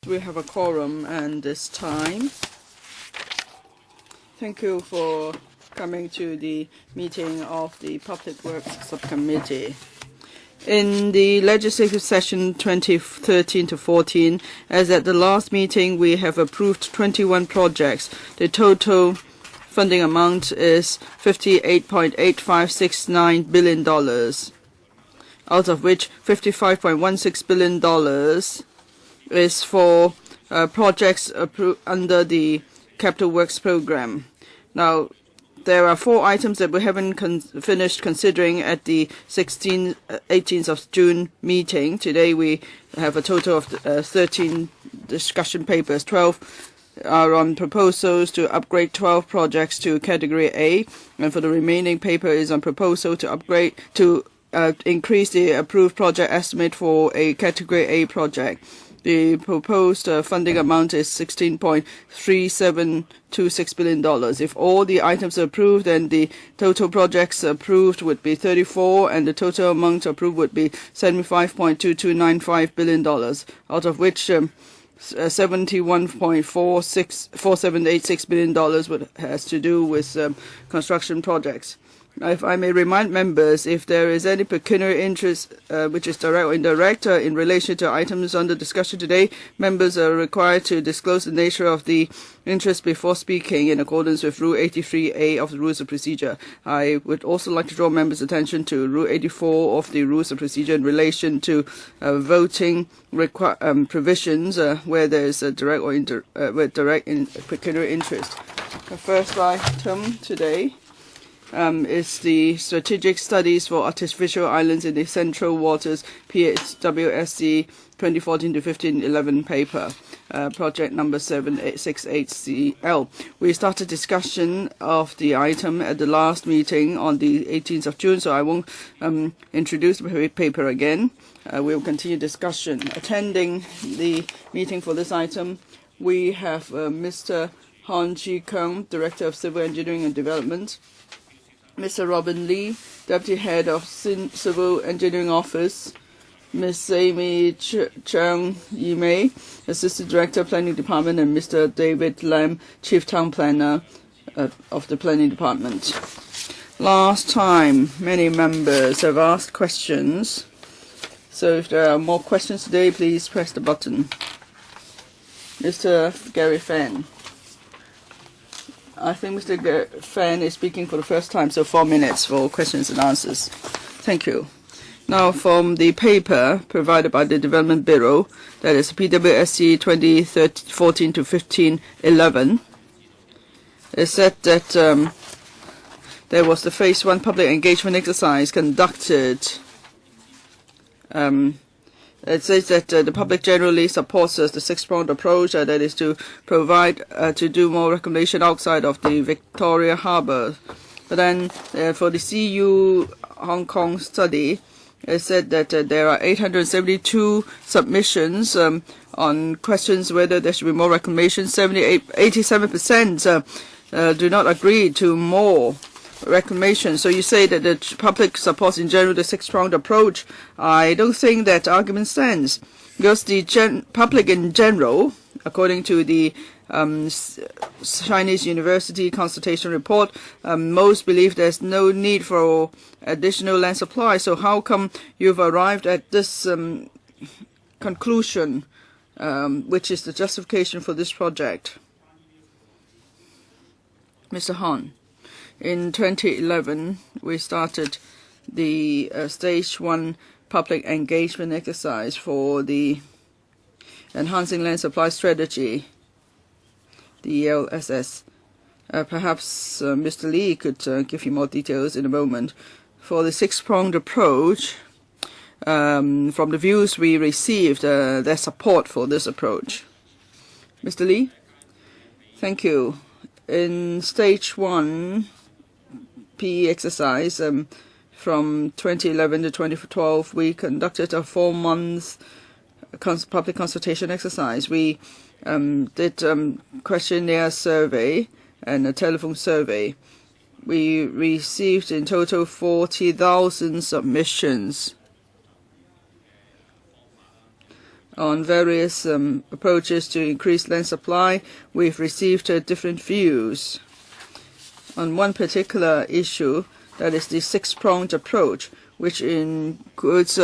We have a quorum, and this time. Thank you for coming to the meeting of the Public Works Subcommittee. In the legislative session 2013 to 14, as at the last meeting, we have approved 21 projects. The total funding amount is $58.8569 billion, out of which $55.16 billion is for projects approved under the Capital Works Program. Now, there are 4 items that we haven't finished considering at the 18th of June meeting. Today we have a total of 13 discussion papers. 12 are on proposals to upgrade 12 projects to Category A, and for the remaining paper is on proposal to upgrade to increase the approved project estimate for a Category A project. The proposed funding amount is $16.3726 billion. If all the items are approved, then the total projects approved would be 34, and the total amount approved would be $75.2295 billion, out of which $71.4786 billion has to do with construction projects. If I may remind members, if there is any pecuniary interest, which is direct or indirect, in relation to items under discussion today, members are required to disclose the nature of the interest before speaking in accordance with Rule 83A of the Rules of Procedure. I would also like to draw members' attention to Rule 84 of the Rules of Procedure in relation to voting provisions where there is a direct or pecuniary interest. The first item today is the Strategic Studies for Artificial Islands in the Central Waters, PWSC 2014 to 1511 paper, project number 7868CL. We started discussion of the item at the last meeting on the 18th of June, so I won't introduce the paper again. We will continue discussion. Attending the meeting for this item, we have Mr. Heung, Director of Civil Engineering and Development, Mr. Robin Lee, Deputy Head of Civil Engineering Office, Ms. Amy Chung Yimei, Assistant Director of Planning Department, and Mr. David Lam, Chief Town Planner of the Planning Department. Last time, many members have asked questions, so if there are more questions today, please press the button. Mr. Gary Fan. I think Mr. Fan is speaking for the first time, so 4 minutes for questions and answers. Thank you. Now, from the paper provided by the Development Bureau, that is PWSC 2014 to 1511, it said that there was the Phase 1 public engagement exercise conducted. It says that the public generally supports the 6-pronged approach, that is to provide, to do more reclamation outside of the Victoria Harbour. But then for the CU Hong Kong study, it said that there are 872 submissions on questions whether there should be more reclamation. 87% do not agree to more reclamation. So you say that the public supports in general the 6-pronged approach. I don't think that argument stands, because the public in general, according to the Chinese University consultation report, most believe there's no need for additional land supply. So how come you've arrived at this conclusion, which is the justification for this project? Mr. Han. In 2011, we started the Stage 1 public engagement exercise for the Enhancing Land Supply Strategy, the ELSS. Perhaps Mr. Lee could give you more details in a moment. For the 6-pronged approach, from the views we received, there's support for this approach. Mr. Lee? Thank you. In Stage 1 PE exercise, from 2011 to 2012, we conducted a 4-month public consultation exercise. We did questionnaire survey and a telephone survey. We received in total 40,000 submissions. on various approaches to increase land supply. We've received different views on one particular issue, that is the six-pronged approach, which includes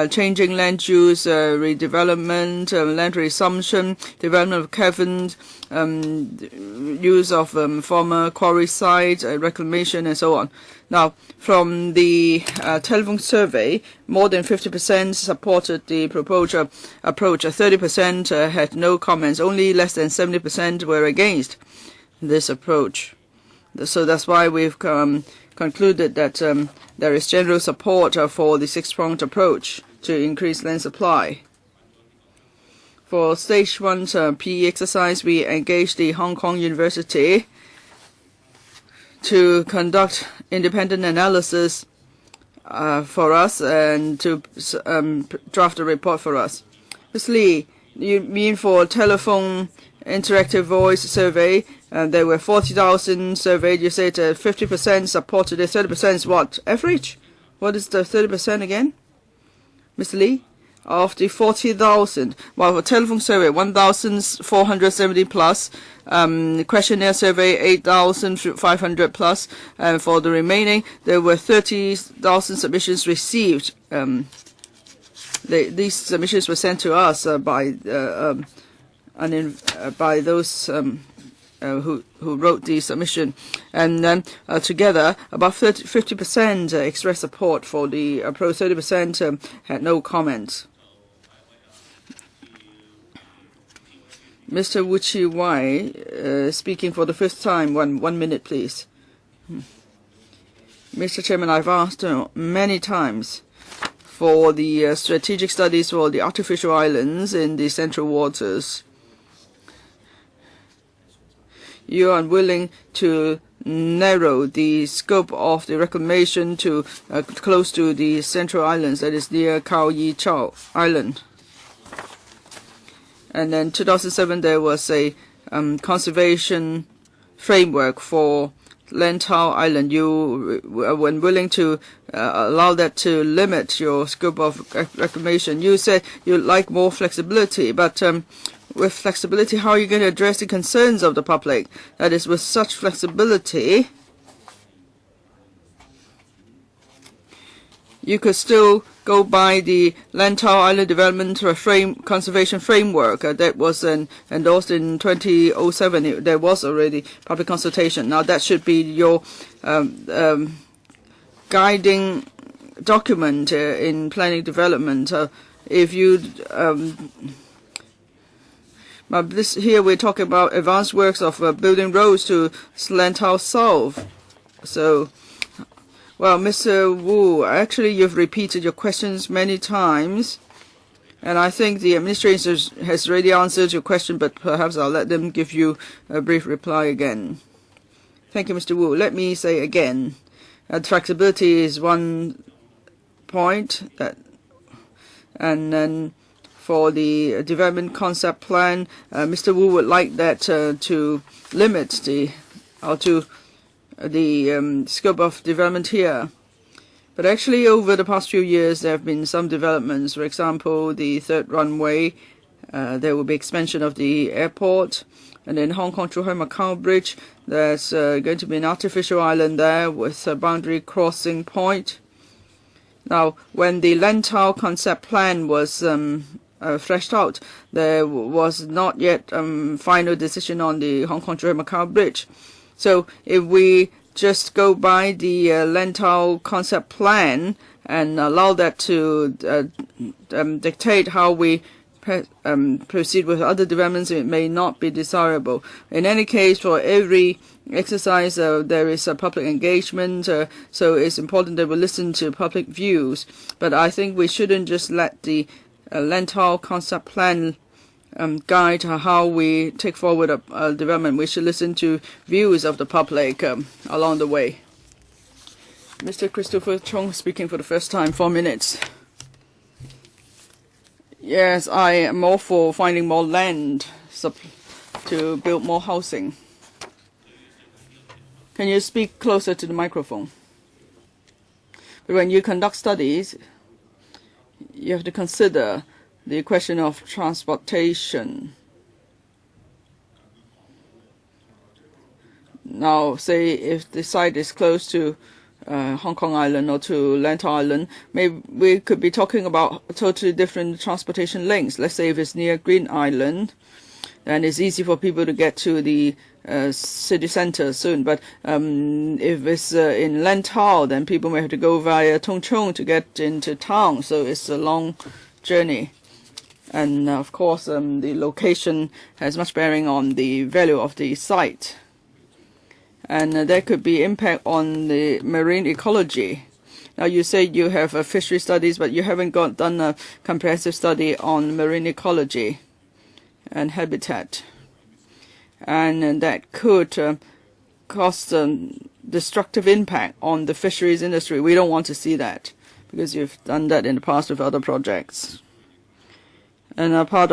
changing land use, redevelopment, land resumption, development of caverns, use of former quarry sites, reclamation, and so on. Now, from the telephone survey, more than 50% supported the proposed approach. 30% had no comments. Only less than 70% were against this approach. So that's why we've concluded that there is general support for the six-pronged approach to increase land supply. For stage 1 PE exercise, we engaged the Hong Kong University to conduct independent analysis for us and to draft a report for us. Ms. Lee, you mean for telephone interactive voice survey? There were 40,000 surveyed. You said 50% supported it. 30% is what? Average? What is the 30% again? Mr. Lee? Of the 40,000. Well, for telephone survey, 1,470 plus. Questionnaire survey, 8,500 plus. And for the remaining, there were 30,000 submissions received. These submissions were sent to us by those who wrote the submission, and then together about 50% expressed support for the approach. 30% had no comments. Mr. Wu Chi Wai, speaking for the first time. One minute, please. Mr. Chairman, I've asked many times for the strategic studies for the artificial islands in the central waters. You are unwilling to narrow the scope of the reclamation to close to the central islands, that is near Khao Yi Chao Island. And then 2007 there was a conservation framework for Lantau Island. You were unwilling to allow that to limit your scope of reclamation. You said you'd like more flexibility, but with flexibility, how are you going to address the concerns of the public? That is, with such flexibility, you could still go by the Lantau Island Development Conservation Framework that was endorsed in 2007. There was already public consultation. Now that should be your guiding document in planning development. If you here we're talking about advanced works of building roads to Lantau South. So, well, Mr. Wu, actually you've repeated your questions many times, and I think the administration has already answered your question, but perhaps I'll let them give you a brief reply again. Thank you, Mr. Wu. Let me say again, flexibility is one point, and then for the development concept plan, Mr. Wu would like that to limit the scope of development here. But actually, over the past few years, there have been some developments. For example, the third runway, there will be expansion of the airport, and in Hong Kong-Zhuhai-Macau Bridge, there's going to be an artificial island there with a boundary crossing point. Now, when the Lantau concept plan was fleshed out, there was not yet final decision on the Hong Kong-Zhuhai-Macau Bridge. So if we just go by the Lantau concept plan and allow that to dictate how we proceed with other developments, it may not be desirable. In any case, for every exercise, there is a public engagement, so it's important that we listen to public views. But I think we shouldn't just let the Lantau concept plan guide how we take forward a development. We should listen to views of the public along the way. Mr. Christopher Chong speaking for the first time, 4 minutes. Yes, I am all for finding more land to build more housing. Can you speak closer to the microphone? But when you conduct studies, you have to consider the question of transportation. Now, say if the site is close to Hong Kong Island or to Liantang Island, maybe we could be talking about totally different transportation links. Let's say if it's near Green Island, then it's easy for people to get to the city center soon. But if it's in Lantau, then people may have to go via Tung Chung to get into town. So it's a long journey. And of course, the location has much bearing on the value of the site. And there could be impact on the marine ecology. Now, you say you have fishery studies, but you haven't done a comprehensive study on marine ecology and habitat. And that could cause destructive impact on the fisheries industry. We don't want to see that, because you've done that in the past with other projects. And apart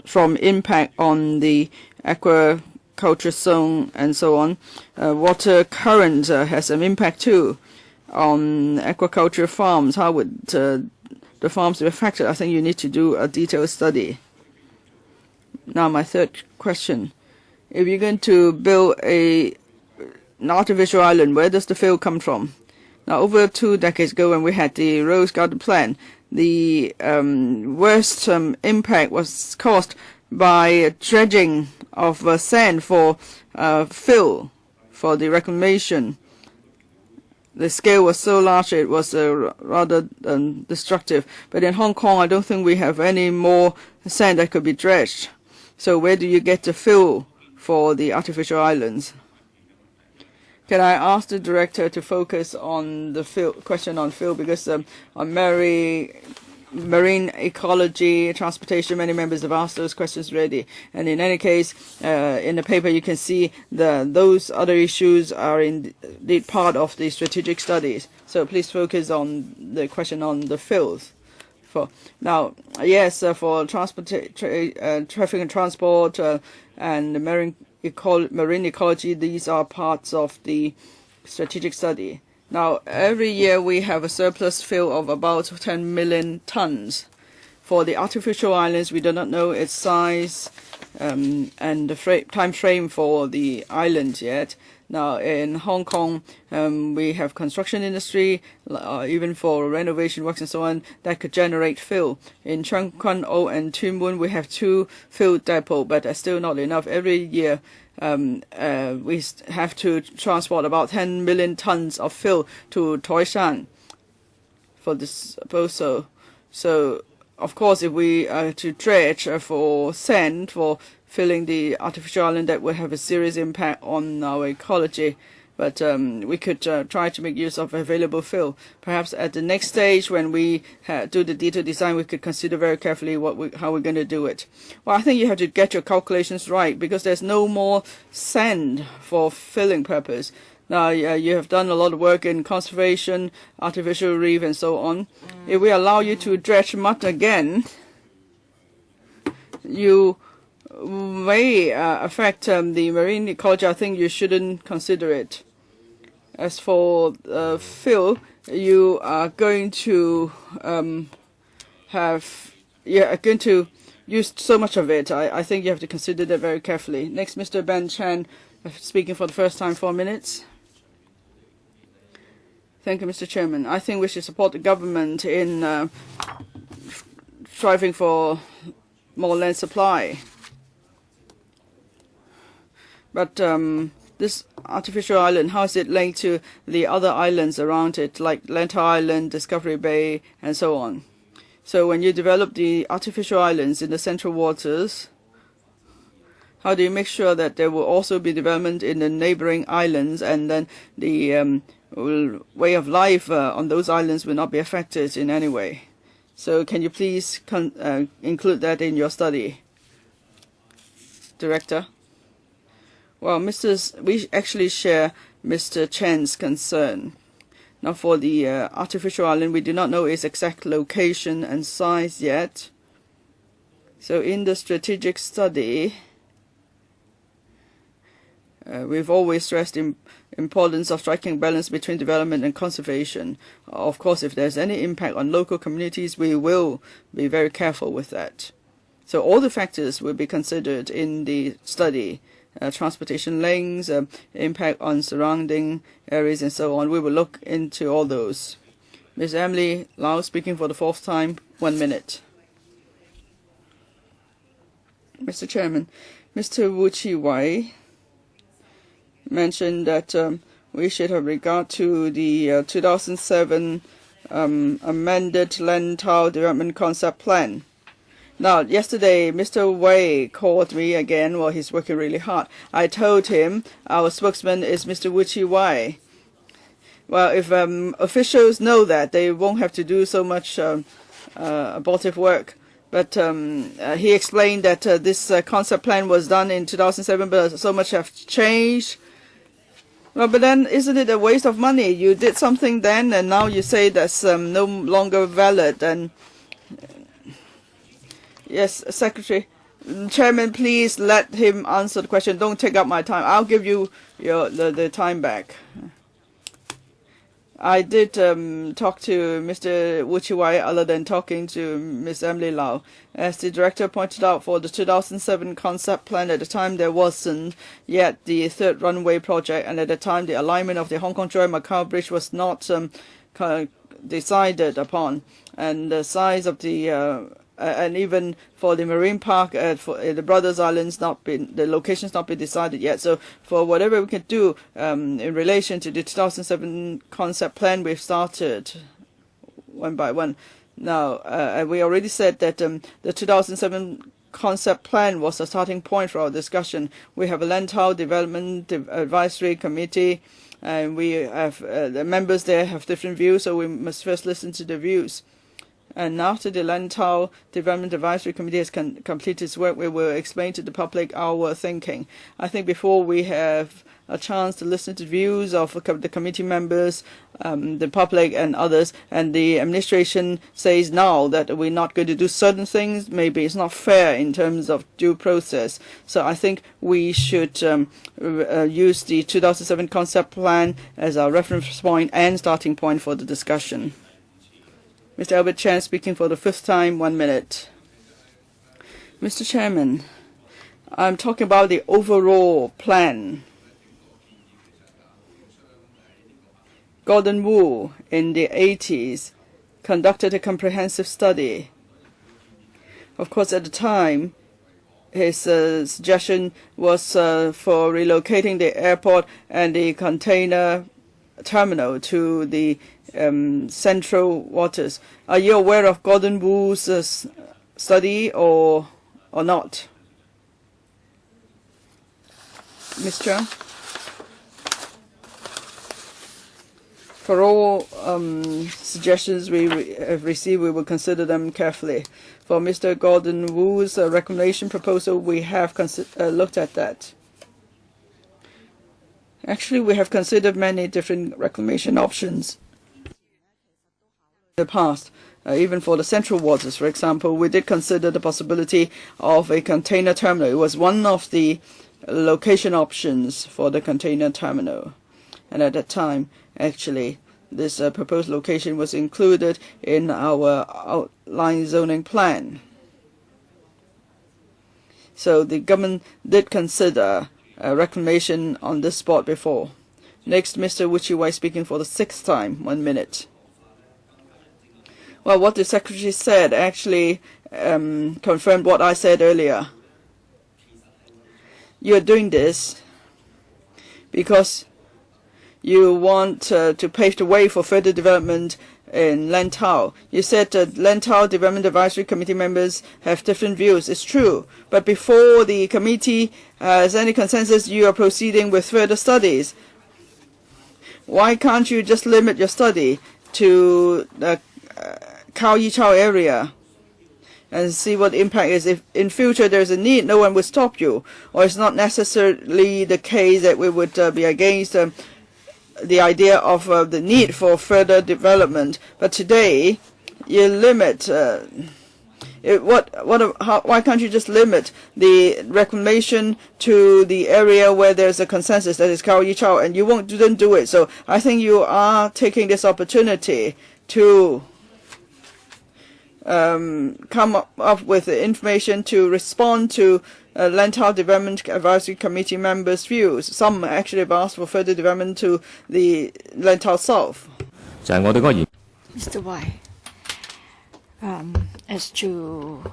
from impact on the aquaculture zone and so on, water current has an impact too on aquaculture farms. How would the farms be affected? I think you need to do a detailed study. Now, my third question. If you're going to build an artificial island, where does the fill come from? Now, over 2 decades ago, when we had the Rose Garden plan, the worst impact was caused by dredging of sand for fill for the reclamation. The scale was so large it was rather destructive. But in Hong Kong, I don't think we have any more sand that could be dredged. So where do you get the fill for the artificial islands? Can I ask the director to focus on the question on fill, because on marine ecology, transportation, many members have asked those questions already. And in any case, in the paper you can see those other issues are indeed part of the strategic studies. So please focus on the question on the fills. Now, yes, for traffic and transport and marine ecology, these are parts of the strategic study. Now, every year we have a surplus fill of about 10 million tons. For the artificial islands, we do not know its size and the time frame for the island yet. Now, in Hong Kong, we have construction industry, even for renovation works and so on, that could generate fill. In Chung Kwan O and Tuen Mun, we have 2 fill depots, but that's still not enough. Every year, we have to transport about 10 million tons of fill to Toishan for disposal. So, of course, if we are to dredge for sand for filling the artificial island, that would have a serious impact on our ecology. But we could try to make use of available fill. Perhaps at the next stage, when we do the detailed design, we could consider very carefully how we're going to do it. Well, I think you have to get your calculations right, because there's no more sand for filling purpose. Now, you have done a lot of work in conservation, artificial reef, and so on. If we allow you to dredge mud again, you may affect the marine ecology. I think you shouldn't consider it. As for fill, you are going to use so much of it. I think you have to consider that very carefully. Next, Mr. Ben Chan, speaking for the first time, 4 minutes. Thank you, Mr. Chairman. I think we should support the government in striving for more land supply. But this artificial island, how is it linked to the other islands around it, like Liantang Island, Discovery Bay, and so on? So when you develop the artificial islands in the central waters, how do you make sure that there will also be development in the neighboring islands, and then the way of life on those islands will not be affected in any way? So can you please include that in your study, Director? Well, we actually share Mr. Chen's concern. Now, for the artificial island, we do not know its exact location and size yet. So in the strategic study, We've always stressed the importance of striking balance between development and conservation. Of course, if there's any impact on local communities, we will be very careful with that. So all the factors will be considered in the study. Transportation links, impact on surrounding areas, and so on. We will look into all those. Ms. Emily Lau, speaking for the 4th time, 1 minute. Mr. Chairman, Mr. Wu Chi-wai mentioned that we should have regard to the 2007 amended Lantau Development Concept Plan. Now, yesterday, Mr. Wei called me again while he's working really hard. I told him our spokesman is Mr. Wu Chi-wai. Well, if officials know that, they won't have to do so much abortive work. But he explained that this concept plan was done in 2007, but so much have changed. Well, but then isn't it a waste of money? You did something then, and now you say that's no longer valid. And yes, Secretary, Chairman, please let him answer the question. Don't take up my time. I'll give you the time back. I did talk to Mr. Wu Chi-wai other than talking to Ms. Emily Lau. As the director pointed out, for the 2007 concept plan, at the time there wasn't yet the third runway project, and at the time the alignment of the Hong Kong-Macau Bridge was not decided upon, and the size of the and even for the marine park for the Brothers Islands, the location's not been decided yet. So for whatever we can do in relation to the 2007 concept plan, we've started one by one. Now, we already said that the 2007 concept plan was a starting point for our discussion. We have a Lantau Development Advisory Committee, and we have the members there have different views, so we must first listen to the views. And after the Lantau Development Advisory Committee has completed its work, we will explain to the public our thinking. I think before we have a chance to listen to views of the committee members, the public and others, and the administration says now that we're not going to do certain things, maybe it's not fair in terms of due process. So I think we should use the 2007 concept plan as our reference point and starting point for the discussion. Mr. Albert Chan, speaking for the 5th time, 1 minute. Mr. Chairman, I'm talking about the overall plan. Gordon Wu, in the 80s, conducted a comprehensive study. Of course, at the time, his suggestion was for relocating the airport and the container terminal to the central waters. Are you aware of Gordon Wu's study or not? Ms. Chung? For all suggestions we have received, we will consider them carefully. For Mr. Gordon Wu's recommendation proposal, we have looked at that. Actually, we have considered many different reclamation options in the past. Even for the central waters, for example, we did consider the possibility of a container terminal. It was one of the location options for the container terminal. And at that time, actually, this proposed location was included in our outline zoning plan. So the government did consider reclamation on this spot before. Next, Mr. Wu Chi-wai, speaking for the 6th time, 1 minute. Well, what the Secretary said actually confirmed what I said earlier. You are doing this because you want to pave the way for further development in Lantau. You said that Lantau Development Advisory Committee members have different views. It's true. But before the committee has any consensus, you are proceeding with further studies. Why can't you just limit your study to the Khao Yi Chao area and see what the impact is? If in future there's a need, no one would stop you. Or it's not necessarily the case that we would be against the idea of the need for further development. But today, you limit. why can't you just limit the reclamation to the area where there's a consensus, that is Kao Yi Chao, and you didn't do it. So I think you are taking this opportunity to come up with information to respond to Lantau Development Advisory Committee members' views. Some actually have asked for further development to the Lantau South. Mr. White, as to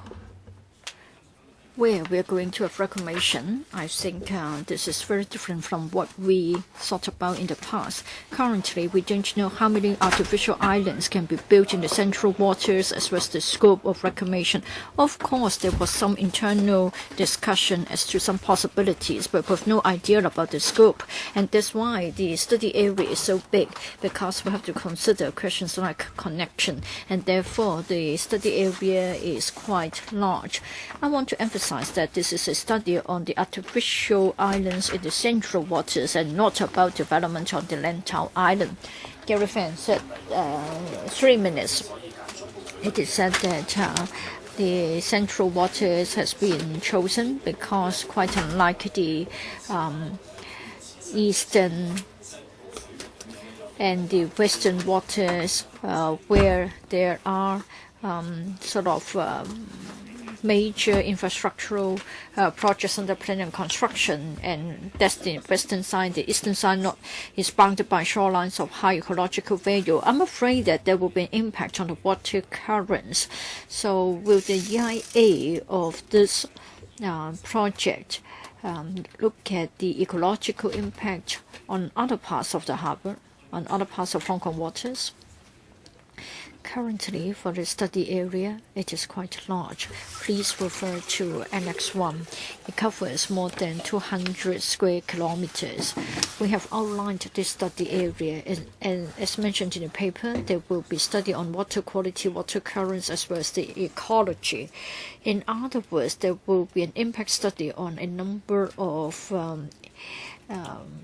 where we are going to have reclamation, I think this is very different from what we thought about in the past. Currently, we don't know how many artificial islands can be built in the central waters as well as the scope of reclamation. Of course, there was some internal discussion as to some possibilities, but we have no idea about the scope. And that's why the study area is so big, because we have to consider questions like connection, and therefore the study area is quite large. I want to emphasize that this is a study on the artificial islands in the central waters and not about development on the Lantau Island. Gary Fan said 3 minutes. It is said that the central waters has been chosen because, quite unlike the eastern and the western waters, where there are major infrastructural projects under planning and construction, and that's the western side. The eastern side is bounded by shorelines of high ecological value. I'm afraid that there will be an impact on the water currents. So will the EIA of this project look at the ecological impact on other parts of the harbor, on other parts of Hong Kong waters? Currently, for the study area, it is quite large. Please refer to Annex 1. It covers more than 200 square kilometers. We have outlined this study area, and as mentioned in the paper, there will be study on water quality, water currents, as well as the ecology. In other words, there will be an impact study on a number of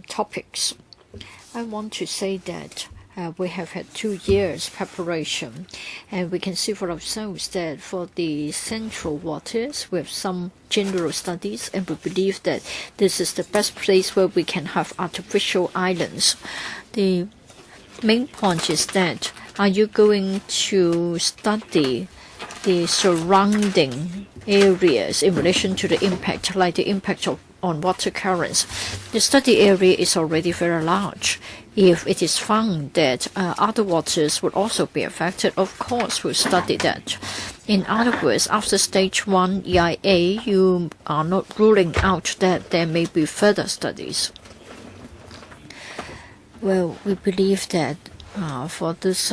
topics. I want to say that we have had 2 years preparation, and we can see for ourselves that for the central waters we have some general studies, and we believe that this is the best place where we can have artificial islands. The main point is that, are you going to study the surrounding areas in relation to the impact, like the impact on water currents? The study area is already very large. If it is found that other waters would also be affected, of course we'll study that. In other words, after stage 1 EIA, you are not ruling out that there may be further studies. Well, we believe that for this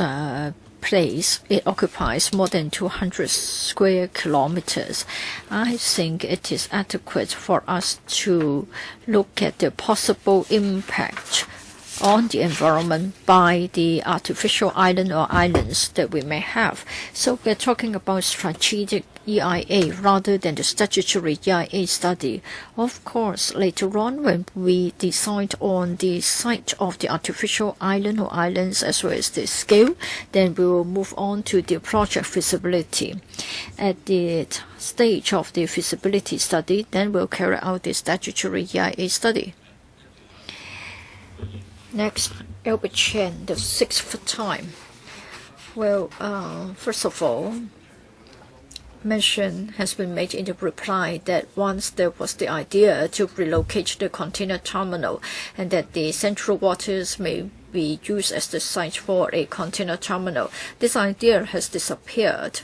place, it occupies more than 200 square kilometers. I think it is adequate for us to look at the possible impact on the environment by the artificial island or islands that we may have. So we're talking about strategic EIA rather than the statutory EIA study. Of course, later on when we decide on the site of the artificial island or islands as well as the scale, then we will move on to the project feasibility. At the stage of the feasibility study, then we'll carry out the statutory EIA study. Next, Albert Chen, the 6th time. Well, first of all, mention has been made in the reply that once there was the idea to relocate the container terminal and that the central waters may be used as the site for a container terminal, this idea has disappeared.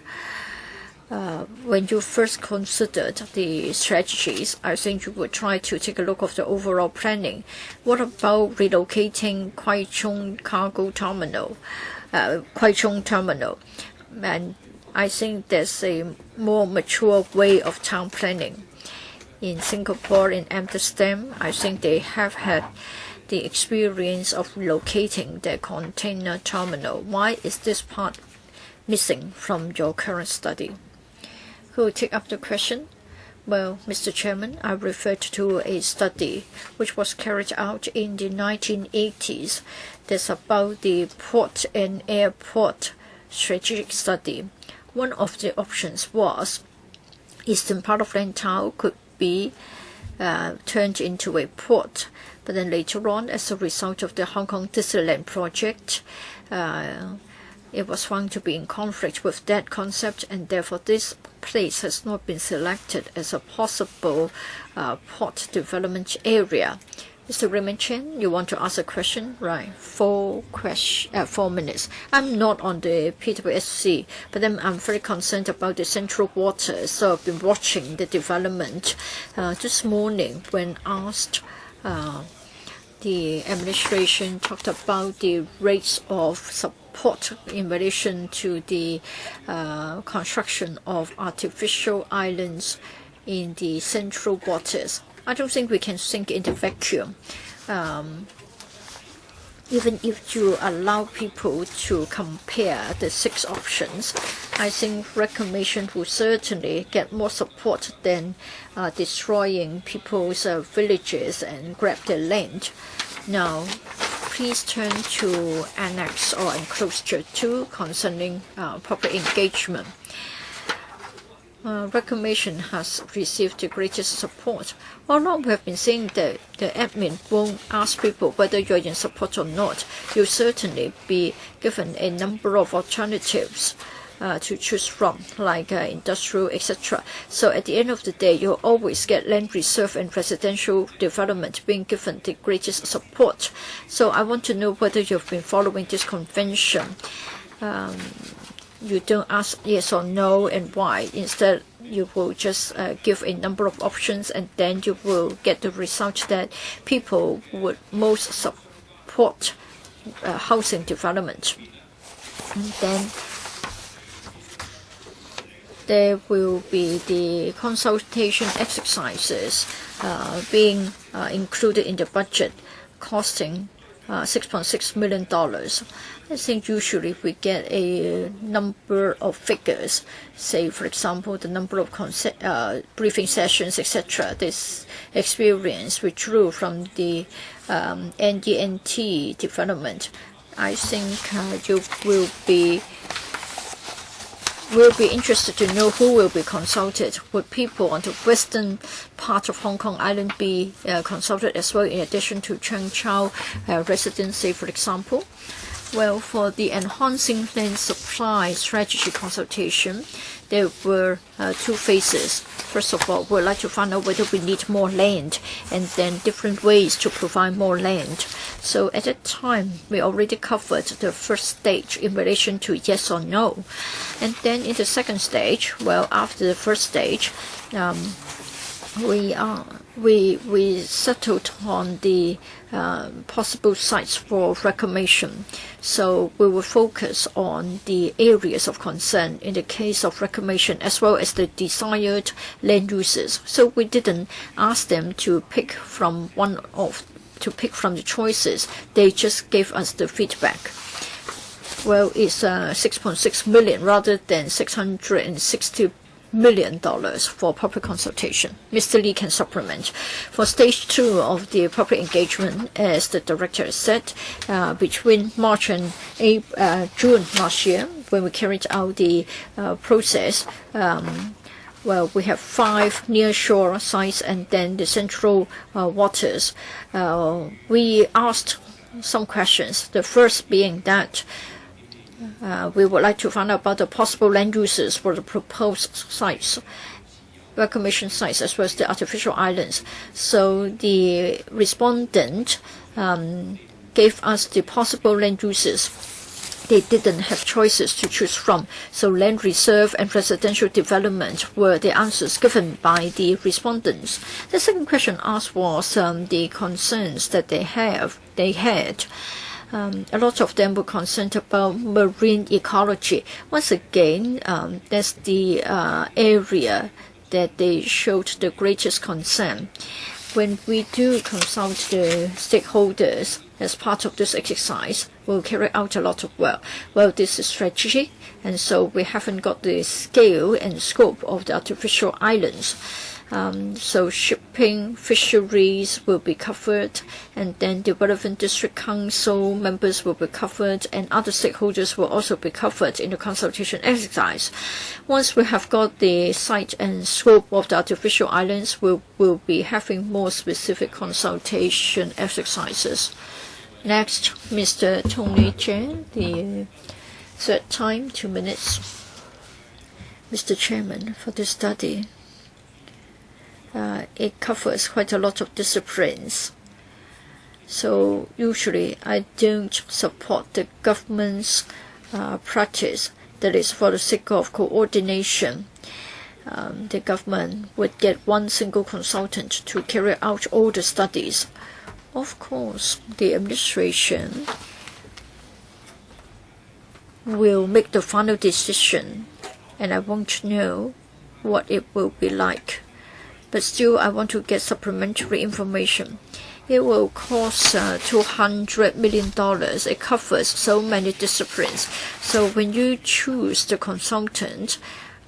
When you first considered the strategies, I think you would try to take a look at the overall planning. What about relocating Kwai Chung cargo terminal, Kwai Chung terminal? And I think there's a more mature way of town planning. In Singapore, in Amsterdam, I think they have had the experience of relocating their container terminal. Why is this part missing from your current study? Who will take up the question? Well, Mr. Chairman, I referred to a study which was carried out in the 1980s. That's about the port and airport strategic study. One of the options was eastern part of Liantang could be turned into a port. But then later on, as a result of the Hong Kong Disneyland project, it was found to be in conflict with that concept, and therefore this place has not been selected as a possible port development area. Mr. Raymond Chen, you want to ask a question? Right, 4 minutes. I'm not on the PWSC, but then I'm very concerned about the central water. So I've been watching the development. This morning, when asked, the administration talked about the rates of support in relation to the construction of artificial islands in the central waters. I don't think we can think in the vacuum. Even if you allow people to compare the 6 options, I think reclamation will certainly get more support than destroying people's villages and grab their land. Now, please turn to Annex or Enclosure 2 concerning public engagement. Reclamation has received the greatest support. All along we have been saying that the admin won't ask people whether you're in support or not. You'll certainly be given a number of alternatives to choose from, like industrial, etc. So at the end of the day, you'll always get land reserve and residential development being given the greatest support. So I want to know whether you've been following this convention. You don't ask yes or no and why. Instead, you will just give a number of options, and then you will get the result that people would most support housing development. And then there will be the consultation exercises being included in the budget, costing $6.6 million. I think usually we get a number of figures, say for example the number of briefing sessions, etc. This experience we drew from the NDNT development. I think you will be interested to know who will be consulted. Would people on the western part of Hong Kong Island be consulted as well, in addition to Cheung Chau residency, for example? Well, for the enhancing land supply strategy consultation, there were 2 phases. First of all, we'd like to find out whether we need more land, and then different ways to provide more land. So at that time, we already covered the first stage in relation to yes or no. And then in the second stage, well, after the first stage, we settled on the possible sites for reclamation. So we will focus on the areas of concern in the case of reclamation, as well as the desired land uses. So we didn't ask them to pick from the choices. They just gave us the feedback. Well, it's $6.6 million rather than $660 million for public consultation. Mr. Lee can supplement. For stage 2 of the public engagement, as the director said, between March and June last year, when we carried out the process, well, we have 5 near-shore sites and then the central waters. We asked some questions. The first being that we would like to find out about the possible land uses for the proposed sites, reclamation sites, as well as the artificial islands. So the respondent gave us the possible land uses. They didn't have choices to choose from. So land reserve and residential development were the answers given by the respondents. The second question asked was the concerns that they had. A lot of them were concerned about marine ecology. Once again, that's the area that they showed the greatest concern. When we do consult the stakeholders as part of this exercise, we'll carry out a lot of work. Well, this is strategy, and so we haven't got the scale and scope of the artificial islands. So shipping, fisheries will be covered, and then the relevant district council members will be covered, and other stakeholders will also be covered in the consultation exercise. Once we have got the site and scope of the artificial islands, we'll be having more specific consultation exercises. Next, Mr. Tony Chen, the third time, 2 minutes. Mr. Chairman, for this study, it covers quite a lot of disciplines. So usually I don't support the government's practice that is for the sake of coordination. The government would get one single consultant to carry out all the studies. Of course, the administration will make the final decision, and I won't know what it will be like. But still, I want to get supplementary information. It will cost $200 million. It covers so many disciplines. So when you choose the consultant,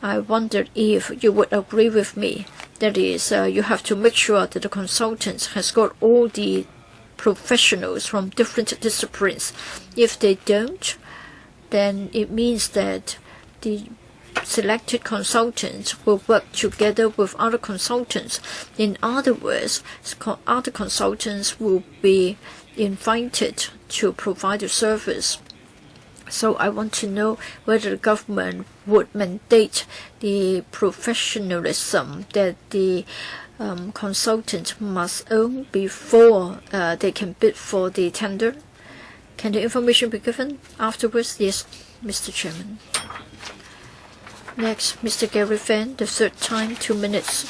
I wondered if you would agree with me. That is, you have to make sure that the consultant has got all the professionals from different disciplines. If they don't, then it means that the selected consultants will work together with other consultants. In other words, other consultants will be invited to provide the service. So I want to know whether the government would mandate the professionalism that the consultant must own before they can bid for the tender. Can the information be given afterwards? Yes, Mr. Chairman. Next, Mr. Gary Fan, the third time, 2 minutes.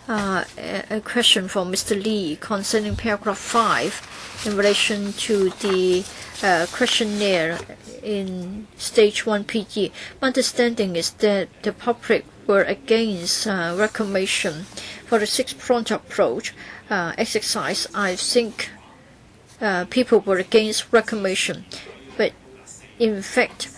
A question from Mr. Lee concerning paragraph 5 in relation to the questionnaire in stage 1 PG. My understanding is that the public were against reclamation. For the 6-pronged approach exercise, I think people were against reclamation. But in fact,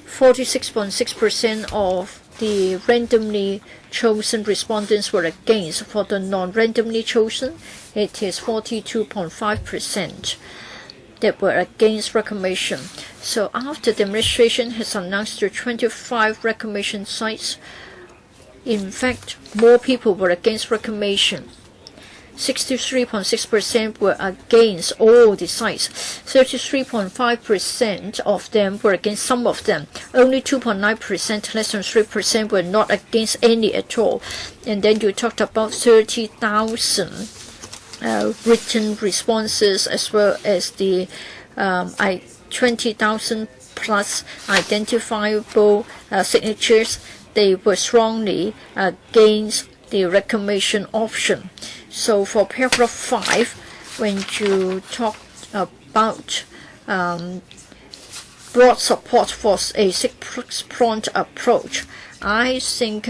46.6% of the randomly chosen respondents were against. For the non-randomly chosen, it is 42.5% that were against reclamation. So after the administration has announced the 25 reclamation sites, in fact, more people were against reclamation. 63.6% were against all the sites. 33.5% of them were against some of them. Only 2.9%, less than 3%, were not against any at all. And then you talked about 30,000 written responses, as well as the 20,000 plus identifiable signatures. They were strongly against the reclamation option. So for paragraph 5, when you talk about broad support for a 6-pronged approach, I think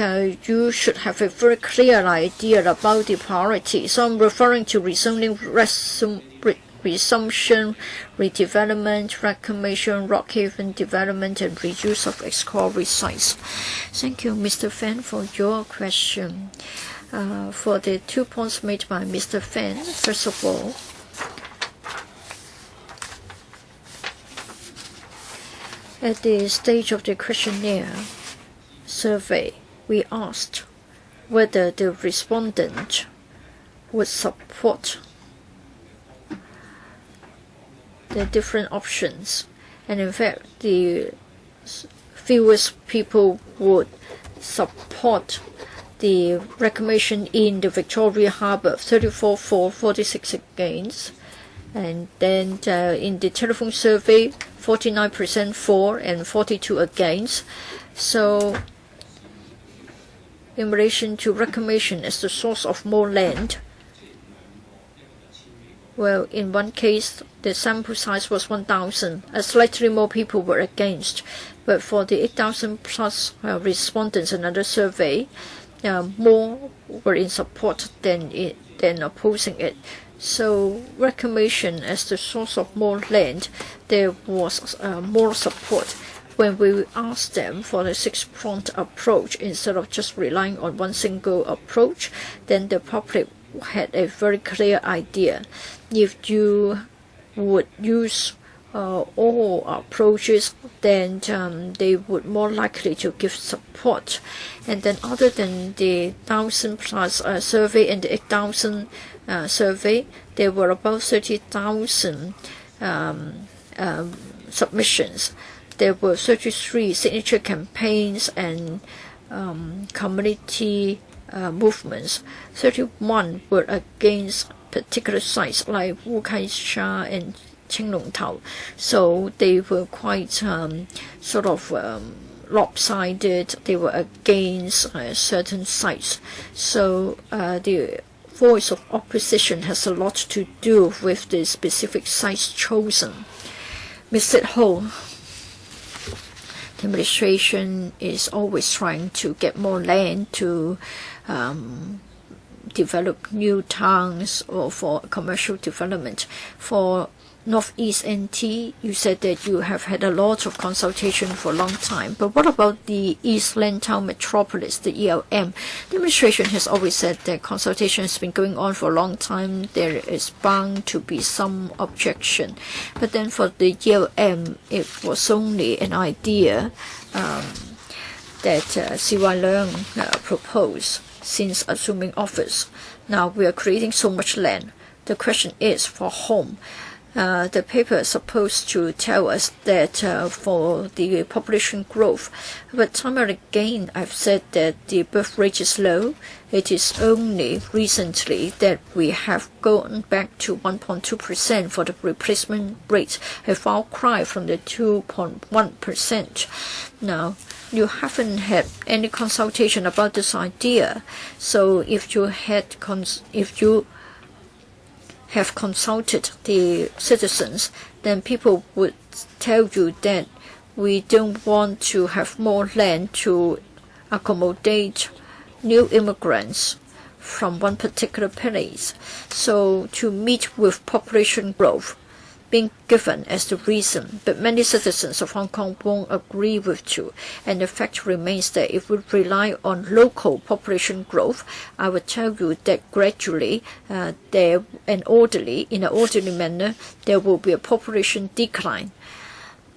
you should have a very clear idea about the priority. So I'm referring to rezoning, resumption, redevelopment, reclamation, rock haven development, and reuse of ex-quarry sites. Thank you, Mr. Fan, for your question. For the 2 points made by Mr. Fan, first of all, at the stage of the questionnaire survey, we asked whether the respondent would support the different options. And in fact, the fewest people would support the reclamation in the Victoria Harbour, 34 for, 46 against. And then in the telephone survey, 49% for and 42 against. So in relation to reclamation as the source of more land, well, in one case, the sample size was 1,000. Slightly more people were against. But for the 8,000 plus respondents in another survey, more were in support than opposing it. So reclamation as the source of more land, there was more support. when we asked them for the six-pronged approach instead of just relying on one single approach, then the public had a very clear idea. If you would use all approaches, then they would more likely to give support. And then other than the 1,000+ survey and the 8,000 survey, there were about 30,000 submissions. There were 33 signature campaigns and community movements. 31 were against particular sites like Ma On Shan and so they were quite lopsided. They were against certain sites. So the voice of opposition has a lot to do with the specific sites chosen. Mr. Heung, the administration is always trying to get more land to develop new towns or for commercial development. For Northeast NT, you said that you have had a lot of consultation for a long time. But what about the East Liantang Metropolis, the ELM? The administration has always said that consultation has been going on for a long time. There is bound to be some objection. But then for the ELM, it was only an idea that Leung proposed since assuming office. Now we are creating so much land. The question is for whom? The paper is supposed to tell us that for the population growth, but time and again I've said that the birth rate is low. It is only recently that we have gone back to 1.2% for the replacement rate, a far cry from the 2.1%. Now, you haven't had any consultation about this idea, so if you have consulted the citizens, then people would tell you that we don't want to have more land to accommodate new immigrants from one particular place. So to meet with population growth being given as the reason, but many citizens of Hong Kong won't agree with you. And the fact remains that if we rely on local population growth, I would tell you that gradually, in an orderly manner, there will be a population decline.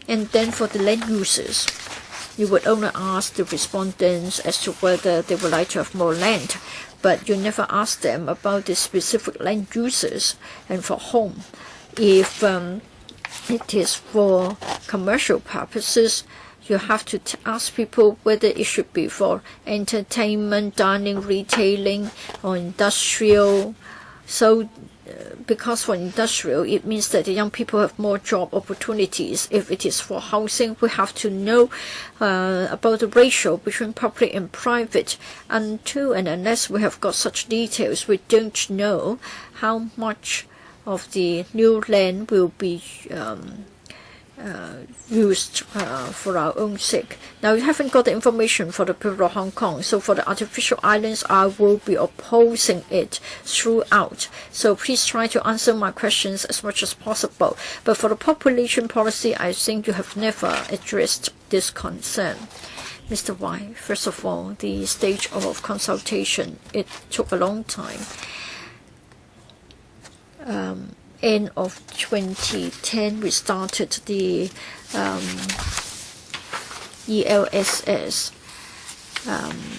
And then for the land users, you would only ask the respondents as to whether they would like to have more land, but you never ask them about the specific land users and for whom. If it is for commercial purposes, you have to ask people whether it should be for entertainment, dining, retailing, or industrial. So, because for industrial, it means that the young people have more job opportunities. If it is for housing, we have to know about the ratio between public and private. Until and unless we have got such details, we don't know how much of the new land will be used for our own sake. Now, we haven't got the information for the people of Hong Kong, so for the artificial islands, I will be opposing it throughout. So please try to answer my questions as much as possible. But for the population policy, I think you have never addressed this concern. Mr. Y, first of all, the stage of consultation, it took a long time. End of 2010, we started the ELSS,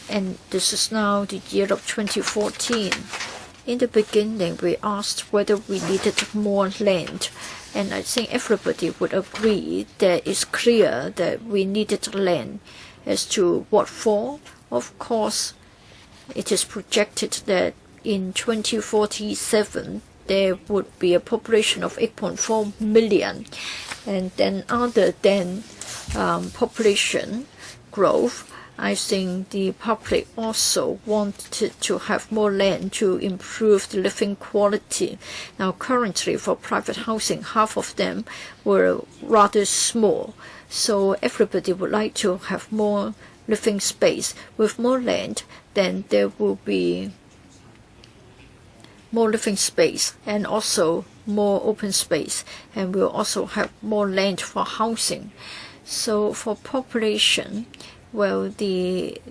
and this is now the year of 2014. In the beginning, we asked whether we needed more land, and I think everybody would agree that it's clear that we needed land. As to what for, of course, it is projected that in 2047, there would be a population of 8.4 million. And then other than population growth, I think the public also wanted to have more land to improve the living quality. Now currently for private housing, half of them were rather small. So everybody would like to have more living space. With more land, then there will be more living space and also more open space, and we'll also have more land for housing. So for population, well, the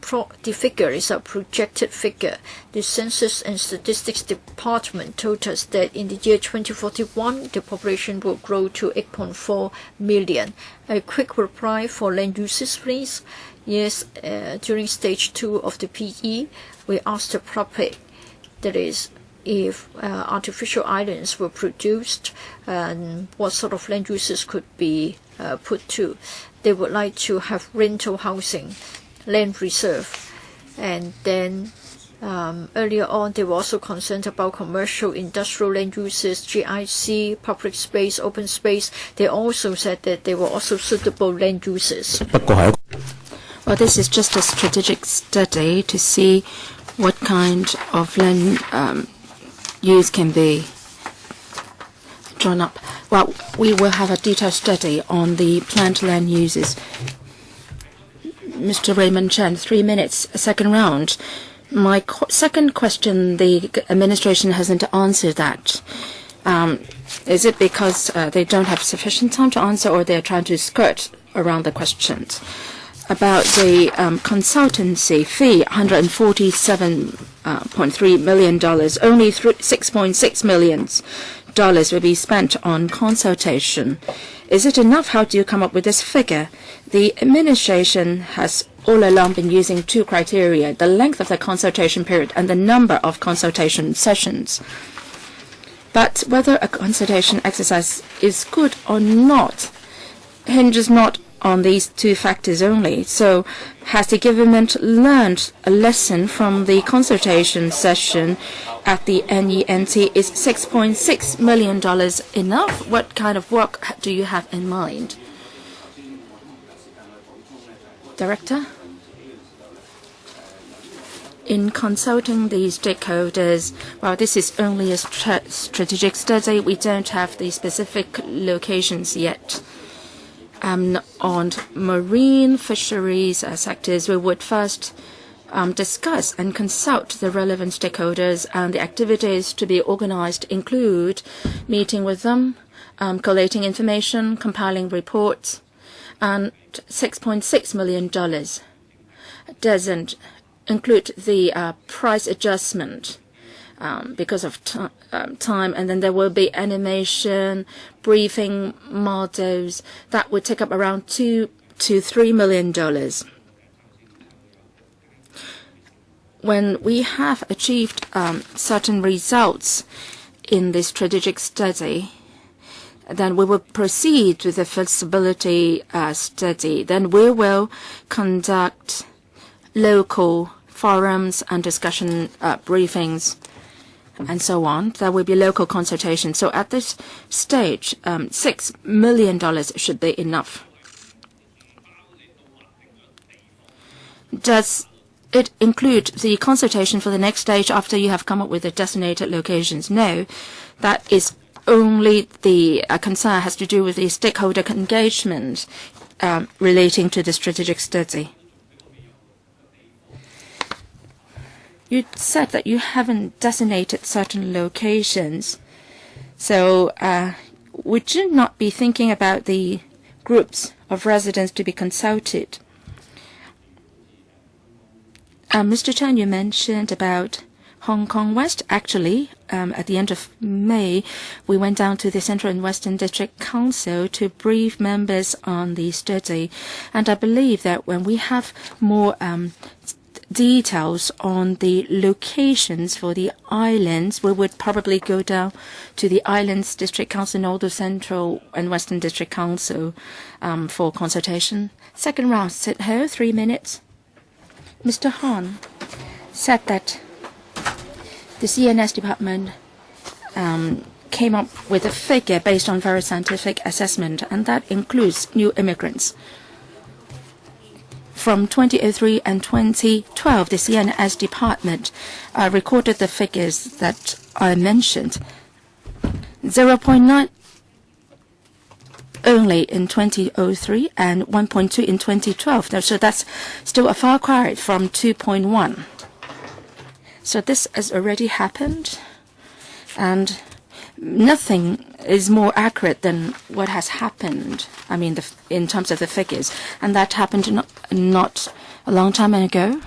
figure is a projected figure. The Census and Statistics Department told us that in the year 2041, the population will grow to 8.4 million. A quick reply for land uses, please. Yes, during stage 2 of the PE, we asked the public, that is, if artificial islands were produced, what sort of land uses could be put to. They would like to have rental housing, land reserve, and then earlier on they were also concerned about commercial, industrial land uses, GIC, public space, open space. They also said that they were also suitable land uses. Well, this is just a strategic study to see what kind of land use can be drawn up. Well, we will have a detailed study on the planned land uses. Mr. Raymond Chen, 3 minutes, second round. My second question, the administration hasn't answered that. Is it because they don't have sufficient time to answer, or they're trying to skirt around the questions? About the consultancy fee, $147.3 million, only $6.6 million will be spent on consultation. Is it enough? How do you come up with this figure? The administration has all along been using 2 criteria, the length of the consultation period and the number of consultation sessions. But whether a consultation exercise is good or not hinges not on these 2 factors only. So has the government learned a lesson from the consultation session at the NENT? Is $6.6 million enough? What kind of work do you have in mind? Director? In consulting the stakeholders, well, this is only a strategic study. We don't have the specific locations yet. On marine fisheries sectors, we would first discuss and consult the relevant stakeholders, and the activities to be organized include meeting with them, collating information, compiling reports, and $6.6 million doesn't include the price adjustment because of time, and then there will be animation, briefing models that would take up around $2 to $3 million. When we have achieved certain results in this strategic study, then we will proceed with the feasibility study. Then we will conduct local forums and discussion briefings and so on. There will be local consultation. So at this stage, $6 million should be enough. Does it include the consultation for the next stage after you have come up with the designated locations? No, that is only the concern has to do with the stakeholder engagement relating to the strategic study. You said that you haven't designated certain locations. So would you not be thinking about the groups of residents to be consulted? Mr. Chan, you mentioned about Hong Kong West. Actually, at the end of May, we went down to the Central and Western District Council to brief members on the study. And I believe that when we have more details on the locations for the islands, we would probably go down to the Islands District Council and all the Central and Western District Council for consultation. Second round, Sit Ho, 3 minutes. Mr. Han said that the CNS department came up with a figure based on very scientific assessment, and that includes new immigrants. From 2003 and 2012, the CNS department recorded the figures that I mentioned. 0.9 only in 2003 and 1.2 in 2012. So that's still a far cry from 2.1. So this has already happened, and nothing is more accurate than what has happened. I mean, in terms of the figures, and that happened not a long time ago.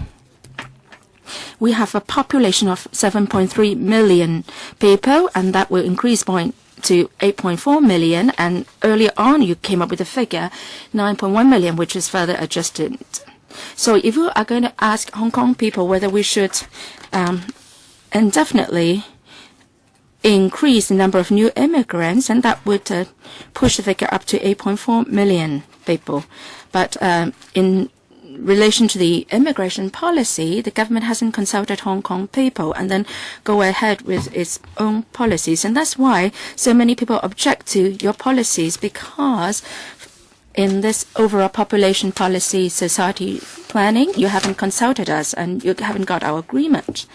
We have a population of 7.3 million people, and that will increase to 8.4 million. And earlier on, you came up with a figure, 9.1 million, which is further adjusted. So if you are going to ask Hong Kong people whether we should indefinitely increase the number of new immigrants, and that would push the figure up to 8.4 million people. But in relation to the immigration policy, the government hasn't consulted Hong Kong people and then go ahead with its own policies. And that's why so many people object to your policies, because in this overall population policy society planning, you haven't consulted us and you haven't got our agreement.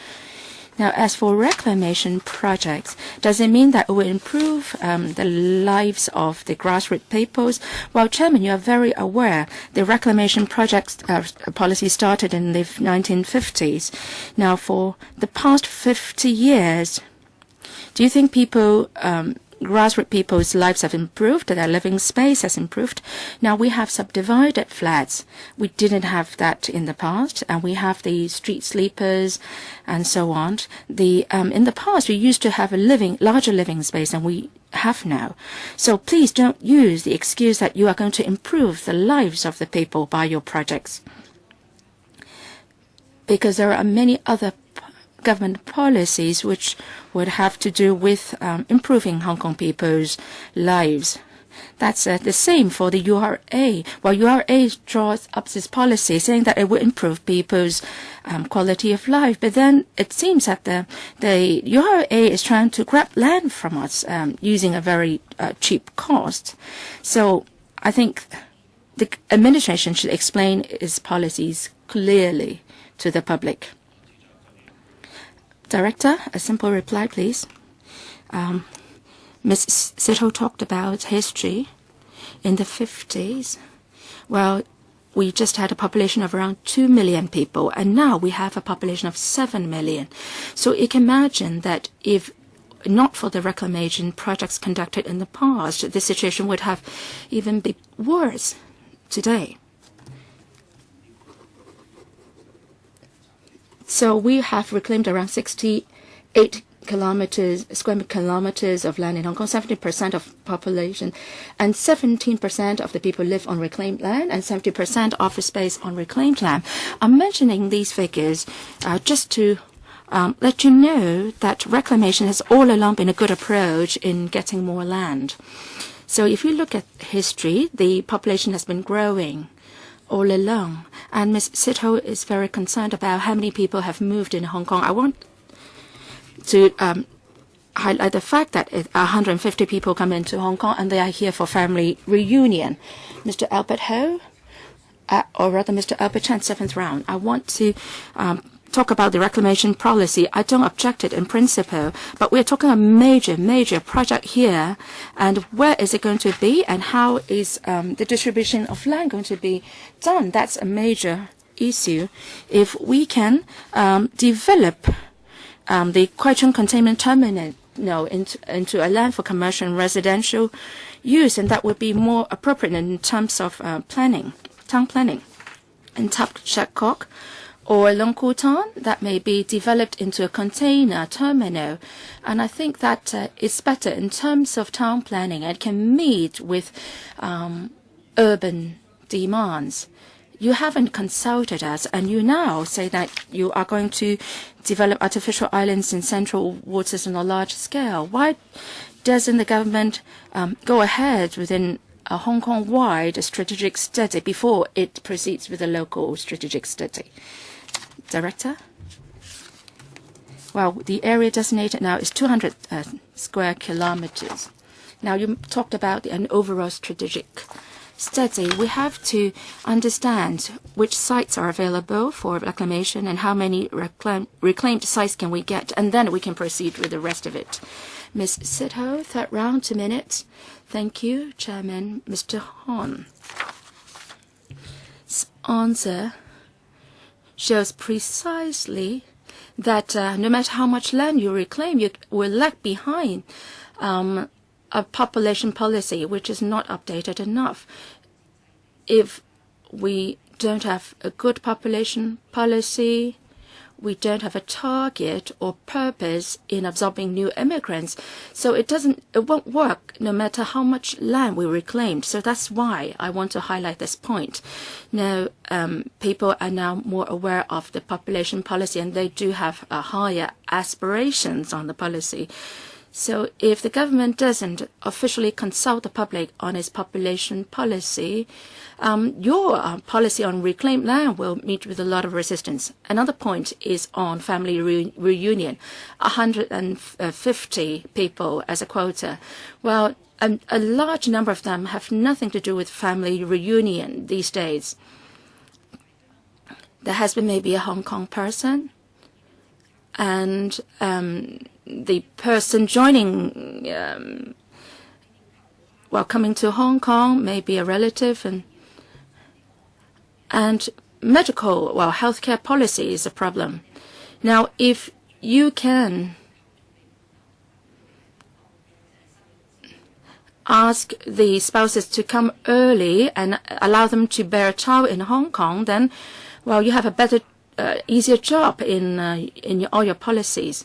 Now, as for reclamation projects, does it mean that it will improve the lives of the grassroots peoples? Well, Chairman, you are very aware the reclamation projects policy started in the 1950s. Now, for the past 50 years, do you think grassroots people's lives have improved, their living space has improved? Now we have subdivided flats. We didn't have that in the past, and we have the street sleepers and so on. In the past, we used to have a larger living space than we have now. So please don't use the excuse that you are going to improve the lives of the people by your projects, because there are many other government policies which would have to do with improving Hong Kong people's lives. That's the same for the URA. Well, URA draws up this policy saying that it will improve people's quality of life, but then it seems that the URA is trying to grab land from us using a very cheap cost. So I think the administration should explain its policies clearly to the public. Director, a simple reply, please. Ms. Sito talked about history in the 50s. Well, we just had a population of around 2 million people, and now we have a population of 7 million. So you can imagine that if not for the reclamation projects conducted in the past, the situation would have even been worse today. So we have reclaimed around 68 square kilometers of land in Hong Kong, 70% of population, and 17% of the people live on reclaimed land, and 70% office space on reclaimed land. I'm mentioning these figures just to let you know that reclamation has all along been a good approach in getting more land. So if you look at history, the population has been growing all along. And Ms. Sito is very concerned about how many people have moved in Hong Kong. I want to highlight the fact that 150 people come into Hong Kong and they are here for family reunion. Mr. Albert Ho, or rather Mr. Albert Chan, 7th round. I want to talk about the reclamation policy. I don't object it in principle, but we're talking a major project here. And where is it going to be, and how is the distribution of land going to be done? That's a major issue. If we can develop the Kwai Chung containment terminal into a land for commercial and residential use, and that would be more appropriate in terms of town planning. In Tap Shek Kok or Long Ku Tan, that may be developed into a container terminal. And I think that it's better in terms of town planning and can meet with urban demands. You haven't consulted us, and you now say that you are going to develop artificial islands in central waters on a large scale. Why doesn't the government go ahead within a Hong Kong-wide strategic study before it proceeds with a local strategic study? Director? Well, the area designated now is 200 square kilometers. Now, you talked about an overall strategic study. We have to understand which sites are available for reclamation and how many reclaimed sites can we get, and then we can proceed with the rest of it. Ms. Sito, 3rd round, 2 minutes. Thank you, Chairman. Mr. Hon. Answer shows precisely that no matter how much land you reclaim, you will lag behind a population policy which is not updated enough. If we don't have a good population policy, we don't have a target or purpose in absorbing new immigrants. So it won't work no matter how much land we reclaimed. So that's why I want to highlight this point. Now, people are now more aware of the population policy, and they do have higher aspirations on the policy. So if the government doesn't officially consult the public on its population policy, your policy on reclaimed land will meet with a lot of resistance. Another point is on family reunion, 150 people as a quota. Well, a large number of them have nothing to do with family reunion these days. There has been maybe a Hong Kong person, and the person joining, coming to Hong Kong, may be a relative, and medical, healthcare policy is a problem. Now, if you can ask the spouses to come early and allow them to bear a child in Hong Kong, then, you have a better, easier job in all your policies.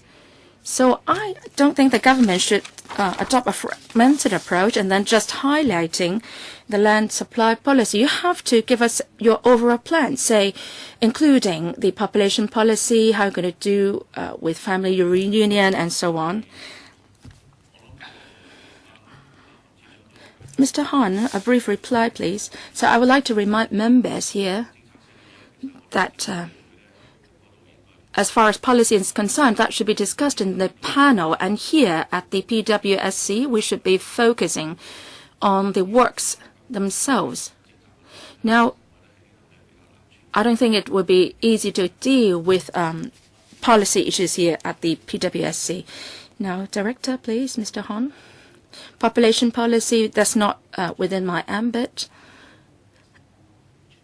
So I don't think the government should adopt a fragmented approach and then just highlighting the land supply policy. You have to give us your overall plan, say, including the population policy, how you're going to do with family reunion, and so on. Mr. Han, a brief reply, please. So I would like to remind members here that as far as policy is concerned, that should be discussed in the panel. And here at the PWSC, we should be focusing on the works themselves. Now, I don't think it would be easy to deal with policy issues here at the PWSC. Now, Director, please, Mr. Han. Population policy, that's not within my ambit.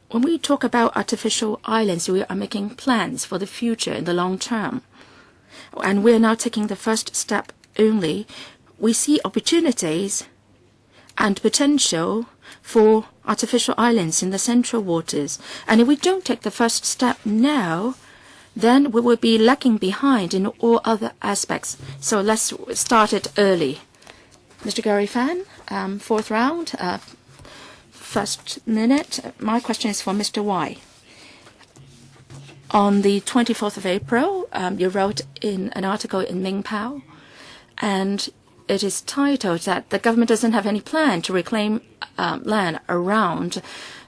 When we talk about artificial islands, we are making plans for the future in the long term. And we are now taking the first step only. We see opportunities and potential for artificial islands in the central waters. And if we don't take the first step now, then we will be lagging behind in all other aspects. So let's start it early. Mr. Gary Fan, fourth round. First minute, my question is for Mr. Y. On the 24th of April, you wrote in an article in Mingpao, and it is titled that the government doesn't have any plan to reclaim land around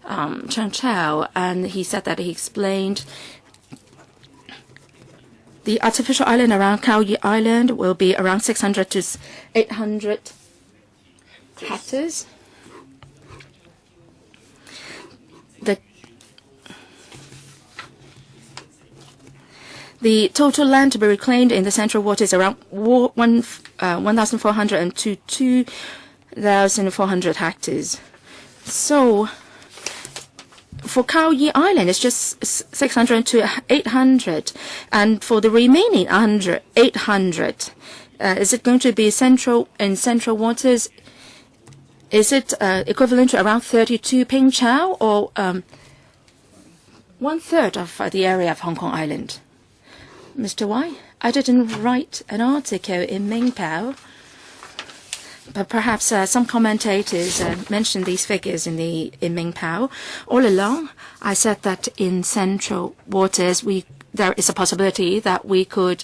Changchao, and he said that he explained the artificial island around Kao Island will be around 600 to 800 hectares. The total land to be reclaimed in the central water is around 1,400 to 2,400 hectares. So for Kao Island, it's just 600 to 800. And for the remaining 800, is it going to be central waters? Is it equivalent to around 32 Pingchao, or 1/3 of the area of Hong Kong Island? Mr. Y, I didn't write an article in Mingpao, but perhaps some commentators mentioned these figures in Mingpao. All along, I said that in central waters, there is a possibility that we could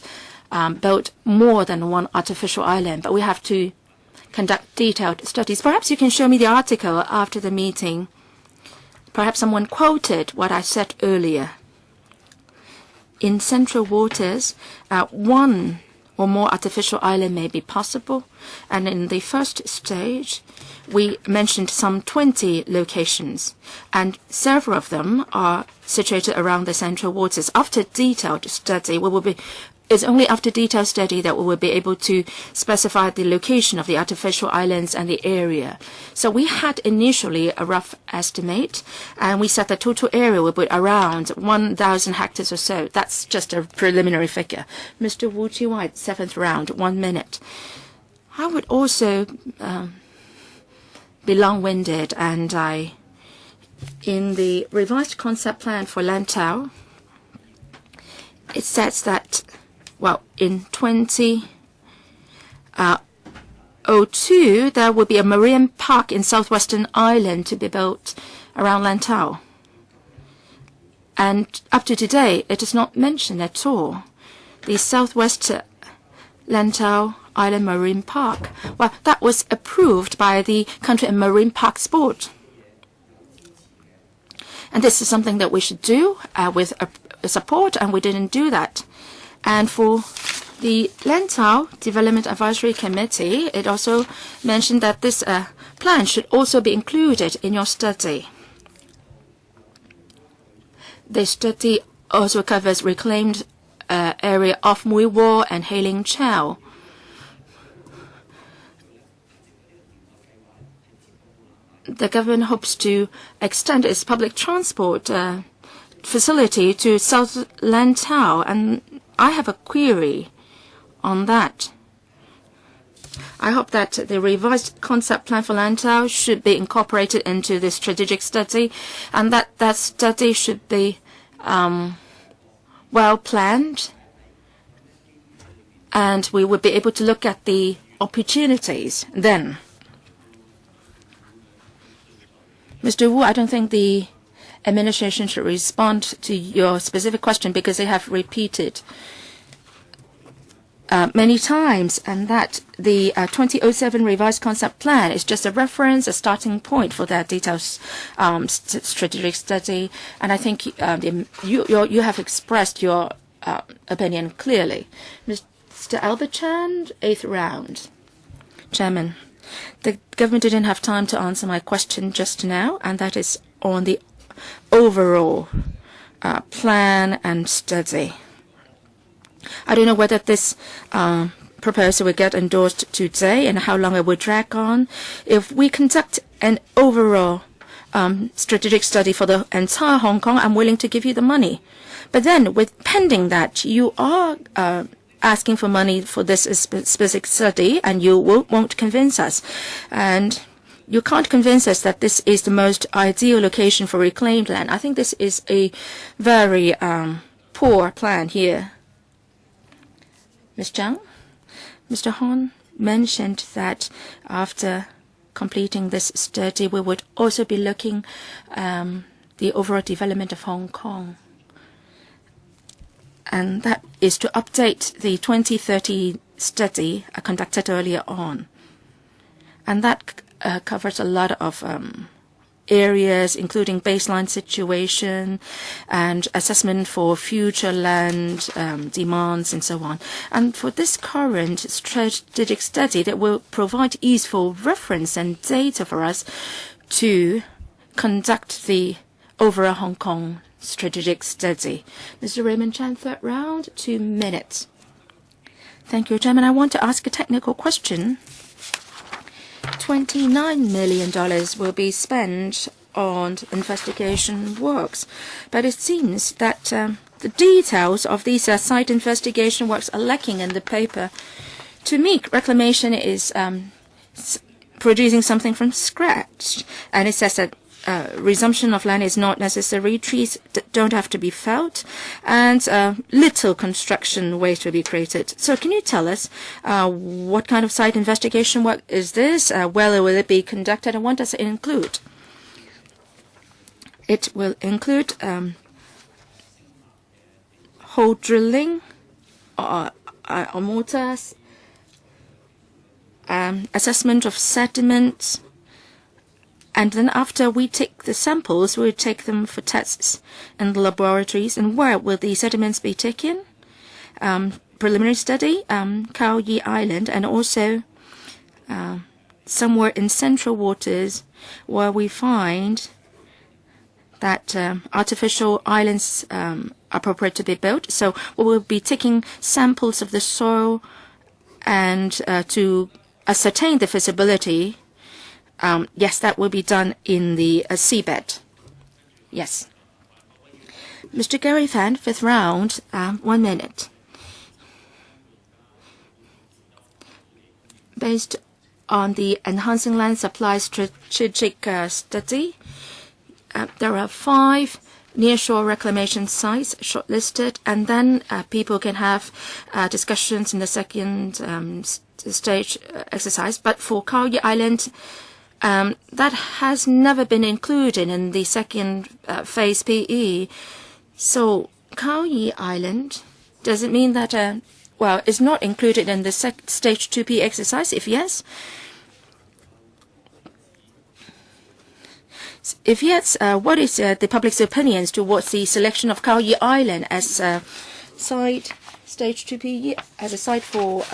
build more than one artificial island, but we have to conduct detailed studies. Perhaps you can show me the article after the meeting. Perhaps someone quoted what I said earlier. In central waters, one or more artificial island may be possible. And in the first stage, we mentioned some 20 locations, and several of them are situated around the central waters. After detailed study, we will be it's only after detailed study that we will be able to specify the location of the artificial islands and the area. So we had initially a rough estimate, and we said the total area will be around 1,000 hectares or so. That's just a preliminary figure. Mr. Wu Chi-White, 7th round, 1 minute. I would also be long-winded, and in the revised concept plan for Lantau, it says that, well, in 2002, there will be a marine park in southwestern Island to be built around Lantau. And up to today, it is not mentioned at all. The southwest Lantau Island Marine Park. Well, that was approved by the Country and Marine Parks Board. And this is something that we should do with support, and we didn't do that. And for the Lantau Development Advisory Committee, it also mentioned that this plan should also be included in your study. The study also covers reclaimed area of Mui Wo and Heung Chao. The government hopes to extend its public transport facility to South Lantau, and I have a query on that. I hope that the revised concept plan for Lantau should be incorporated into the strategic study, and that study should be well planned, and we would be able to look at the opportunities then. Mr. Wu, I don't think the administration should respond to your specific question because they have repeated many times, and that the 2007 revised concept plan is just a reference, a starting point for that detailed strategic study. And I think you have expressed your opinion clearly. Mr. Albert Chan, 8th round. Chairman, the government didn't have time to answer my question just now, and that is on the overall plan and study. I don't know whether this proposal will get endorsed today and how long it will drag on. If we conduct an overall strategic study for the entire Hong Kong, I'm willing to give you the money. But then, pending that, you are asking for money for this specific study, and you won't convince us. And you can't convince us that this is the most ideal location for reclaimed land. I think this is a very poor plan here. Ms. Zhang, Mr. Hon mentioned that after completing this study, we would also be looking the overall development of Hong Kong. And that is to update the 2030 study conducted earlier on. And that covers a lot of areas, including baseline situation and assessment for future land demands and so on. And for this current strategic study, that will provide useful reference and data for us to conduct the overall Hong Kong strategic study. Mr. Raymond Chan, 3rd round, 2 minutes. Thank you, Chairman. I want to ask a technical question. $29 million will be spent on investigation works, but it seems that the details of these site investigation works are lacking in the paper. To me, reclamation is producing something from scratch, and it says that resumption of land is not necessary, trees don't have to be felled, and little construction waste will be created. So can you tell us what kind of site investigation work is this? Where will it be conducted, and what does it include? It will include hole drilling, or mortars, assessment of sediments, and then after we take the samples, we'll take them for tests in the laboratories. And where will the sediments be taken? Preliminary study, Kao Yi Island, and also somewhere in central waters where we find that artificial islands appropriate to be built. So we will be taking samples of the soil and to ascertain the feasibility. Yes, that will be done in the seabed. Yes. Mr. Gary Fan, fifth round, 1 minute. Based on the Enhancing Land Supply Strategic Study, there are 5 nearshore reclamation sites shortlisted, and then people can have discussions in the second stage exercise. But for Kao Island, that has never been included in the second phase PE. So Kao Island, does it mean that well, it's not included in the stage 2P exercise? If yes, what is the public's opinions towards the selection of Kao Island as a site, stage 2P, as a site for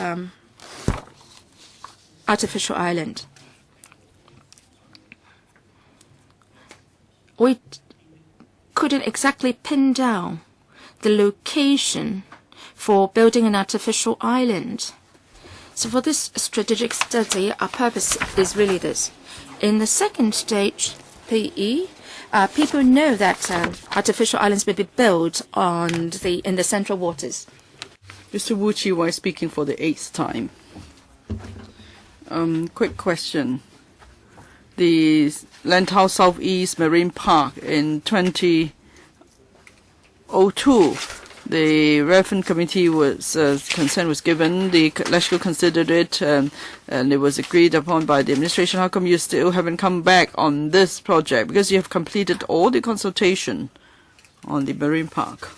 artificial island? We couldn't exactly pin down the location for building an artificial island. So for this strategic study, our purpose is really this. In the second stage, PE, people know that artificial islands will be built in the central waters. Mr. Wu Chi-wai speaking for the 8th time. Quick question. The Lantau Southeast Marine Park in 2002, the relevant committee was consent was given. The LESCO considered it, and it was agreed upon by the administration. How come you still haven't come back on this project? Because you have completed all the consultation on the marine park.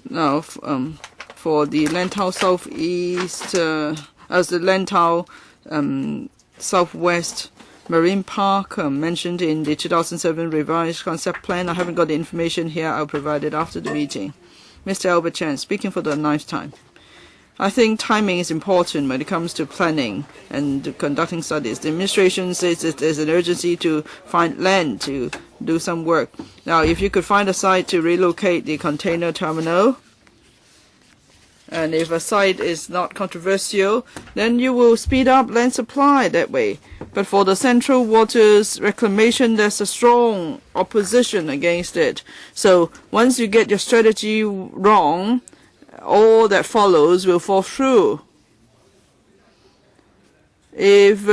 Now, for the Lantau Southeast, as the Lantau Southwest Marine Park mentioned in the 2007 revised concept plan. I haven't got the information here. I'll provide it after the meeting. Mr. Albert Chan, speaking for the 9th time. I think timing is important when it comes to planning and conducting studies. The administration says that there's an urgency to find land to do some work. Now, if you could find a site to relocate the container terminal, and if a site is not controversial, then you will speed up land supply that way. But for the central waters reclamation, there's a strong opposition against it. So once you get your strategy wrong, all that follows will fall through. If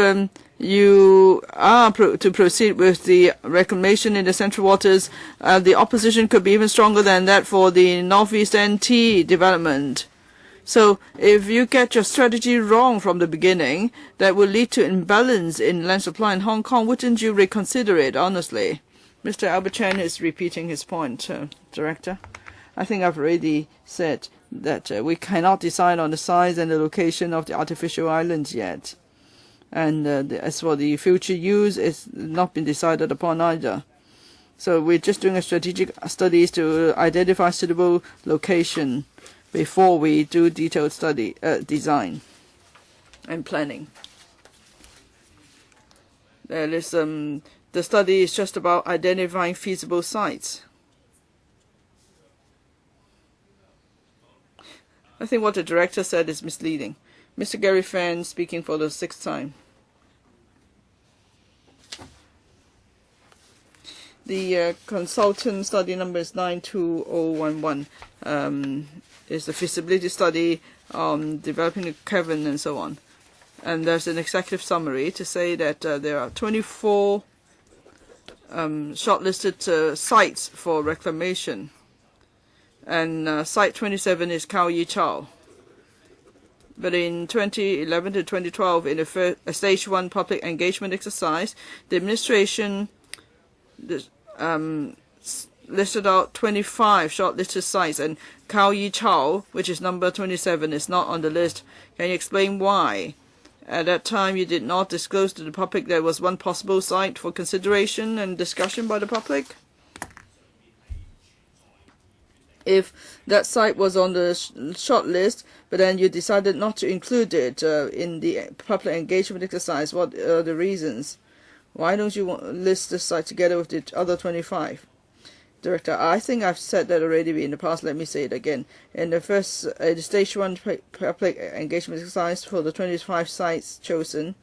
you are to proceed with the reclamation in the central waters, the opposition could be even stronger than that for the Northeast NT development. So if you get your strategy wrong from the beginning, that will lead to imbalance in land supply in Hong Kong. Wouldn't you reconsider it, honestly? Mr. Albert Chan is repeating his point, Director. I think I've already said that we cannot decide on the size and the location of the artificial islands yet. And as for the future use, it's not been decided upon either. So we're just doing a strategic studies to identify suitable location before we do detailed study, design and planning. There is, the study is just about identifying feasible sites. I think what the director said is misleading. Mr. Gary Fan speaking for the 6th time. The consultant study number is 92011. Is the feasibility study on developing a cavern and so on. And there's an executive summary to say that there are 24 shortlisted sites for reclamation. And site 27 is Kao Yi Chao. But in 2011 to 2012, in a stage 1 public engagement exercise, the administration listed out 25 shortlisted sites, and Kao Yi Chao, which is number 27, is not on the list. Can you explain why? At that time, you did not disclose to the public there was one possible site for consideration and discussion by the public? If that site was on the short list, but then you decided not to include it in the public engagement exercise, what are the reasons? Why don't you list the site together with the other 25? Director, I think I've said that already in the past. Let me say it again. In the first the stage 1 public engagement exercise for the 25 sites chosen,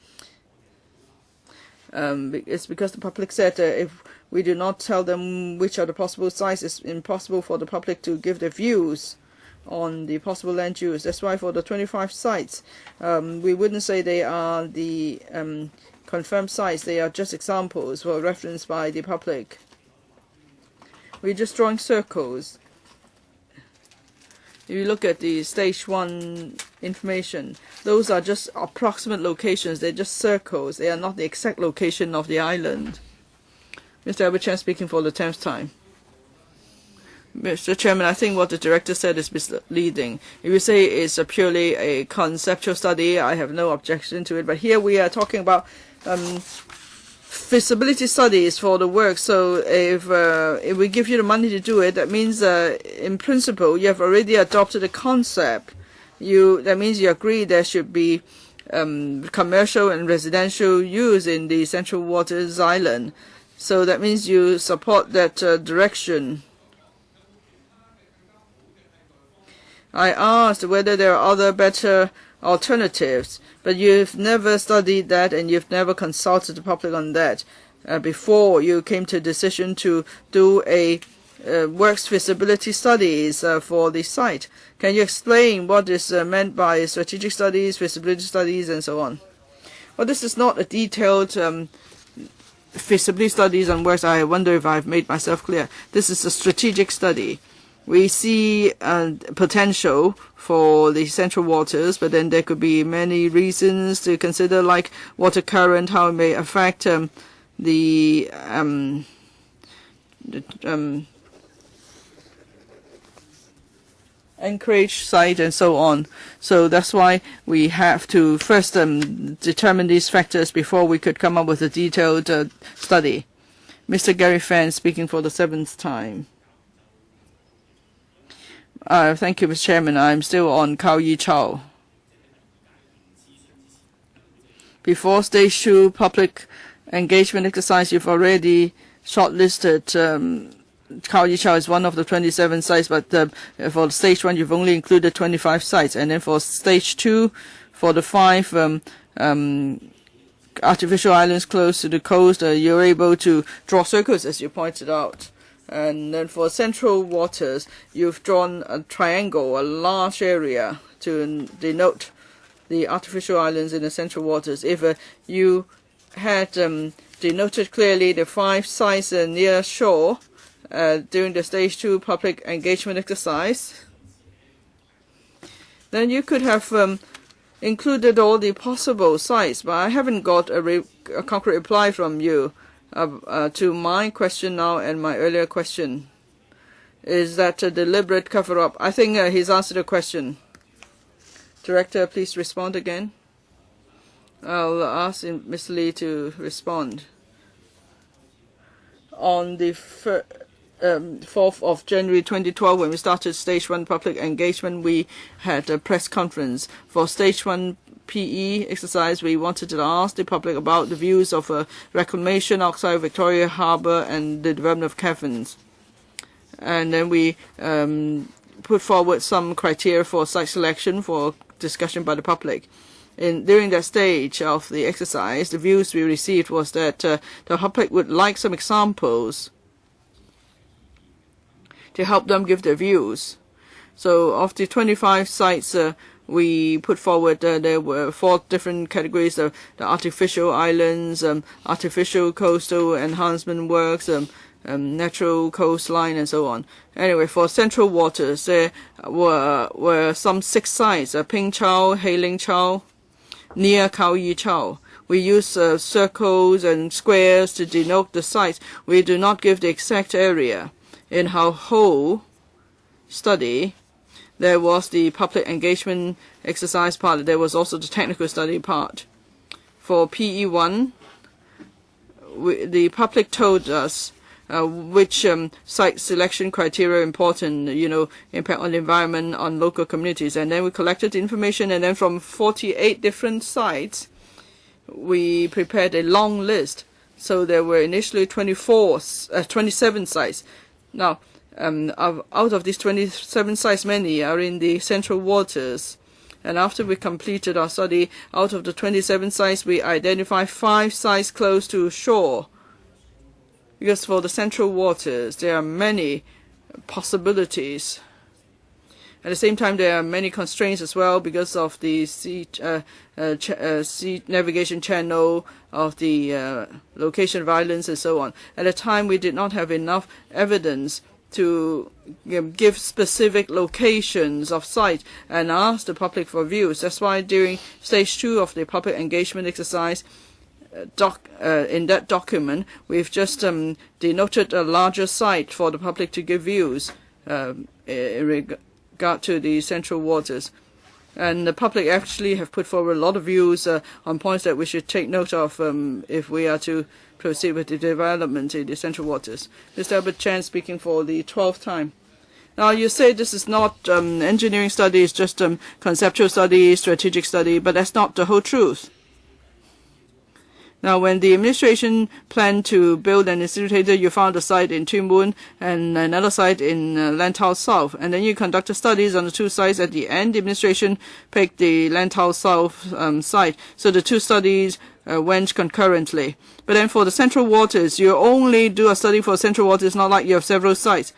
it's because the public said if we do not tell them which are the possible sites, it's impossible for the public to give their views on the possible land use. That's why for the 25 sites, we wouldn't say they are the confirmed sites. They are just examples for reference by the public. We're just drawing circles. If you look at the stage 1 information, those are just approximate locations. They're just circles. They are not the exact location of the island. Mr. Albert Chan speaking for the 10th time. Mr. Chairman, I think what the director said is misleading. If you say it's purely a conceptual study, I have no objection to it. But here we are talking about feasibility studies for the work. So if we give you the money to do it, that means in principle you have already adopted the concept. That means you agree there should be commercial and residential use in the Central Waters Island. So that means you support that direction. I asked whether there are other better alternatives, but you've never studied that and you've never consulted the public on that before you came to a decision to do a works feasibility studies for the site. Can you explain what is meant by strategic studies, feasibility studies, and so on? Well, this is not a detailed feasibility studies on works. I wonder if I've made myself clear. This is a strategic study. We see potential for the central waters, but then there could be many reasons to consider, like water current, how it may affect the anchorage site and so on. So that's why we have to first determine these factors before we could come up with a detailed study. Mr. Gary Fan speaking for the 7th time. Thank you, Mr. Chairman. I'm still on Kao Yi Chao. Before stage 2 public engagement exercise, you've already shortlisted Kao Yi Chao is one of the 27 sites, but for stage 1, you've only included 25 sites. And then for stage 2, for the 5 artificial islands close to the coast, you're able to draw circles, as you pointed out. And then for central waters, you've drawn a triangle, a large area, to denote the artificial islands in the central waters. If you had denoted clearly the 5 sites near shore during the stage 2 public engagement exercise, then you could have included all the possible sites. But I haven't got a concrete reply from you. To my question now and my earlier question. Is that a deliberate cover-up? I think he's answered the question. Director, please respond again. I'll ask Mr. Lee to respond. On the 4th of January 2012, when we started stage 1 public engagement, we had a press conference. For stage 1 PE exercise, we wanted to ask the public about the views of reclamation outside Victoria Harbour and the development of caverns. And then we put forward some criteria for site selection for discussion by the public. During that stage of the exercise, the views we received was that the public would like some examples to help them give their views. So of the 25 sites we put forward, there were 4 different categories: the artificial islands, artificial coastal enhancement works, natural coastline, and so on. Anyway, for central waters, there were some 6 sites: Ping Chau, Hailing Chau, near Kao Yi Chao. We use circles and squares to denote the sites. We do not give the exact area. In our whole study, there was the public engagement exercise part. There was also the technical study part. For PE1, the public told us which site selection criteria are important, impact on the environment, on local communities. And then we collected the information, and then from 48 different sites, we prepared a long list. So there were initially 27 sites. Now, out of these 27 sites, many are in the central waters. And after we completed our study, out of the 27 sites, we identified 5 sites close to shore. Because for the central waters, there are many possibilities. At the same time, there are many constraints as well because of the sea navigation channel, of the location of islands, and so on. At the time, we did not have enough evidence to give specific locations of site and ask the public for views. That's why during stage 2 of the public engagement exercise, in that document, we've just denoted a larger site for the public to give views in regard to the central waters. And the public actually have put forward a lot of views on points that we should take note of if we are to proceed with the development in the central waters. Mr. Albert Chan speaking for the 12th time. Now, you say this is not engineering study, it's just conceptual study, strategic study, but that's not the whole truth. Now, when the administration planned to build an incinerator, you found a site in Tuen Mun and another site in Lantau South. And then you conducted studies on the 2 sites. At the end, the administration picked the Lantau South site. So the 2 studies went concurrently. But then for the central waters, you only do a study for central waters, not like you have several sites.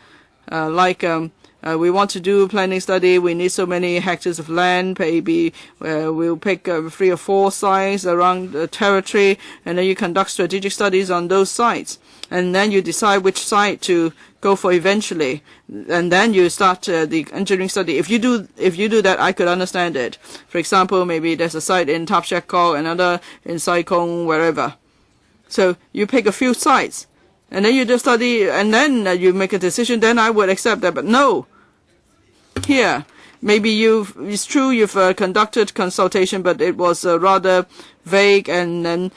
We want to do a planning study, we need so many hectares of land, maybe we'll pick 3 or 4 sites around the territory, and then you conduct strategic studies on those sites. And then you decide which site to go for eventually. And then you start the engineering study. If you do that, I could understand it. For example, maybe there's a site in Thap Shek Kok, another in Sai Kung, wherever. So you pick a few sites. And then you just study, and then you make a decision, then I would accept that. But no. Here, maybe it's true you've conducted consultation, but it was rather vague, and then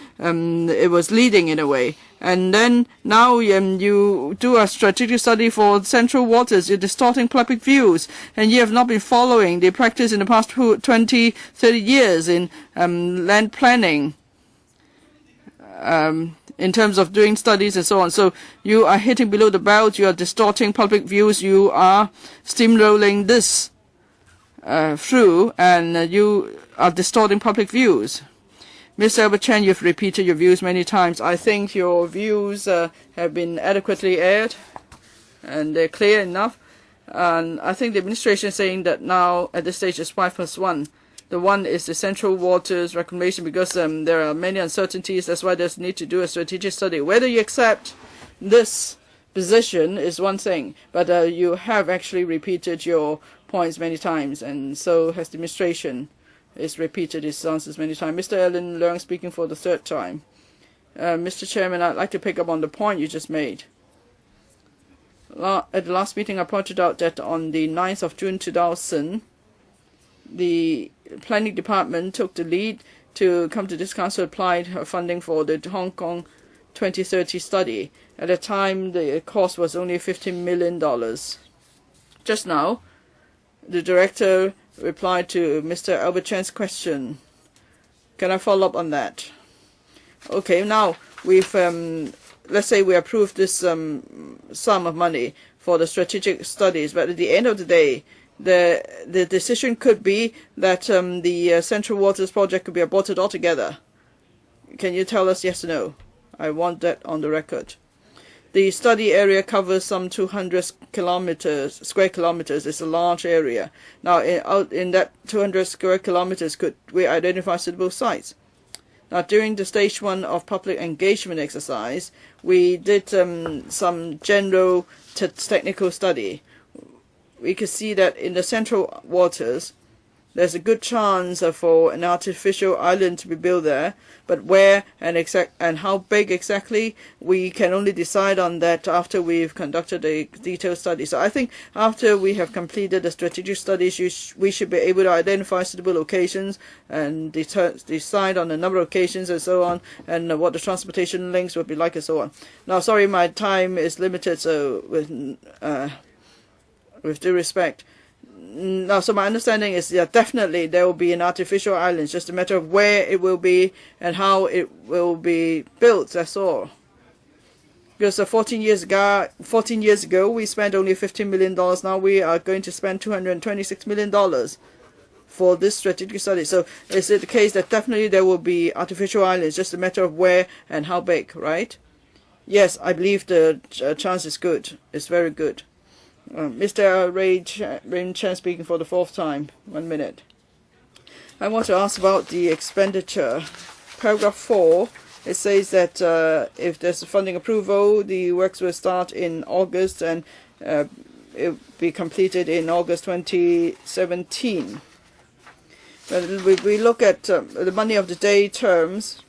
it was leading in a way. And then now you do a strategic study for central waters. You're distorting public views, and you have not been following the practice in the past 20, 30 years in land planning. In terms of doing studies and so on. So you are hitting below the belt, you are distorting public views, you are steamrolling this through, and you are distorting public views. Mr. Albert Chan, you've repeated your views many times. I think your views have been adequately aired, and they're clear enough. And I think the administration is saying that now, at this stage, it's 5+1. The one is the central waters reclamation, because there are many uncertainties. That's why there's need to do a strategic study. Whether you accept this position is one thing, but you have actually repeated your points many times, and so has the administration. It's repeated its answers many times. Mr. Ellen Leung speaking for the 3rd time. Mr. Chairman, I'd like to pick up on the point you just made. At the last meeting, I pointed out that on the 9th of June 2000, the planning department took the lead to come to this council, applied funding for the Hong Kong 2030 study. At the time, the cost was only $15 million. Just now, the director replied to Mr. Albert Chan's question. Can I follow up on that? Okay, now we've let's say we approved this sum of money for the strategic studies, but at the end of the day, the decision could be that the Central Waters project could be aborted altogether. Can you tell us yes or no? I want that on the record. The study area covers some 200 square kilometers. It's a large area. Now, out in that 200 square kilometers, could we identify suitable sites? Now, during the stage 1 of public engagement exercise, we did some general technical study. We could see that in the central waters, there's a good chance for an artificial island to be built there, but where and how big exactly, we can only decide on that after we've conducted a detailed study. So I think after we have completed the strategic studies, we should be able to identify suitable locations and decide on the number of locations and so on, and what the transportation links would be like and so on. Now, sorry, my time is limited, so with due respect. Now, so my understanding is that definitely there will be an artificial island. It's just a matter of where it will be and how it will be built. That's all. Because 14 years ago, we spent only $15 million. Now we are going to spend $226 million for this strategic study. So is it the case that definitely there will be artificial islands, just a matter of where and how big, right? Yes, I believe the chance is good. It's very good. Mr. Rain Chen speaking for the fourth time. 1 minute. I want to ask about the expenditure. Paragraph 4, it says that if there's funding approval, the works will start in August and it will be completed in August 2017. But we look at the money of the day terms.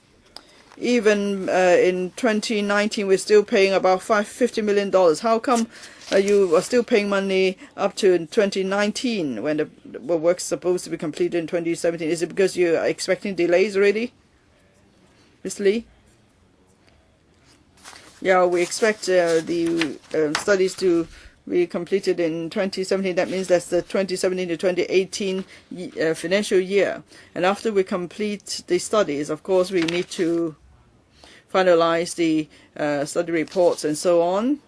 Even in 2019, we're still paying about $50 million. How come you are still paying money up to 2019 when the work's supposed to be completed in 2017? Is it because you are expecting delays already, Ms. Lee? Yeah, we expect the studies to be completed in 2017. That means that's the 2017 to 2018 financial year. And after we complete the studies, of course, we need to finalize the study reports and so on.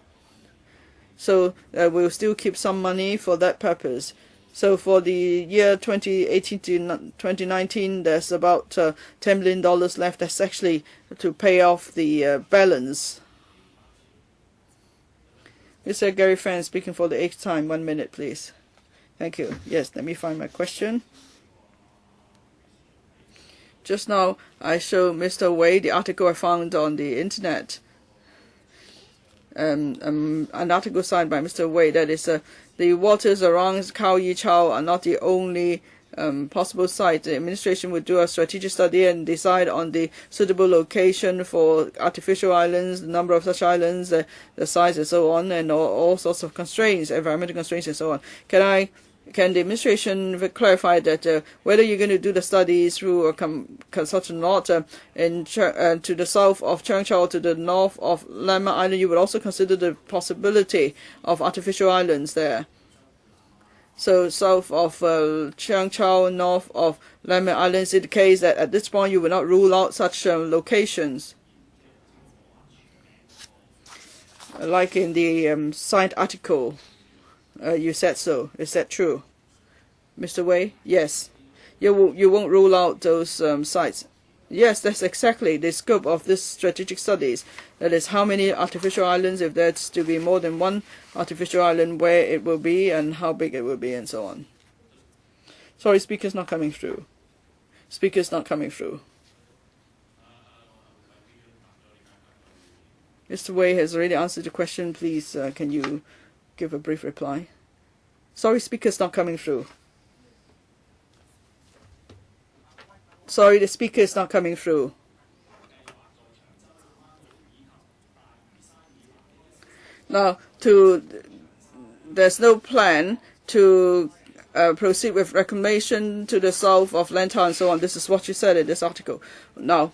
So we'll still keep some money for that purpose. So for the year 2018 to 2019, there's about $10 million left. That's actually to pay off the balance. Mr. Gary Fan speaking for the 8th time. 1 minute, please. Thank you. Yes, let me find my question. Just now, I showed Mr. Wei the article I found on the internet. An article signed by Mr. Wei that is the waters around Khao Yi Chao are not the only possible site. The administration would do a strategic study and decide on the suitable location for artificial islands, the number of such islands, the size and so on, and all sorts of constraints, environmental constraints and so on. Can the administration clarify that whether you're going to do the studies through a consortium or not to the south of Cheung Chau, to the north of Lam Ma Island, you would also consider the possibility of artificial islands there? So south of Cheung Chau, north of Lam Ma Island, is it the case that at this point you will not rule out such locations? Like in the signed article. You said so. Is that true, Mr. Wei? Yes. You won't rule out those sites. Yes, that's exactly the scope of this strategic studies. That is, how many artificial islands, if there's to be more than one artificial island, where it will be and how big it will be and so on. Sorry, speaker's not coming through. Speaker's not coming through. Mr. Wei has already answered the question. Please, can you give a brief reply? Sorry, speaker's not coming through. Sorry, the speaker is not coming through. Now, there's no plan to proceed with reclamation to the south of Liantang and so on. This is what you said in this article. Now,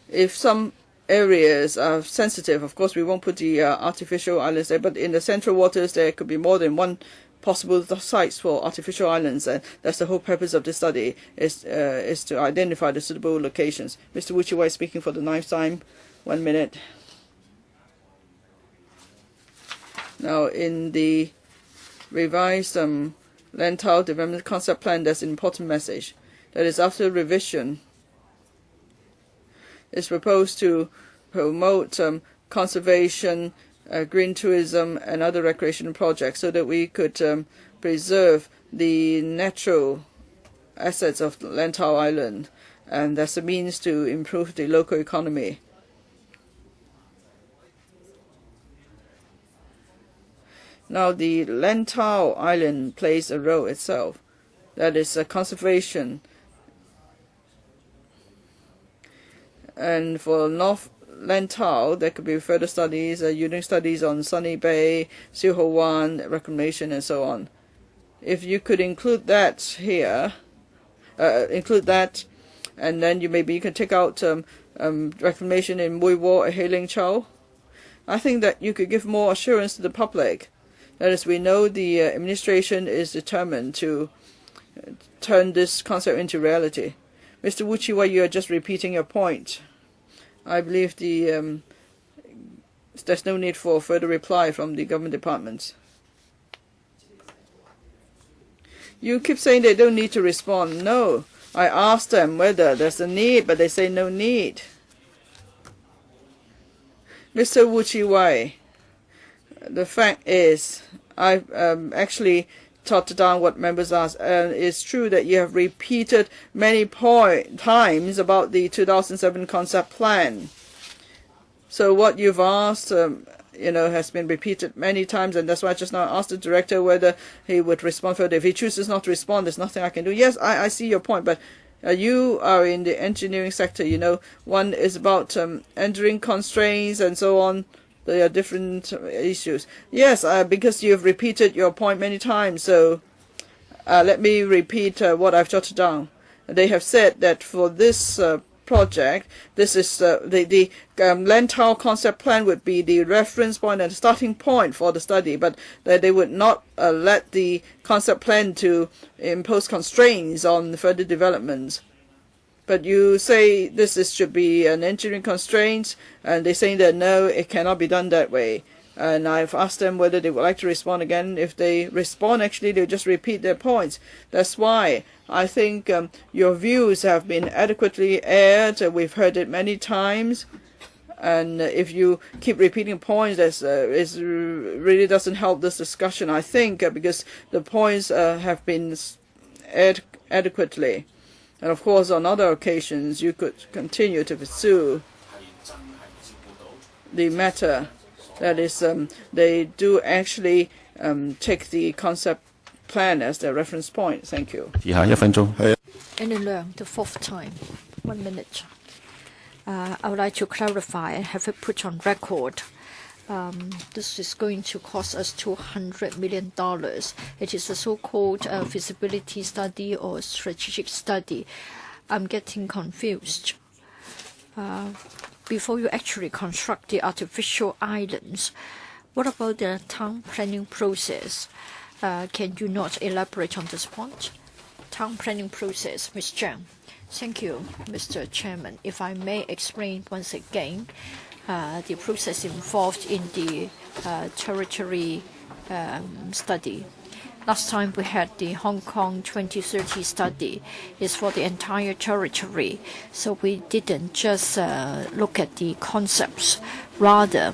if some areas are sensitive, of course we won't put the artificial islands there, but in the central waters there could be more than one possible sites for artificial islands, and that's the whole purpose of this study, is to identify the suitable locations. Mr. Wu Chi-wai speaking for the 9th time. 1 minute. Now, in the revised Lantau Development Concept Plan, there's an important message. That is, after revision, it's proposed to promote conservation, green tourism, and other recreational projects so that we could preserve the natural assets of Lantau Island, and that's a means to improve the local economy. Now, the Lantau Island plays a role itself. That is conservation. And for North Lantau, there could be further studies, unique studies on Sunny Bay, Siu Ho Wan, reclamation, and so on. If you could include that here, and then you can take out reclamation in Mui Wo or Heung Chau. I think that you could give more assurance to the public. That is, we know the administration is determined to turn this concept into reality. Mr. Wu Chi-wai, you are just repeating your point. I believe the there's no need for further reply from the government departments. You keep saying they don't need to respond. No, I asked them whether there's a need, but they say no need. Mr. Wu Chi-wai, the fact is, I've actually jotted down what members asked. It's true that you have repeated many times about the 2007 concept plan. So what you've asked, has been repeated many times, and that's why I just now asked the director whether he would respond further. If he chooses not to respond, there's nothing I can do. Yes, I see your point, but you are in the engineering sector. One is about entering constraints and so on. There are different issues. Yes, because you've repeated your point many times, so let me repeat what I've jotted down. They have said that for this project, this is the Liantang concept plan would be the reference point and starting point for the study, but they would not let the concept plan to impose constraints on further developments. But you say this should be an engineering constraint, and they're saying that no, it cannot be done that way. And I've asked them whether they would like to respond again. If they respond, actually, they'll just repeat their points. That's why I think your views have been adequately aired. We've heard it many times. And if you keep repeating points, it really doesn't help this discussion, I think, because the points have been aired adequately. And of course, on other occasions, you could continue to pursue the matter. That is, they do actually take the concept plan as their reference point. Thank you. 以下1分鐘。And learn the fourth time. 1 minute. I would like to clarify and have it put on record. This is going to cost us $200 million. It is a so-called feasibility study or strategic study. I'm getting confused. Before you actually construct the artificial islands, what about the town planning process? Can you not elaborate on this point? Town planning process, Ms. Zhang. Thank you, Mr. Chairman. If I may explain once again, the process involved in the territory study. Last time we had the Hong Kong 2030 study. It's for the entire territory. So we didn't just look at the concepts. Rather,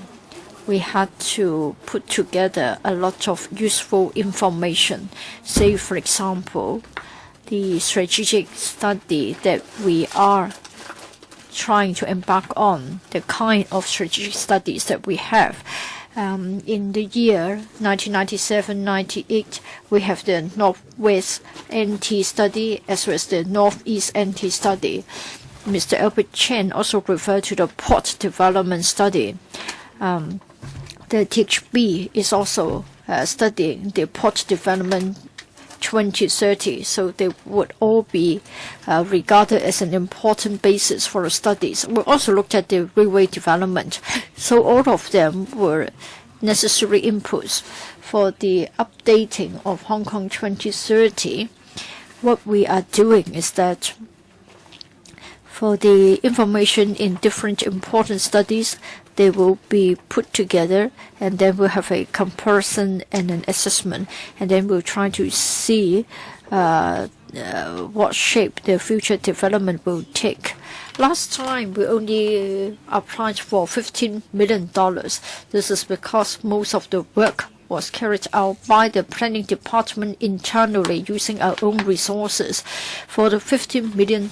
we had to put together a lot of useful information. Say, for example, the strategic study that we are trying to embark on, the kind of strategic studies that we have. In the year 1997-98, we have the Northwest NT study as well as the Northeast NT study. Mr. Albert Chen also referred to the port development study. The THB is also studying the port development 2030, so they would all be regarded as an important basis for the studies. We also looked at the railway development, so all of them were necessary inputs for the updating of Hong Kong 2030. What we are doing is that for the information in different important studies, they will be put together, and then we'll have a comparison and an assessment, and then we'll try to see what shape the future development will take. Last time, we only applied for $15 million. This is because most of the work was carried out by the planning department internally using our own resources. For the $15 million,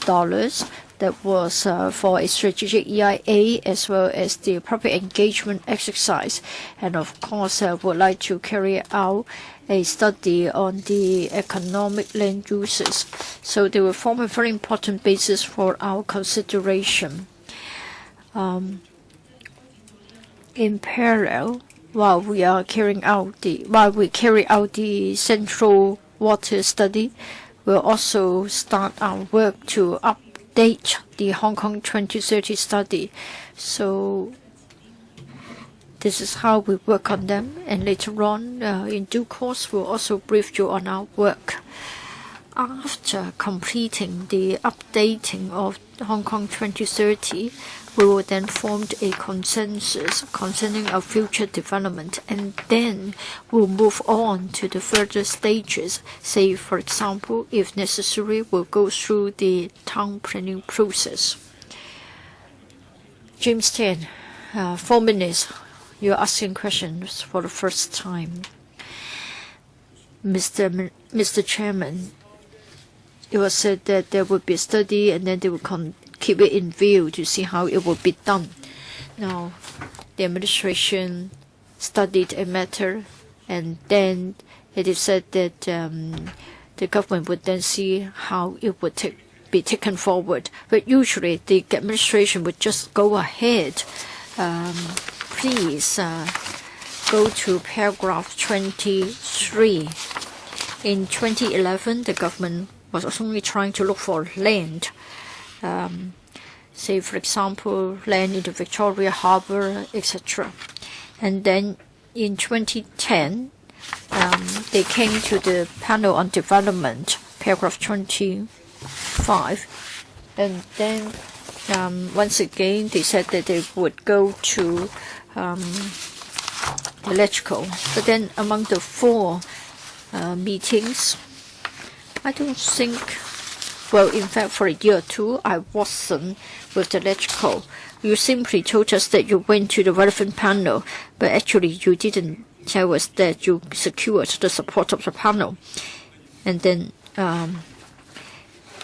that was for a strategic EIA as well as the public engagement exercise. And of course, would like to carry out a study on the economic land uses. So they will form a very important basis for our consideration. In parallel, while we carry out the central water study, we'll also start our work to update the Hong Kong 2030 study. So this is how we work on them, and later on, in due course, we'll also brief you on our work. after completing the updating of Hong Kong 2030, we will then form a consensus concerning our future development, and then we'll move on to the further stages. Say, for example, if necessary, we'll go through the town planning process. James 10, 4 minutes. You're asking questions for the first time. Mr. Chairman, it was said that there would be a study and then they would keep it in view to see how it would be done. Now, the administration studied a matter, and then it is said that the government would then see how it would be taken forward. But usually the administration would just go ahead. Please go to paragraph 23. In 2011, the government was only trying to look for land. Say, for example, land in the Victoria Harbour, etc. And then in 2010, they came to the panel on development, paragraph 25, and then once again they said that they would go to electrical. But then among the 4 meetings, I don't think, well, in fact, for a year or 2, I wasn't with the electrical. You simply told us that you went to the relevant panel, but actually you didn't tell us that you secured the support of the panel. And then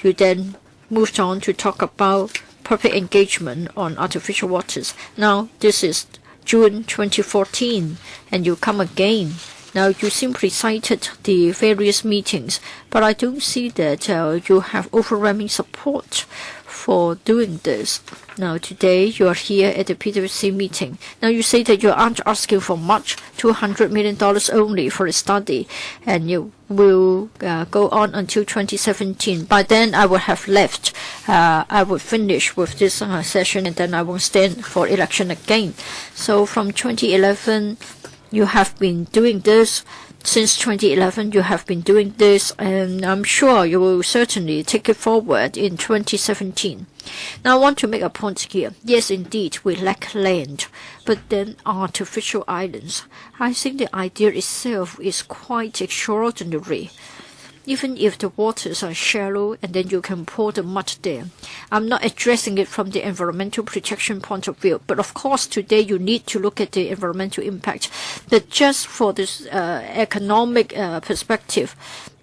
you then moved on to talk about public engagement on artificial waters. Now, this is June 2014, and you come again. Now, you simply cited the various meetings, but I don't see that you have overwhelming support for doing this. Now, today you are here at the PWSC meeting. Now, you say that you aren't asking for much, $200 million only for a study, and you will go on until 2017. By then, I will have left. I will finish with this session, and then I won't stand for election again. So, from 2011, you have been doing this. Since 2011, you have been doing this, and I'm sure you will certainly take it forward in 2017. Now, I want to make a point here. Yes, indeed, we lack land, but then artificial islands. I think the idea itself is quite extraordinary. Even if the waters are shallow and then you can pour the mud there. I'm not addressing it from the environmental protection point of view, but of course today you need to look at the environmental impact. But just for this economic perspective,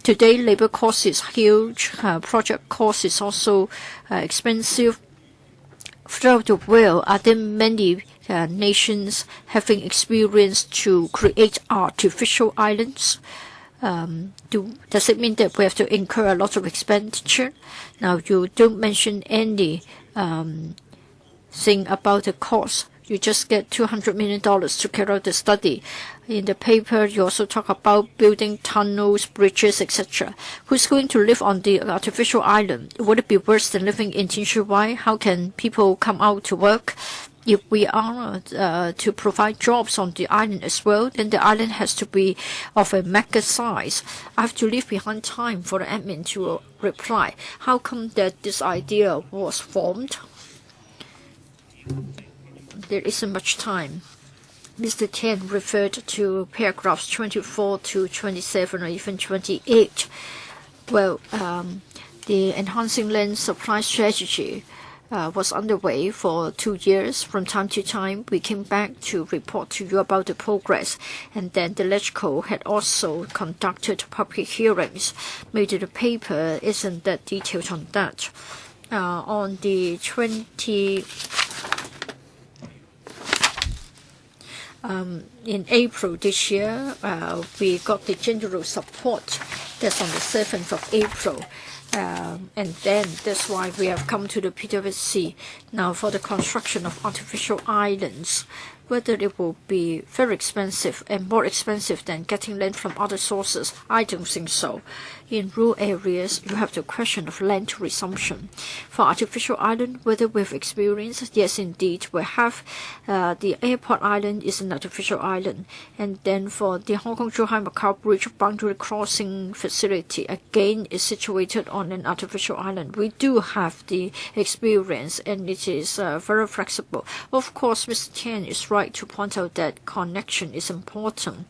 today labor cost is huge, project cost is also expensive. Throughout the world, are there many nations having experience to create artificial islands? Does it mean that we have to incur a lot of expenditure? Now, you don't mention any thing about the cost. You just get $200 million to carry out the study. In the paper, you also talk about building tunnels, bridges, etc. Who's going to live on the artificial island? Would it be worse than living in Tin Shui Wai? How can people come out to work? If we are to provide jobs on the island as well, then the island has to be of a mega size. I have to leave behind time for the admin to reply. How come that this idea was formed? There isn't much time. Mr. Tian referred to paragraphs 24 to 27 or even 28. Well, the enhancing land supply strategy was underway for 2 years. From time to time, we came back to report to you about the progress. And then the LegCo had also conducted public hearings. Maybe the paper isn't that detailed on that. On the 20... in April this year, we got the general support. That's on the 7th of April. And then that's why we have come to the PWSC now for the construction of artificial islands. Whether it will be very expensive and more expensive than getting land from other sources, I don't think so. In rural areas, you have the question of land resumption. For artificial island, whether we've experienced, yes, indeed, we have. The airport island is an artificial island. And then for the Hong Kong-Zhuhai-Macau Bridge boundary crossing facility, again, is situated on an artificial island. We do have the experience, and it is very flexible. Of course, Mr. Tian is right to point out that connection is important.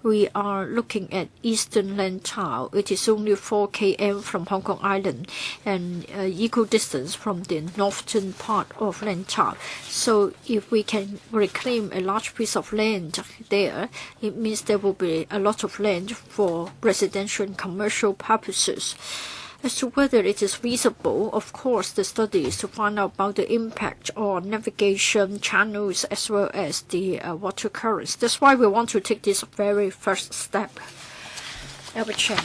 We are looking at Eastern Lantau. It is only 4 km from Hong Kong Island and equal distance from the northern part of Lantau. So if we can reclaim a large piece of land there, it means there will be a lot of land for residential and commercial purposes. As to whether it is feasible, of course, the study is to find out about the impact on navigation channels as well as the water currents. That's why we want to take this very first step. Albert Chen.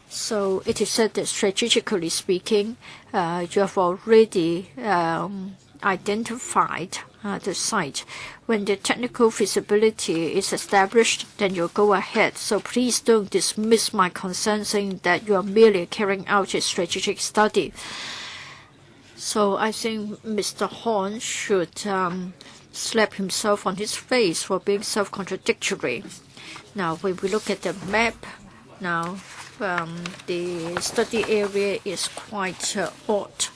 So it is said that strategically speaking, you have already identified the site. When the technical feasibility is established, then you'll go ahead. So please don't dismiss my concern saying that you are merely carrying out a strategic study. So I think Mr. Horn should slap himself on his face for being self-contradictory. Now, when we look at the map, now the study area is quite odd.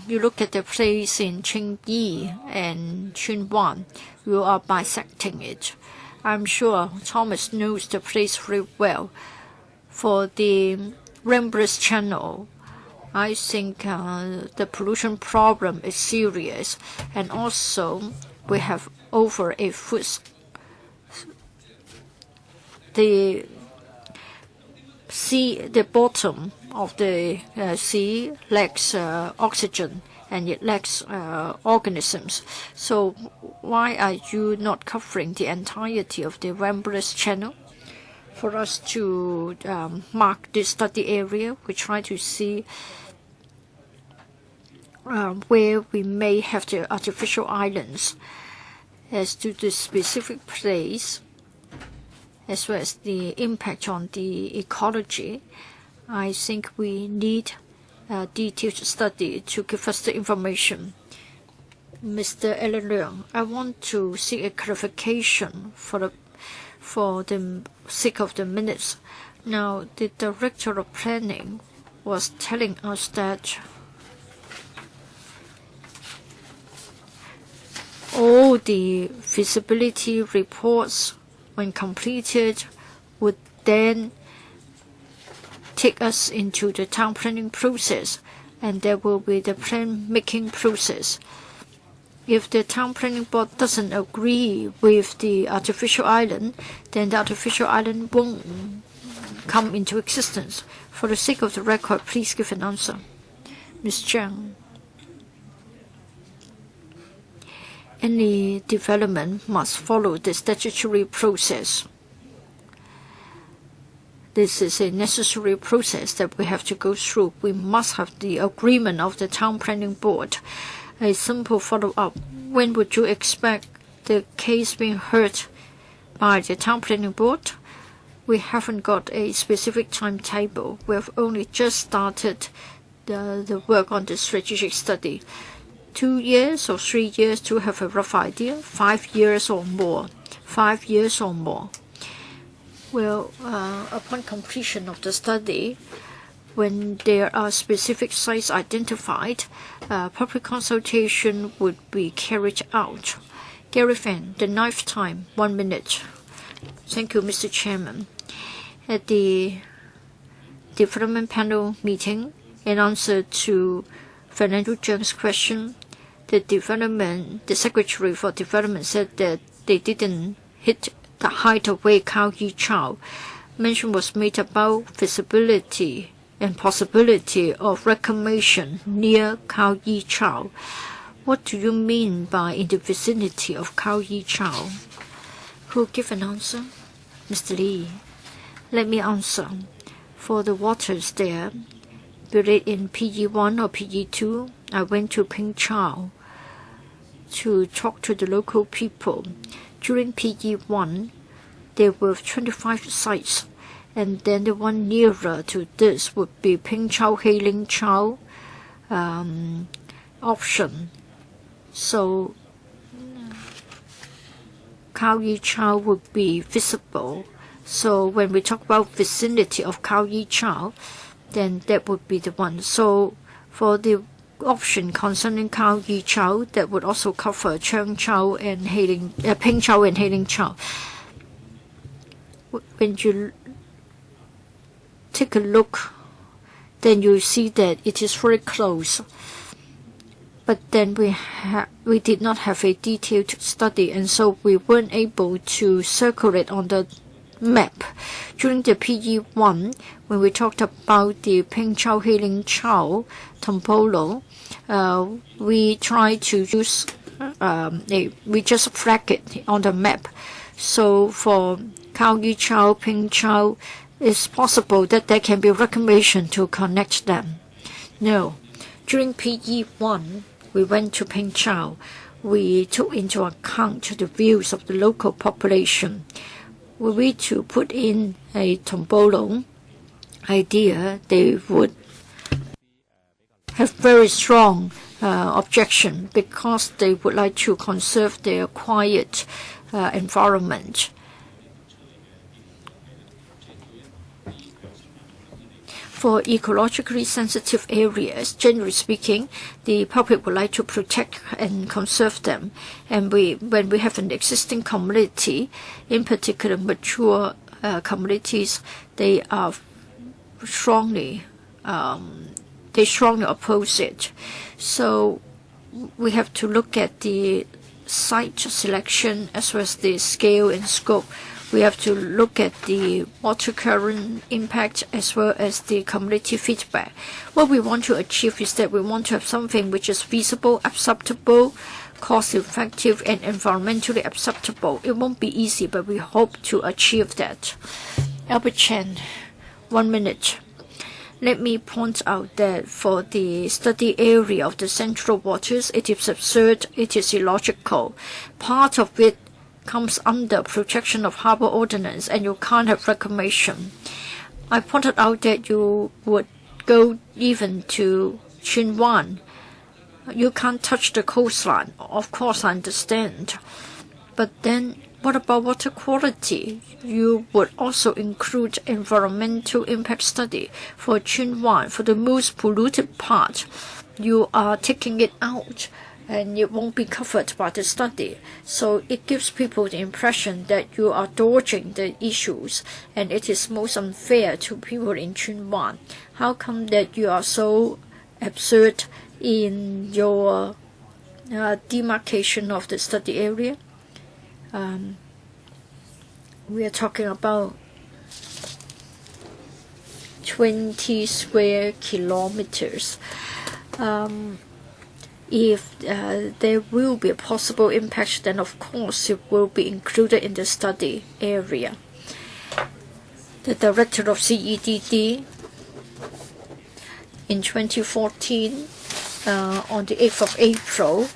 You look at the place in Qingyi and Chunwan, you are bisecting it. I'm sure Thomas knows the place very well. For the Rembrandt's Channel, I think the pollution problem is serious, and also we have over a foot. The bottom of the sea lacks oxygen and it lacks organisms. So why are you not covering the entirety of the Rembrandt's Channel? For us to mark this study area, we try to see where we may have the artificial islands. As to the specific place, as well as the impact on the ecology, I think we need a detailed study to give us the information. Mr. Alan Leung, I want to seek a clarification for the sake of the minutes. Now, the Director of Planning was telling us that all the feasibility reports, when completed, would then take us into the town planning process, and there will be the plan making process. If the town planning board doesn't agree with the artificial island, then the artificial island won't come into existence. For the sake of the record, please give an answer. Ms. Zhang. Any development must follow the statutory process. This is a necessary process that we have to go through. We must have the agreement of the town planning board. A simple follow-up. When would you expect the case being heard by the town planning board? We haven't got a specific timetable. We have only just started the work on the strategic study. 2 years or 3 years to have a rough idea? 5 years or more? 5 years or more? Well, upon completion of the study, when there are specific sites identified, public consultation would be carried out. Gary Fan, the 9th time, 1 minute. Thank you, Mr. Chairman. At the development panel meeting, in answer to Fernando Zheng's question, the Secretary for Development said that they didn't hit the height of Wei Kao Yi Chao. Mention was made about feasibility and possibility of reclamation near Kao Yi Chao. What do you mean by in the vicinity of Kao Yi Chao? Who will give an answer? Mr. Lee. Let me answer. For the waters there, be it in PE1 or PE2, I went to Ping Chao to talk to the local people. During PE1, there were 25 sites, And then the one nearer to this would be Ping Chau Hailing Chau option. So Khao Yi Chau would be visible. So when we talk about vicinity of Khao Yi Chau, then that would be the one. So for the option concerning Khao Yi Chau, that would also cover Chang Chau and Ping Chau and Hailing Chau. When you take a look, then you see that it is very close. But then we did not have a detailed study, and so we weren't able to circle it on the map. During the PE1, when we talked about the Ping Chau Hailing Chau Tombolo, we tried to use we just flag it on the map. So for Khao Yi Chau, Ping Chau, it's possible that there can be recommendation to connect them. No. During PE1, we went to Ping Chau. We took into account the views of the local population. Were we to put in a Tombolo idea, they would have very strong objection because they would like to conserve their quiet environment. For ecologically sensitive areas, generally speaking, the public would like to protect and conserve them. And when we have an existing community, in particular mature communities, they are strongly oppose it. So we have to look at the site selection as well as the scale and scope. We have to look at the water current impact as well as the community feedback. What we want to achieve is that we want to have something which is feasible, acceptable, cost-effective, and environmentally acceptable. It won't be easy, but we hope to achieve that. Albert Chen, 1 minute. Let me point out that for the study area of the central waters, it is absurd, it is illogical. Part of it comes under protection of harbor ordinance, and you can't have reclamation. I pointed out that you would go even to Chinwan. You can't touch the coastline. Of course, I understand. But then, what about water quality? You would also include environmental impact study for Chinwan, for the most polluted part. You are taking it out, and it won't be covered by the study. So it gives people the impression that you are dodging the issues, and it is most unfair to people in Chinwan. How come that you are so absurd in your demarcation of the study area? We are talking about 20 square kilometers. If there will be a possible impact, then of course it will be included in the study area. The director of CEDD in 2014, on the 8th of April,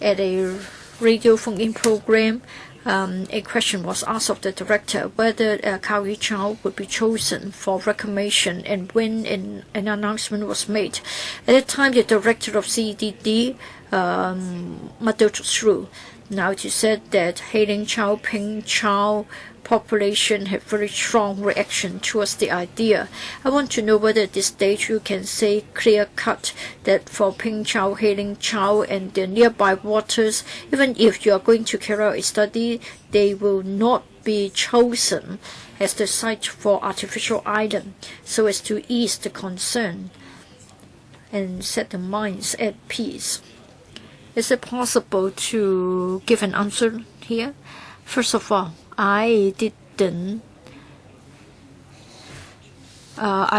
at a radio phone-in program, a question was asked of the director whether Khao Yi Chau would be chosen for reclamation, and when an announcement was made. At the time, the director of CEDD muddled through. Now it is said that Hailing Chau, Ping Chau population have very strong reaction towards the idea. I want to know whether at this stage you can say clear-cut that for Ping Chau, Hailing Chau and the nearby waters, even if you are going to carry out a study, they will not be chosen as the site for artificial island, so as to ease the concern and set the minds at peace. Is it possible to give an answer here? First of all, I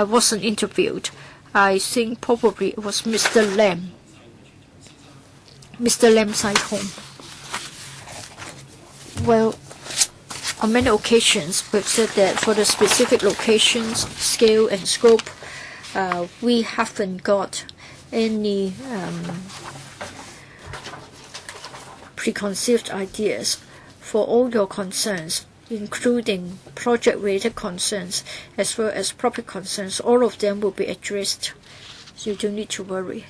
wasn't interviewed. I think probably it was Mr. Lam. Mr. Lam side home. Well, on many occasions, we've said that for the specific locations, scale, and scope, we haven't got any preconceived ideas. For all your concerns, including project-related concerns as well as public concerns. All of them will be addressed, so you don't need to worry.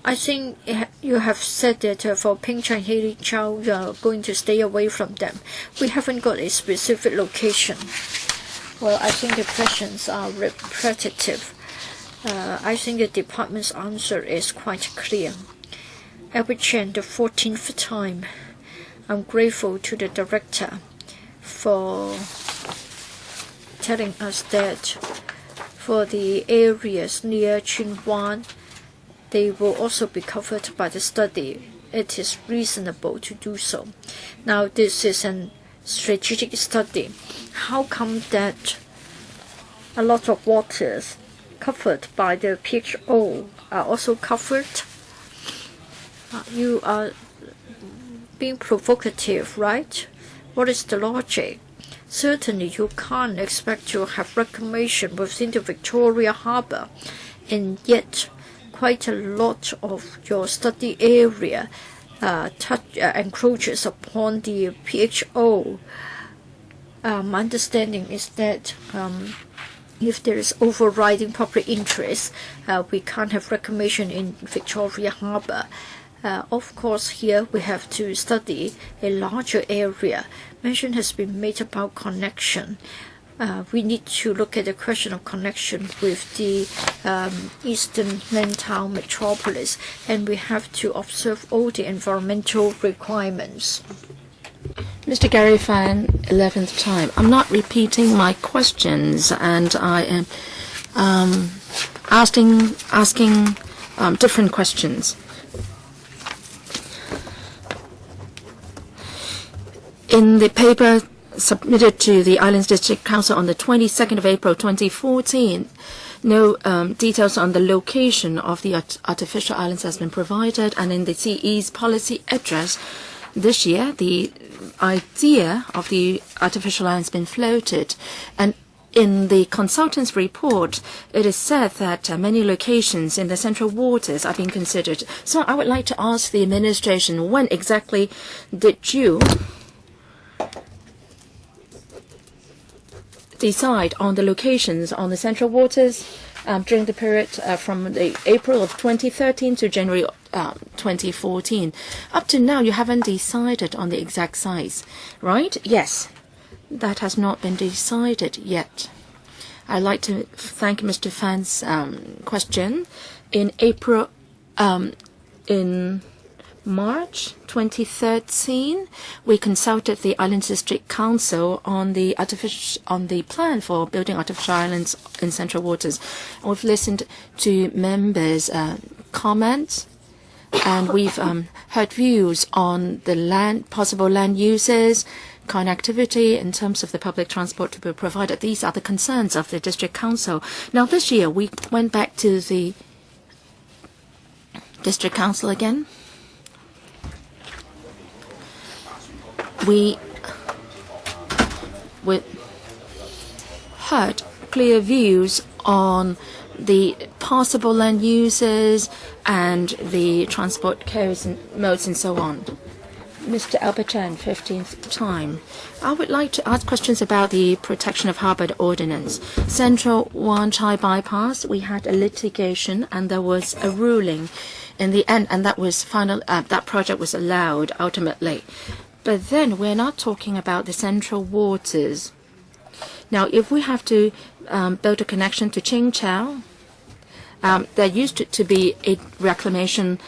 I think you have said that for Ping Chai and Haley Chow, you are going to stay away from them. We haven't got a specific location. Well, I think the questions are repetitive. I think the department's answer is quite clear. Albert Chen, the 14th time, I'm grateful to the director for telling us that for the areas near Chinwan, they will also be covered by the study. It is reasonable to do so. Now, this is a strategic study. How come that a lot of waters covered by the PHO are also covered? You are being provocative, right? What is the logic? Certainly, you can't expect to have reclamation within the Victoria Harbour, and yet quite a lot of your study area encroaches upon the PHO. My understanding is that if there is overriding public interest, we can't have reclamation in Victoria Harbour. Of course, here we have to study a larger area. Mention has been made about connection. We need to look at the question of connection with the Eastern Liantang metropolis, and we have to observe all the environmental requirements. Mr. Gary Fan, 11th time. I'm not repeating my questions, and I am asking different questions. In the paper submitted to the Islands District Council on the 22nd of April 2014, no details on the location of the artificial islands has been provided, and in the CE's policy address this year, the idea of the artificial islands has been floated, and in the consultant's report, it is said that many locations in the central waters are being considered. So I would like to ask the administration, when exactly did you decide on the locations on the central waters during the period from the April of 2013 to January 2014. Up to now, you haven't decided on the exact size, right? Yes, that has not been decided yet. I'd like to thank Mr. Fan's question. In April, in March 2013, we consulted the Islands District Council on the plan for building artificial islands in central waters. We've listened to members' comments, and we've heard views on the possible land uses, connectivity in terms of the public transport to be provided. These are the concerns of the District Council. Now, this year, we went back to the District Council again. We heard clear views on the possible land uses and the transport modes and so on. Mr. Albert Chen, 15th time. I would like to ask questions about the protection of harbour ordinance. Central Wan Chai bypass, we had a litigation and there was a ruling in the end, and that was final. That project was allowed ultimately. But then we're not talking about the central waters. Now, if we have to build a connection to Qingchao, there used to be a reclamation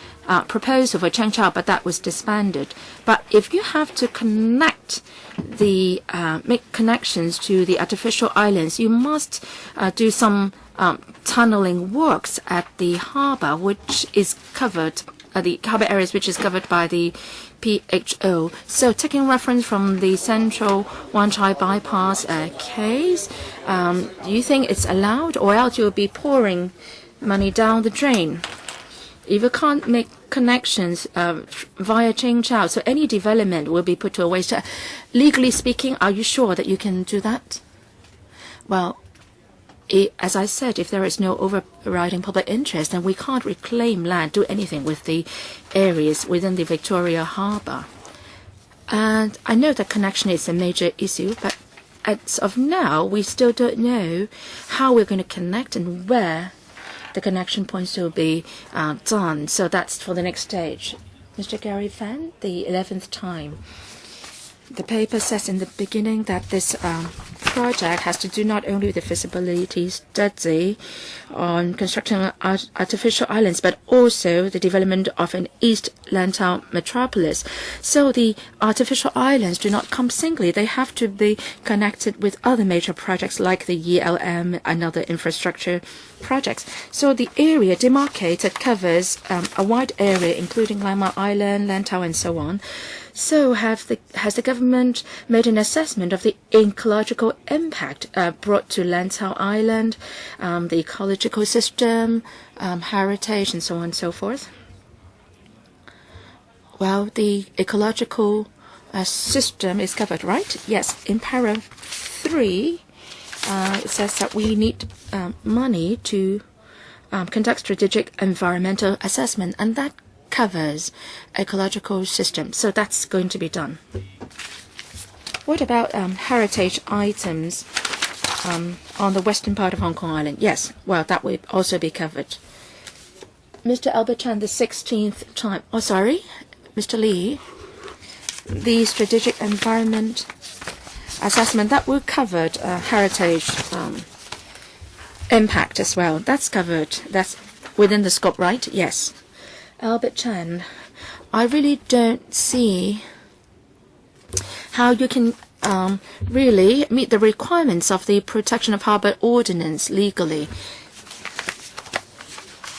proposal for Qingchao, but that was disbanded. But if you have to connect make connections to the artificial islands, you must do some tunneling works at the harbour, which is covered, the harbour areas which is covered by the PHO. So taking reference from the Central Wan Chai bypass case, do you think it's allowed, or else you'll be pouring money down the drain? If you can't make connections via Qingchao, so any development will be put to a waste. Legally speaking, are you sure that you can do that? Well, as I said, if there is no overriding public interest, then we can't reclaim land, do anything with the areas within the Victoria Harbour. And I know that connection is a major issue, but as of now, we still don't know how we're going to connect and where the connection points will be done. So that's for the next stage. Mr. Gary Fan, the 11th time. The paper says in the beginning that this project has to do not only with the feasibility study on constructing artificial islands, but also the development of an East Liantang metropolis. So the artificial islands do not come singly. They have to be connected with other major projects like the ELM and other infrastructure projects. So the area demarcated covers a wide area, including Lima Island, Lantau, and so on. So has the government made an assessment of the ecological impact brought to Lantau Island, the ecological system, heritage, and so on and so forth? Well, the ecological system is covered, right? Yes. In paragraph 3, it says that we need money to conduct strategic environmental assessment, and that covers ecological system. So that's going to be done. What about heritage items on the western part of Hong Kong Island? Yes, well, that will also be covered. Mr. Albert Chan, the 16th time. Oh, sorry, Mr. Lee. The strategic environment assessment, that will cover heritage impact as well. That's covered. That's within the scope, right? Yes. Albert Chan, I really don't see how you can really meet the requirements of the Protection of Harbour Ordinance legally.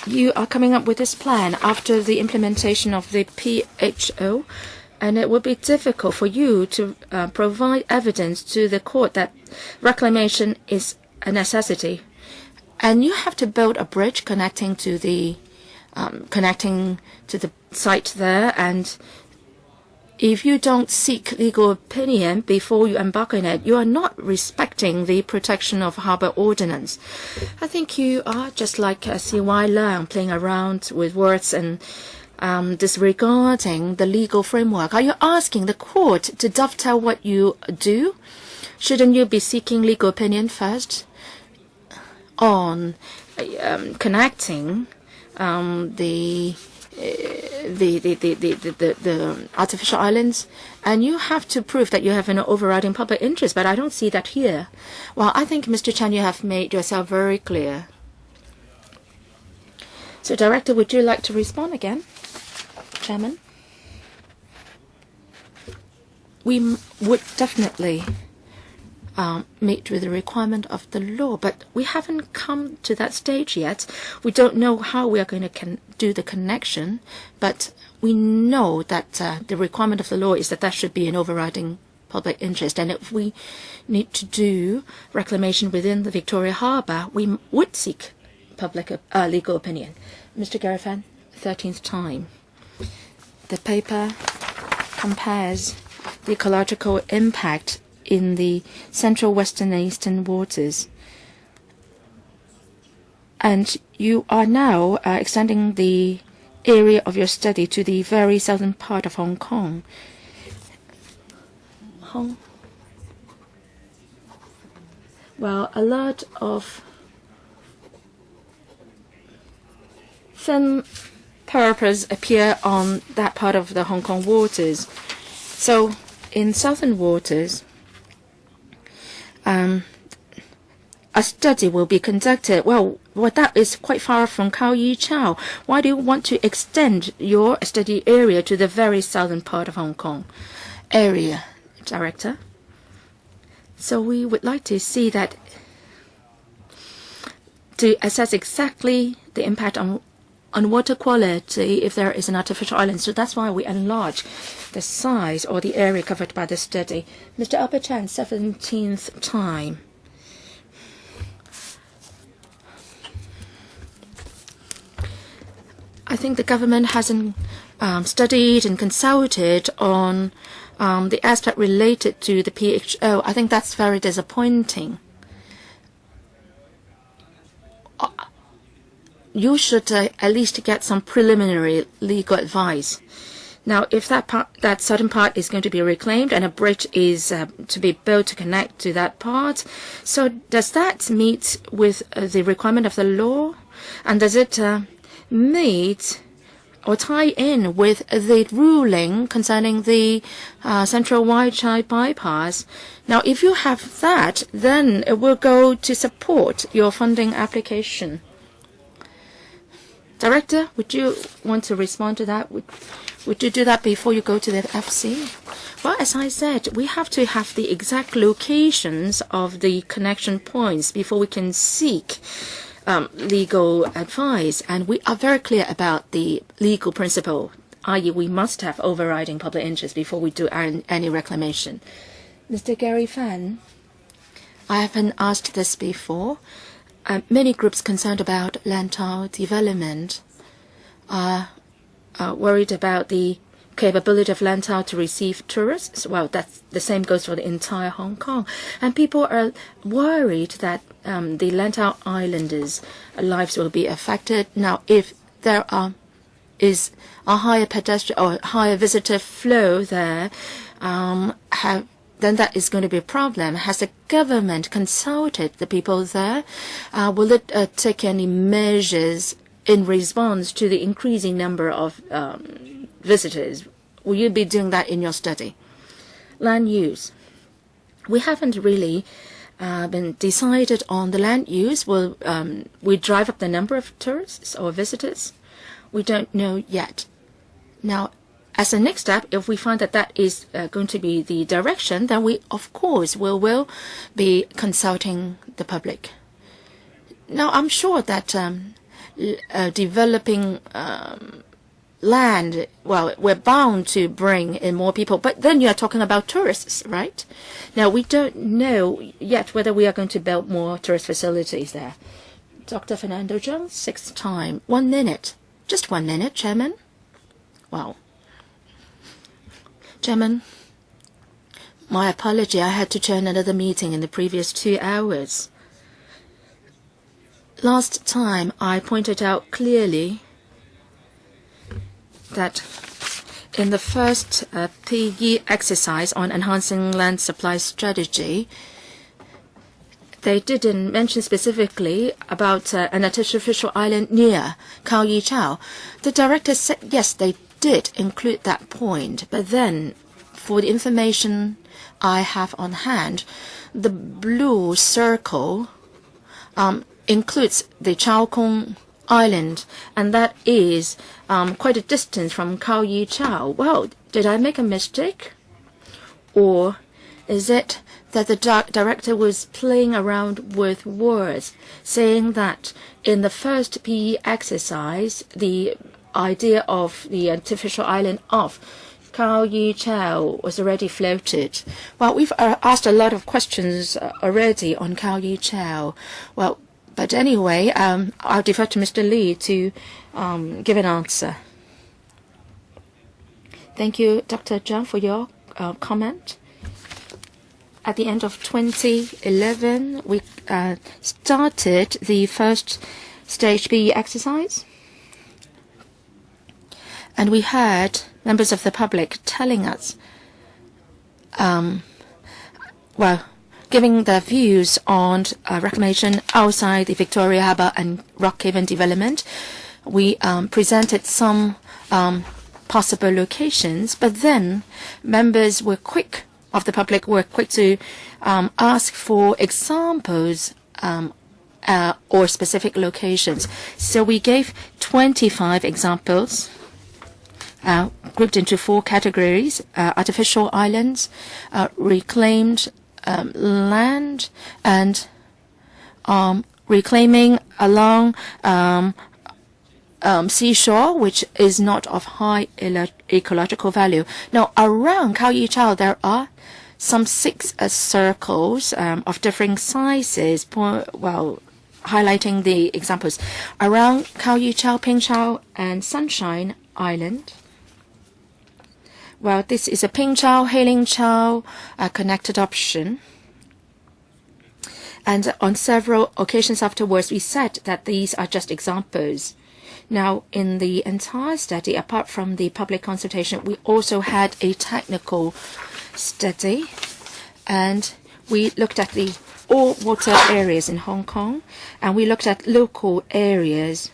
You are coming up with this plan after the implementation of the PHO, and it would be difficult for you to provide evidence to the court that reclamation is a necessity. And you have to build a bridge connecting to the site there, and if you don't seek legal opinion before you embark on it, you are not respecting the Protection of Harbour Ordinance. I think you are just like C.Y. Leung, playing around with words and disregarding the legal framework. Are you asking the court to dovetail what you do? Shouldn't you be seeking legal opinion first on connecting the artificial islands, and you have to prove that you have an overriding public interest, but I don't see that here. Well, I think, Mr. Chan, you have made yourself very clear. So, Director, would you like to respond again? Chairman? We would definitely meet with the requirement of the law, but we haven't come to that stage yet. We don't know how we are going to do the connection, but we know that the requirement of the law is that that should be an overriding public interest. And if we need to do reclamation within the Victoria Harbour, we would seek public legal opinion. Mr. Garifan, 13th time. The paper compares the ecological impact in the central, western, and eastern waters. And you are now extending the area of your study to the very southern part of Hong Kong. Well, a lot of thin purpose appear on that part of the Hong Kong waters. So in southern waters, a study will be conducted. Well, that is quite far from Khao Yi Chau. Why do you want to extend your study area to the very southern part of Hong Kong area, Director? So we would like to see that, to assess exactly the impact on water quality if there is an artificial island. So that's why we enlarge the size or the area covered by the study. Mr. Albert Chan, 17th time. I think the government hasn't studied and consulted on the aspect related to the PHO. I think that's very disappointing. You should at least get some preliminary legal advice. Now, if that certain part is going to be reclaimed and a bridge is to be built to connect to that part, so does that meet with the requirement of the law? And does it meet or tie in with the ruling concerning the Central Whitehead bypass? Now, if you have that, then it will go to support your funding application. Director, would you want to respond to that? Would you do that before you go to the FC? Well, as I said, we have to have the exact locations of the connection points before we can seek legal advice. And we are very clear about the legal principle, i.e. we must have overriding public interest before we do any reclamation. Mr. Gary Fan, I haven't asked this before. Many groups concerned about Liantang development are worried about the capability of Liantang to receive tourists. Well, that's the same goes for the entire Hong Kong. And people are worried that the Liantang Islanders' lives will be affected. Now, if there is a higher pedestrian or higher visitor flow there, then that is going to be a problem. Has the government consulted the people there? Will it take any measures in response to the increasing number of visitors? Will you be doing that in your study? Land use. We haven't really been decided on the land use. Will we drive up the number of tourists or visitors? We don't know yet. Now, as a next step, if we find that that is going to be the direction, then we, of course, will be consulting the public. Now, I'm sure that developing land, well, we're bound to bring in more people, but then you're talking about tourists, right? Now, we don't know yet whether we are going to build more tourist facilities there. Dr. Fernando Zhang, sixth time. 1 minute. Just 1 minute, Chairman. Wow. Chairman, my apology. I had to chair another meeting in the previous 2 hours. Last time, I pointed out clearly that in the first PE exercise on enhancing land supply strategy, they didn't mention specifically about an artificial island near Khao Yi Chao. The director said, yes, they did include that point, but then for the information I have on hand, the blue circle includes the Chao Kong Island, and that is quite a distance from Khao Yi Chao. Well, did I make a mistake? Or is it that the director was playing around with words, saying that in the first PE exercise, the idea of the artificial island off Khao Yi Chao was already floated? Well, we've asked a lot of questions already on Khao Yi Chao. Well, but anyway, I'll defer to Mr. Lee to give an answer. Thank you, Dr. Zhang, for your comment. At the end of 2011, we started the first stage PE exercise. And we heard members of the public telling us, giving their views on reclamation outside the Victoria Harbour and Rockhaven development. We presented some possible locations, but then members of the public were quick to ask for examples or specific locations. So we gave 25 examples, grouped into 4 categories: artificial islands, reclaimed land, and reclaiming along seashore, which is not of high ecological value. Now, around Khao Yi Chao, there are some 6 circles of different sizes, highlighting the examples. Around Khao Yi Chao, Ping Chao, and Sunshine Island. Well, this is a Ping Chao, Hailing Chao connected option. And on several occasions afterwards, we said that these are just examples. Now, in the entire study, apart from the public consultation, we also had a technical study, and we looked at the all water areas in Hong Kong, and we looked at local areas,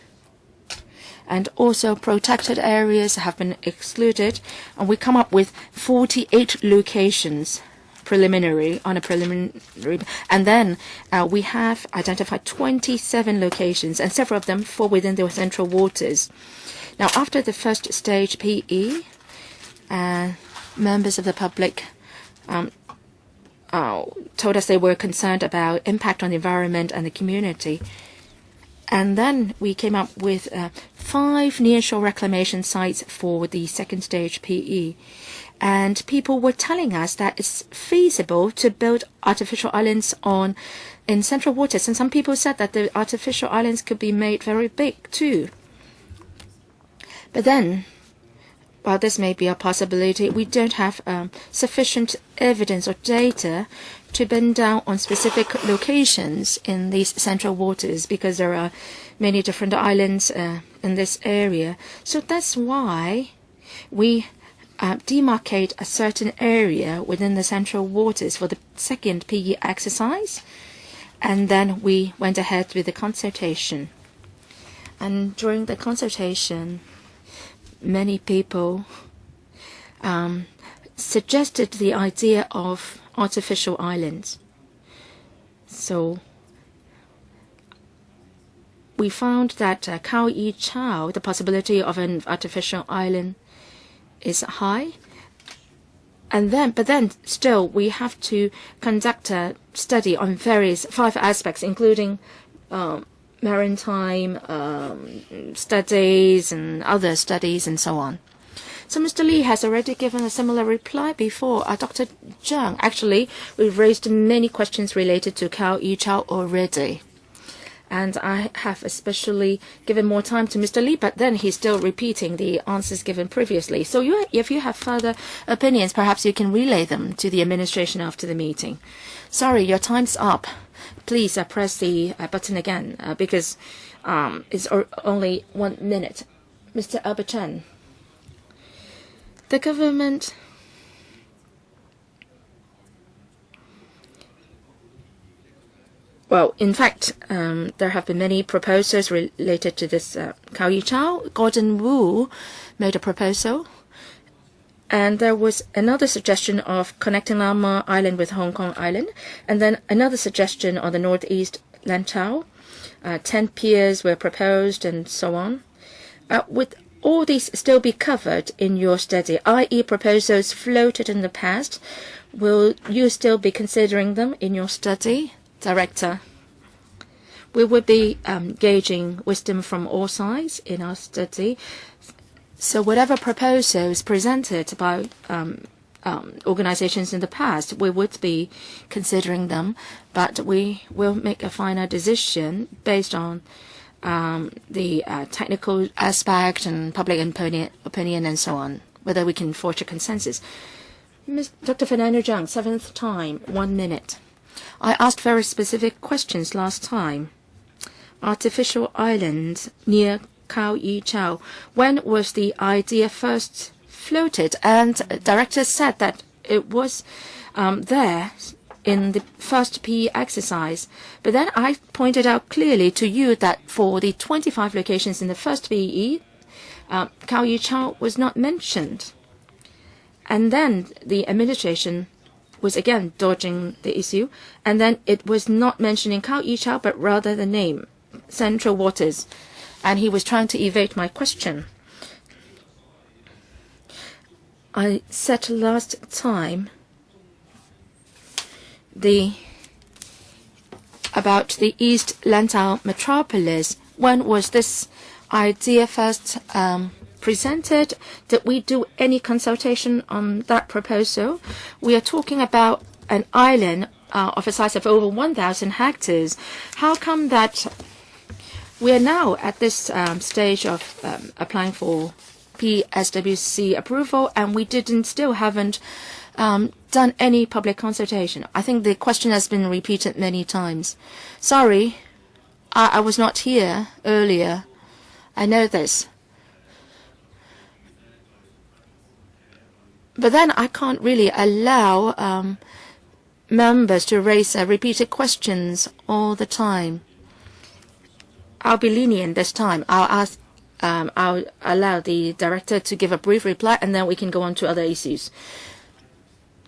and also protected areas have been excluded, and we come up with 48 locations preliminary, and then we have identified 27 locations, and several of them fall within the central waters. Now, after the first stage PE, members of the public told us they were concerned about impact on the environment and the community. And then we came up with 5 nearshore reclamation sites for the second stage PE. And people were telling us that it's feasible to build artificial islands in central waters. And some people said that the artificial islands could be made very big too. But then, while this may be a possibility, we don't have sufficient evidence or data to bend down on specific locations in these central waters, because there are many different islands in this area. So that's why we demarcate a certain area within the central waters for the second PE exercise, and then we went ahead with the consultation. And during the consultation, many people suggested the idea of artificial islands. So we found that Khao Yi Chao, the possibility of an artificial island is high. But then still we have to conduct a study on 5 aspects, including maritime studies and other studies and so on. So Mr. Lee has already given a similar reply before. Dr. Zhang, actually, we've raised many questions related to Khao Yi Chao already. And I have especially given more time to Mr. Lee, but then he's still repeating the answers given previously. So if you have further opinions, perhaps you can relay them to the administration after the meeting. Sorry, your time's up. Please press the button again, because it's only 1 minute. Mr. Albert Chen. The government well, in fact, there have been many proposals related to this Khao Yi Chao. Gordon Wu made a proposal, and there was another suggestion of connecting Lama Island with Hong Kong Island, and then another suggestion on the northeast Lantau. 10 piers were proposed, and so on. Would all these still be covered in your study, i.e. proposals floated in the past? Will you still be considering them in your study? Director, we will be gauging wisdom from all sides in our study. So whatever proposals presented by organizations in the past, we would be considering them, but we will make a final decision based on the technical aspect and public opinion and so on, whether we can forge a consensus. Dr. Fernando Zhang, 7th time, 1 minute. I asked very specific questions last time. Artificial island near Khao Yi Chao. When was the idea first floated? And director said that it was there in the first PE exercise. But then I pointed out clearly to you that for the 25 locations in the first PE, Khao Yi Chao was not mentioned. And then the administration was again dodging the issue, and then it was not mentioning Khao Yi Chao, but rather the name, Central Waters, and he was trying to evade my question. I said last time about the East Lantau metropolis. When was this idea first presented? Did we do any consultation on that proposal? We are talking about an island of a size of over 1,000 hectares. How come that we are now at this stage of applying for PWSC approval, and we still haven't done any public consultation? I think the question has been repeated many times. Sorry, I was not here earlier. I know this. But then I can't really allow members to raise repeated questions all the time. I'll be lenient this time. I'll allow the director to give a brief reply, and then we can go on to other issues.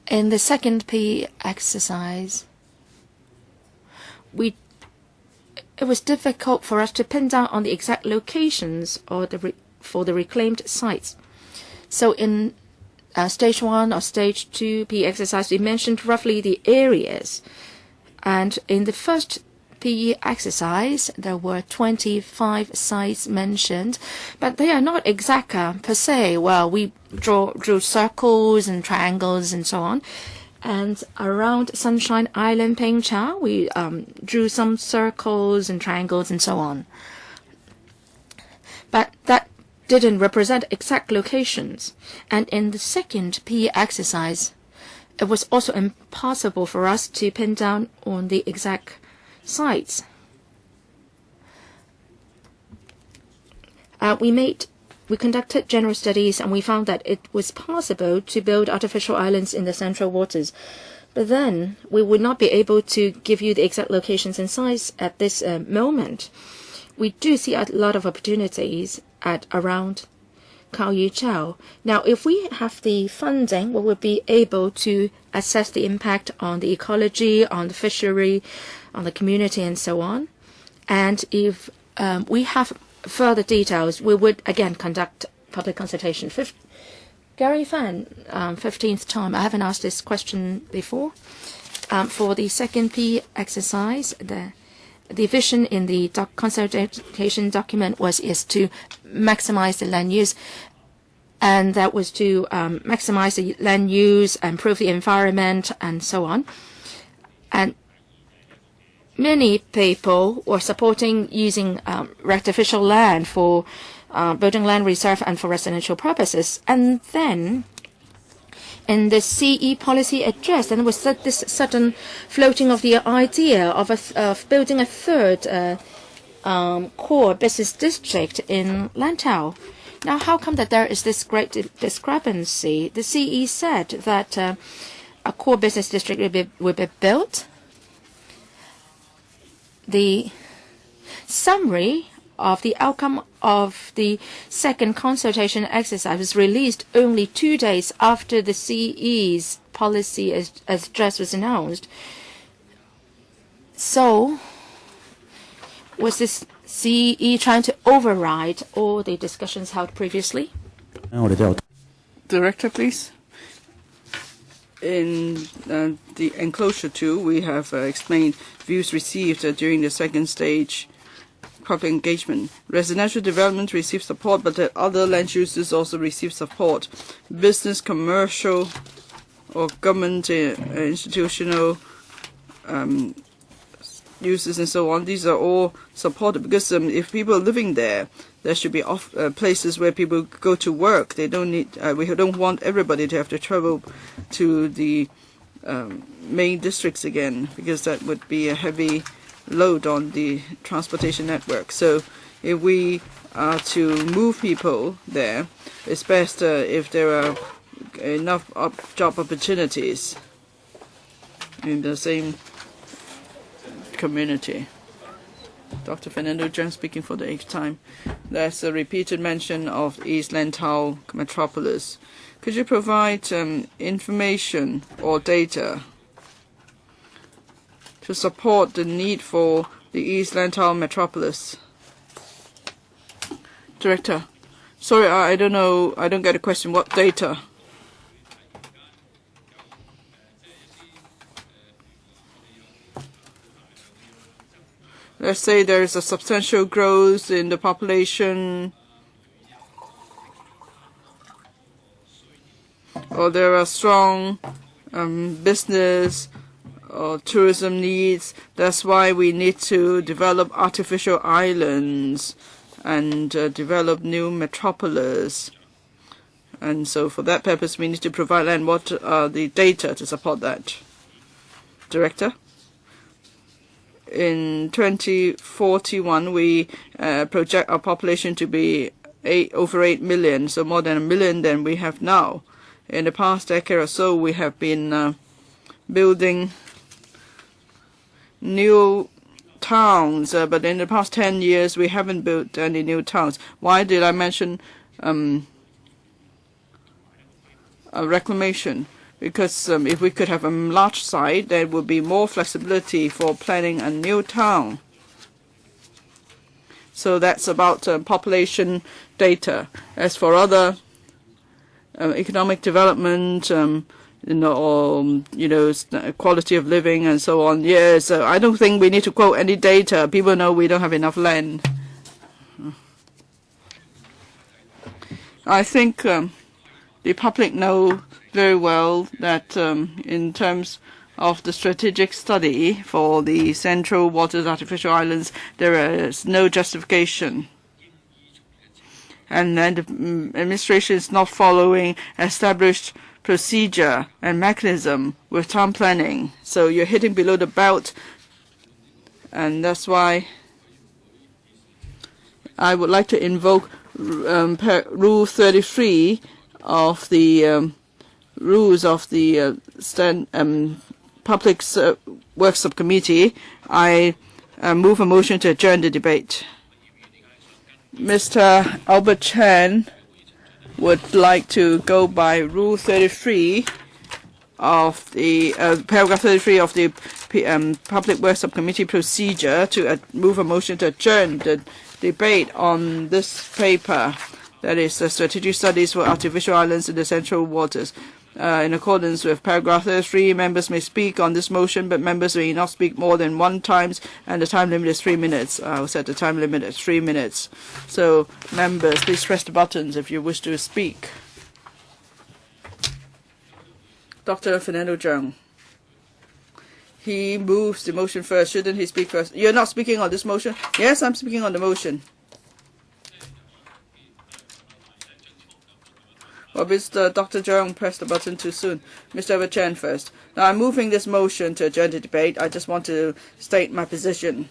In the second P exercise, it was difficult for us to pin down on the exact locations or for the reclaimed sites. So in stage 1 or stage 2 P exercise, we mentioned roughly the areas. And in the first PE exercise, there were 25 sites mentioned, but they are not exact per se. Well, we drew circles and triangles and so on. And around Sunshine Island, Pengcha, we drew some circles and triangles and so on. But that didn't represent exact locations. And in the second PE exercise, it was also impossible for us to pin down on the exact sites. We conducted general studies, and we found that it was possible to build artificial islands in the central waters. But then we would not be able to give you the exact locations and size at this moment. We do see a lot of opportunities at around Kaoyuqiao. Now, if we have the funding, we will be able to assess the impact on the ecology, on the fishery, on the community, and so on. And if we have further details, we would again conduct public consultation. Gary Fan, 15th time. I haven't asked this question before. For the second P exercise, the vision in the consultation document is to maximize the land use, and that was to maximize the land use, improve the environment, and so on. And many people were supporting using artificial land for building land reserve and for residential purposes. And then in the CE policy address, and was this sudden floating of the idea of building a third core business district in Lantau. Now, how come that there is this great discrepancy? The CE said that a core business district will be built. The summary of the outcome of the second consultation exercise was released only 2 days after the CE's policy address was announced. So, was this CE trying to override all the discussions held previously? Director, please. In the enclosure 2, we have explained views received during the second stage public engagement. Residential development received support, but the other land uses also received support. Business, commercial, or government institutional uses and so on, these are all supported because if people are living there, there should be places where people go to work. They don't need. We don't want everybody to have to travel to the main districts again, because that would be a heavy load on the transportation network. So if we are to move people there, it's best if there are enough job opportunities in the same community. Dr. Fernando Zhang speaking for the 8th time. There's a repeated mention of East Lantau metropolis. Could you provide information or data to support the need for the East Lantau metropolis? Director, sorry, I don't know. I don't get a question. What data? Let's say there is a substantial growth in the population, or there are strong business or tourism needs. That's why we need to develop artificial islands and develop new metropolis. And so for that purpose, we need to provide land. What are the data to support that? Director? in 2041, we project our population to be over 8 million, so more than 1 million than we have now. In the past decade or so, we have been building new towns, but in the past 10 years, we haven't built any new towns. Why did I mention reclamation? Because if we could have a large site, there would be more flexibility for planning a new town. So that's about population data. As for other economic development, quality of living and so on, yes, I don't think we need to quote any data. People know we don't have enough land. I think the public know very well that in terms of the strategic study for the Central Waters Artificial Islands, there is no justification. And then the administration is not following established procedure and mechanism with town planning. So you're hitting below the belt, and that's why I would like to invoke Rule 33 of the rules of the Public Works Subcommittee. I move a motion to adjourn the debate. Mr. Albert Chan would like to go by Rule 33 of the paragraph 33 of the Public Works Subcommittee procedure to move a motion to adjourn the debate on this paper, that is the strategic studies for artificial islands in the central waters. In accordance with paragraph 33, members may speak on this motion, but members may not speak more than one time, and the time limit is 3 minutes. I'll set the time limit at 3 minutes. So, members, please press the buttons if you wish to speak. Dr. Fernando Zhang. He moves the motion first. Shouldn't he speak first? You're not speaking on this motion? Yes, I'm speaking on the motion. Well, Mr. Dr. Zhang pressed the button too soon. Mr. Albert Chan first. Now, I'm moving this motion to adjourn the debate. I just want to state my position.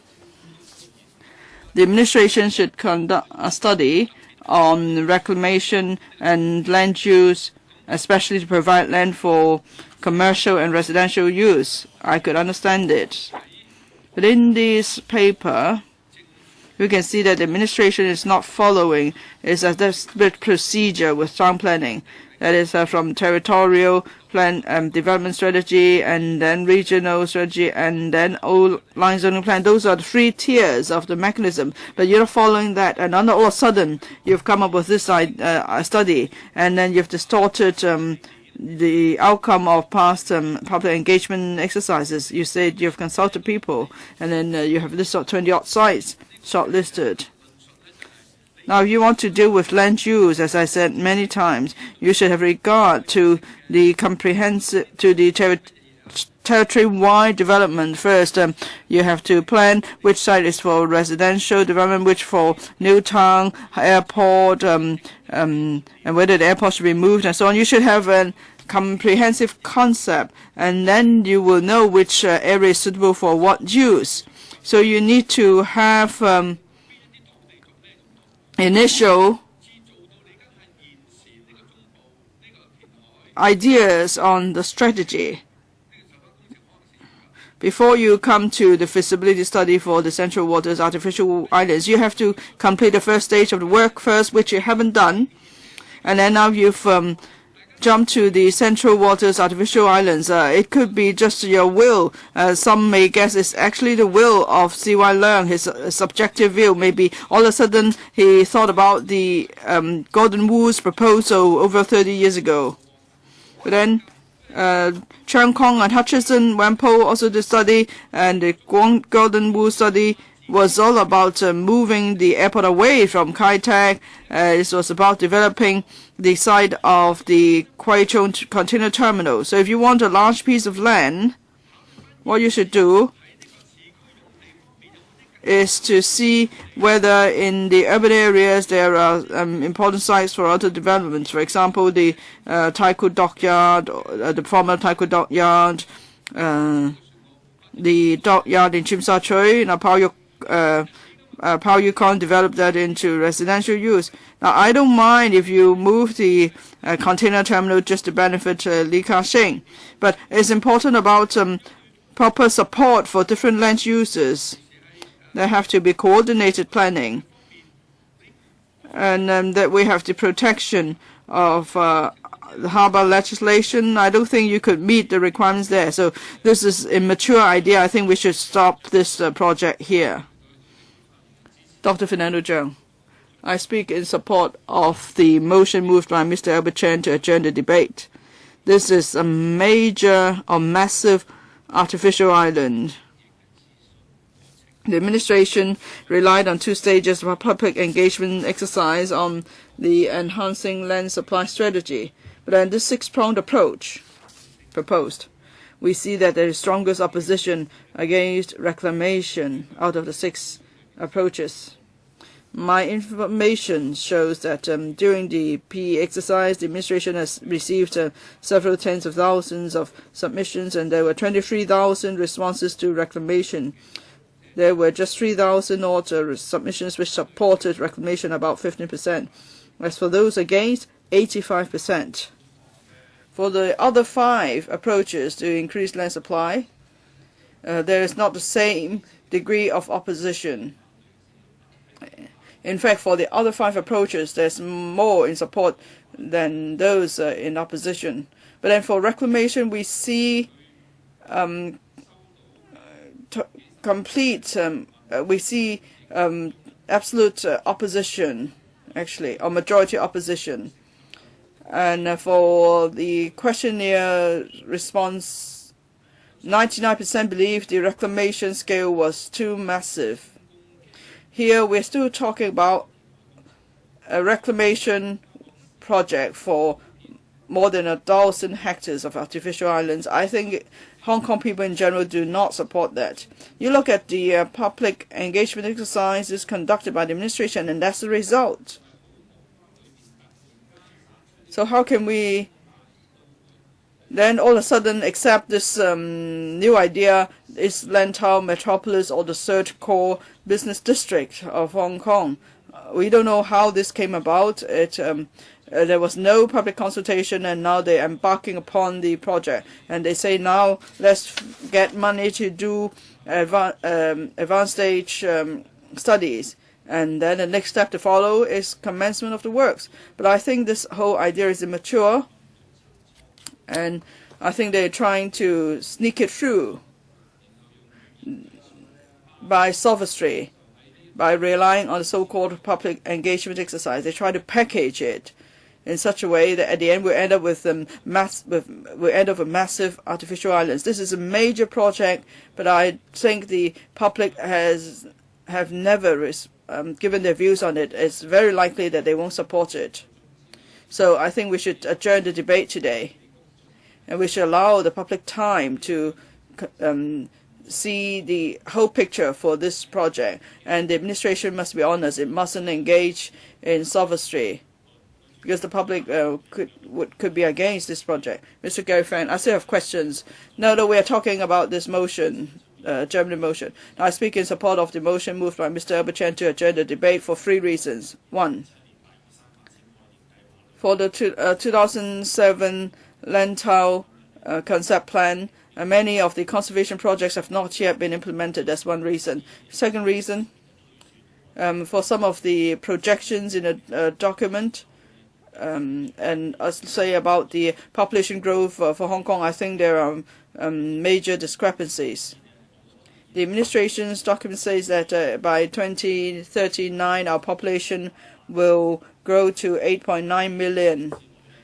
The administration should conduct a study on reclamation and land use, especially to provide land for commercial and residential use. I could understand it. But in this paper, we can see that the administration is not following its established procedure with town planning. That is from territorial plan development strategy, and then regional strategy, and then old line zoning plan. Those are the 3 tiers of the mechanism. But you're not following that, and all of a sudden you've come up with this study, and then you've distorted the outcome of past public engagement exercises. You said you've consulted people, and then you have this 20-odd sites shortlisted. Now, if you want to deal with land use, as I said many times, you should have regard to the territory-wide development first. You have to plan which site is for residential development, which for new town, airport, and whether the airport should be moved and so on. You should have a comprehensive concept, and then you will know which area is suitable for what use. So you need to have initial ideas on the strategy before you come to the feasibility study for the Central Waters Artificial Islands. You have to complete the first stage of the work first, which you haven't done, and then now you've jump to the Central Waters Artificial Islands. It could be just your will. Some may guess it's actually the will of C.Y. Leung, his subjective view. Maybe all of a sudden he thought about the Gordon Wu's proposal over 30 years ago. But then Cheung Kong and Hutchison, Wampo also did study, and the Gordon Wu study was all about moving the airport away from Kai Tak. It was about developing the site of the Kwai Chung container terminal. So if you want a large piece of land, what you should do is to see whether in the urban areas there are important sites for other developments. For example, the Taikoo Dockyard, the former Taikoo Dockyard, the dockyard in Tsim Sha Tsui, Pao Yukon developed that into residential use. Now, I don't mind if you move the container terminal just to benefit Li Ka-shing, but it's important about proper support for different land uses. There have to be coordinated planning, and that we have the protection of the harbor legislation. I don't think you could meet the requirements there. So this is a mature idea. I think we should stop this project here. Dr. Fernando Cheung. I speak in support of the motion moved by Mr. Albert Chen to adjourn the debate. This is a major or massive artificial island. The administration relied on 2 stages of a public engagement exercise on the enhancing land supply strategy. But in this 6-pronged approach proposed, we see that there is strongest opposition against reclamation out of the 6 approaches. My information shows that during the PE exercise, the administration has received several tens of thousands of submissions, and there were 23,000 responses to reclamation. There were just 3,000 odd submissions which supported reclamation, about 15%. As for those against, 85%. For the other 5 approaches to increase land supply, there is not the same degree of opposition. In fact, for the other 5 approaches, there's more in support than those in opposition. But then for reclamation, we see absolute opposition, actually, or majority opposition. And for the questionnaire response, 99% believe the reclamation scale was too massive. Here we're still talking about a reclamation project for more than 1,000 hectares of artificial islands. I think Hong Kong people in general do not support that. You look at the public engagement exercises conducted by the administration, and that's the result. So how can we then all of a sudden accept this new idea, is Lantau Metropolis or the 3rd core business district of Hong Kong? We don't know how this came about. There was no public consultation, and now they're embarking upon the project. And they say now let's get money to do advanced stage studies. And then the next step to follow is commencement of the works. But I think this whole idea is immature, and I think they're trying to sneak it through by sophistry, by relying on the so-called public engagement exercise. They try to package it in such a way that at the end we end up with massive artificial islands. This is a major project, but I think the public have never given their views on it. It's very likely that they won't support it. So I think we should adjourn the debate today, and we should allow the public time to see the whole picture for this project. And the administration must be honest. It mustn't engage in sophistry, because the public could be against this project. Mr. Gary Fan, I still have questions. No, we are talking about this motion, German motion. Now, I speak in support of the motion moved by Mr. Albert Chen to adjourn the debate for 3 reasons. 1, for the 2007 Lantau concept plan, many of the conservation projects have not yet been implemented. That's one reason. Second reason, for some of the projections in a document, and I'll say about the population growth for Hong Kong, I think there are major discrepancies. The administration's document says that by 2039 our population will grow to 8.9 million.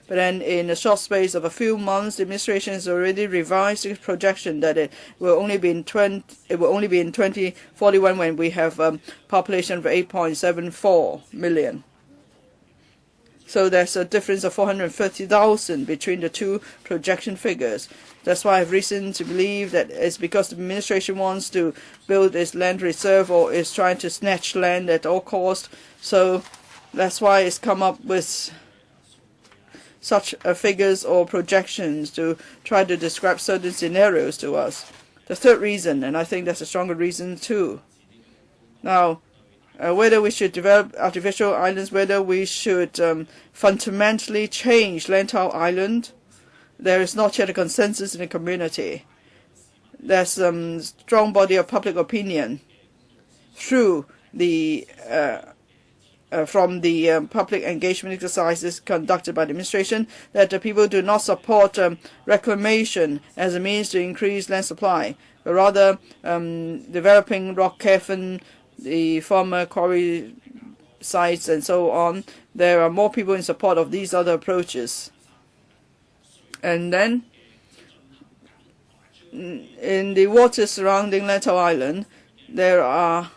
But then in a short space of a few months, the administration has already revised its projection that it will only be in 2041 when we have a population of 8.74 million. So there's a difference of 430,000 between the 2 projection figures. That's why I have reason to believe that it's because the administration wants to build its land reserve, or is trying to snatch land at all costs. So that's why it's come up with such figures or projections to try to describe certain scenarios to us. The third reason, and I think that's a stronger reason too. Now, whether we should develop artificial islands, whether we should fundamentally change Lantau Island, there is not yet a consensus in the community. There's a strong body of public opinion through the from the public engagement exercises conducted by the administration that the people do not support reclamation as a means to increase land supply, but rather developing rock cavern, the former quarry sites and so on. There are more people in support of these other approaches. And then in the waters surrounding Lantau Island, there are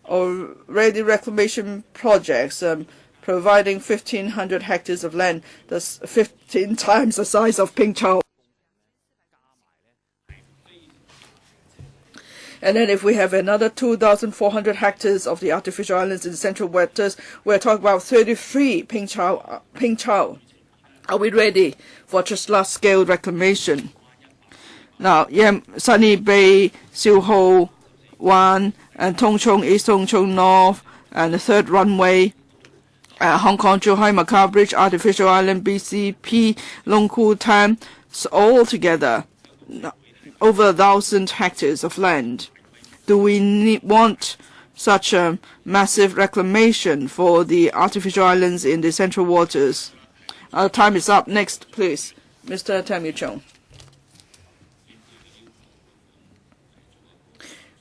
already reclamation projects providing 1,500 hectares of land. That's 15 times the size of Pingchao. And then if we have another 2,400 hectares of the artificial islands in the central waters, we're talking about 33 Pingchao. Are we ready for just large-scale reclamation? Now, Sunny Bay, Siu Ho, Wan, and Tung Chung East, Tung Chung North, and the third runway, Hong Kong Zhuhai Macau Bridge, Artificial Island, BCP, Long Ku Tan, so all together, over 1,000 hectares of land. Do we want such a massive reclamation for the artificial islands in the central waters? Our time is up. Next, please, Mr. Tam Yu Chung.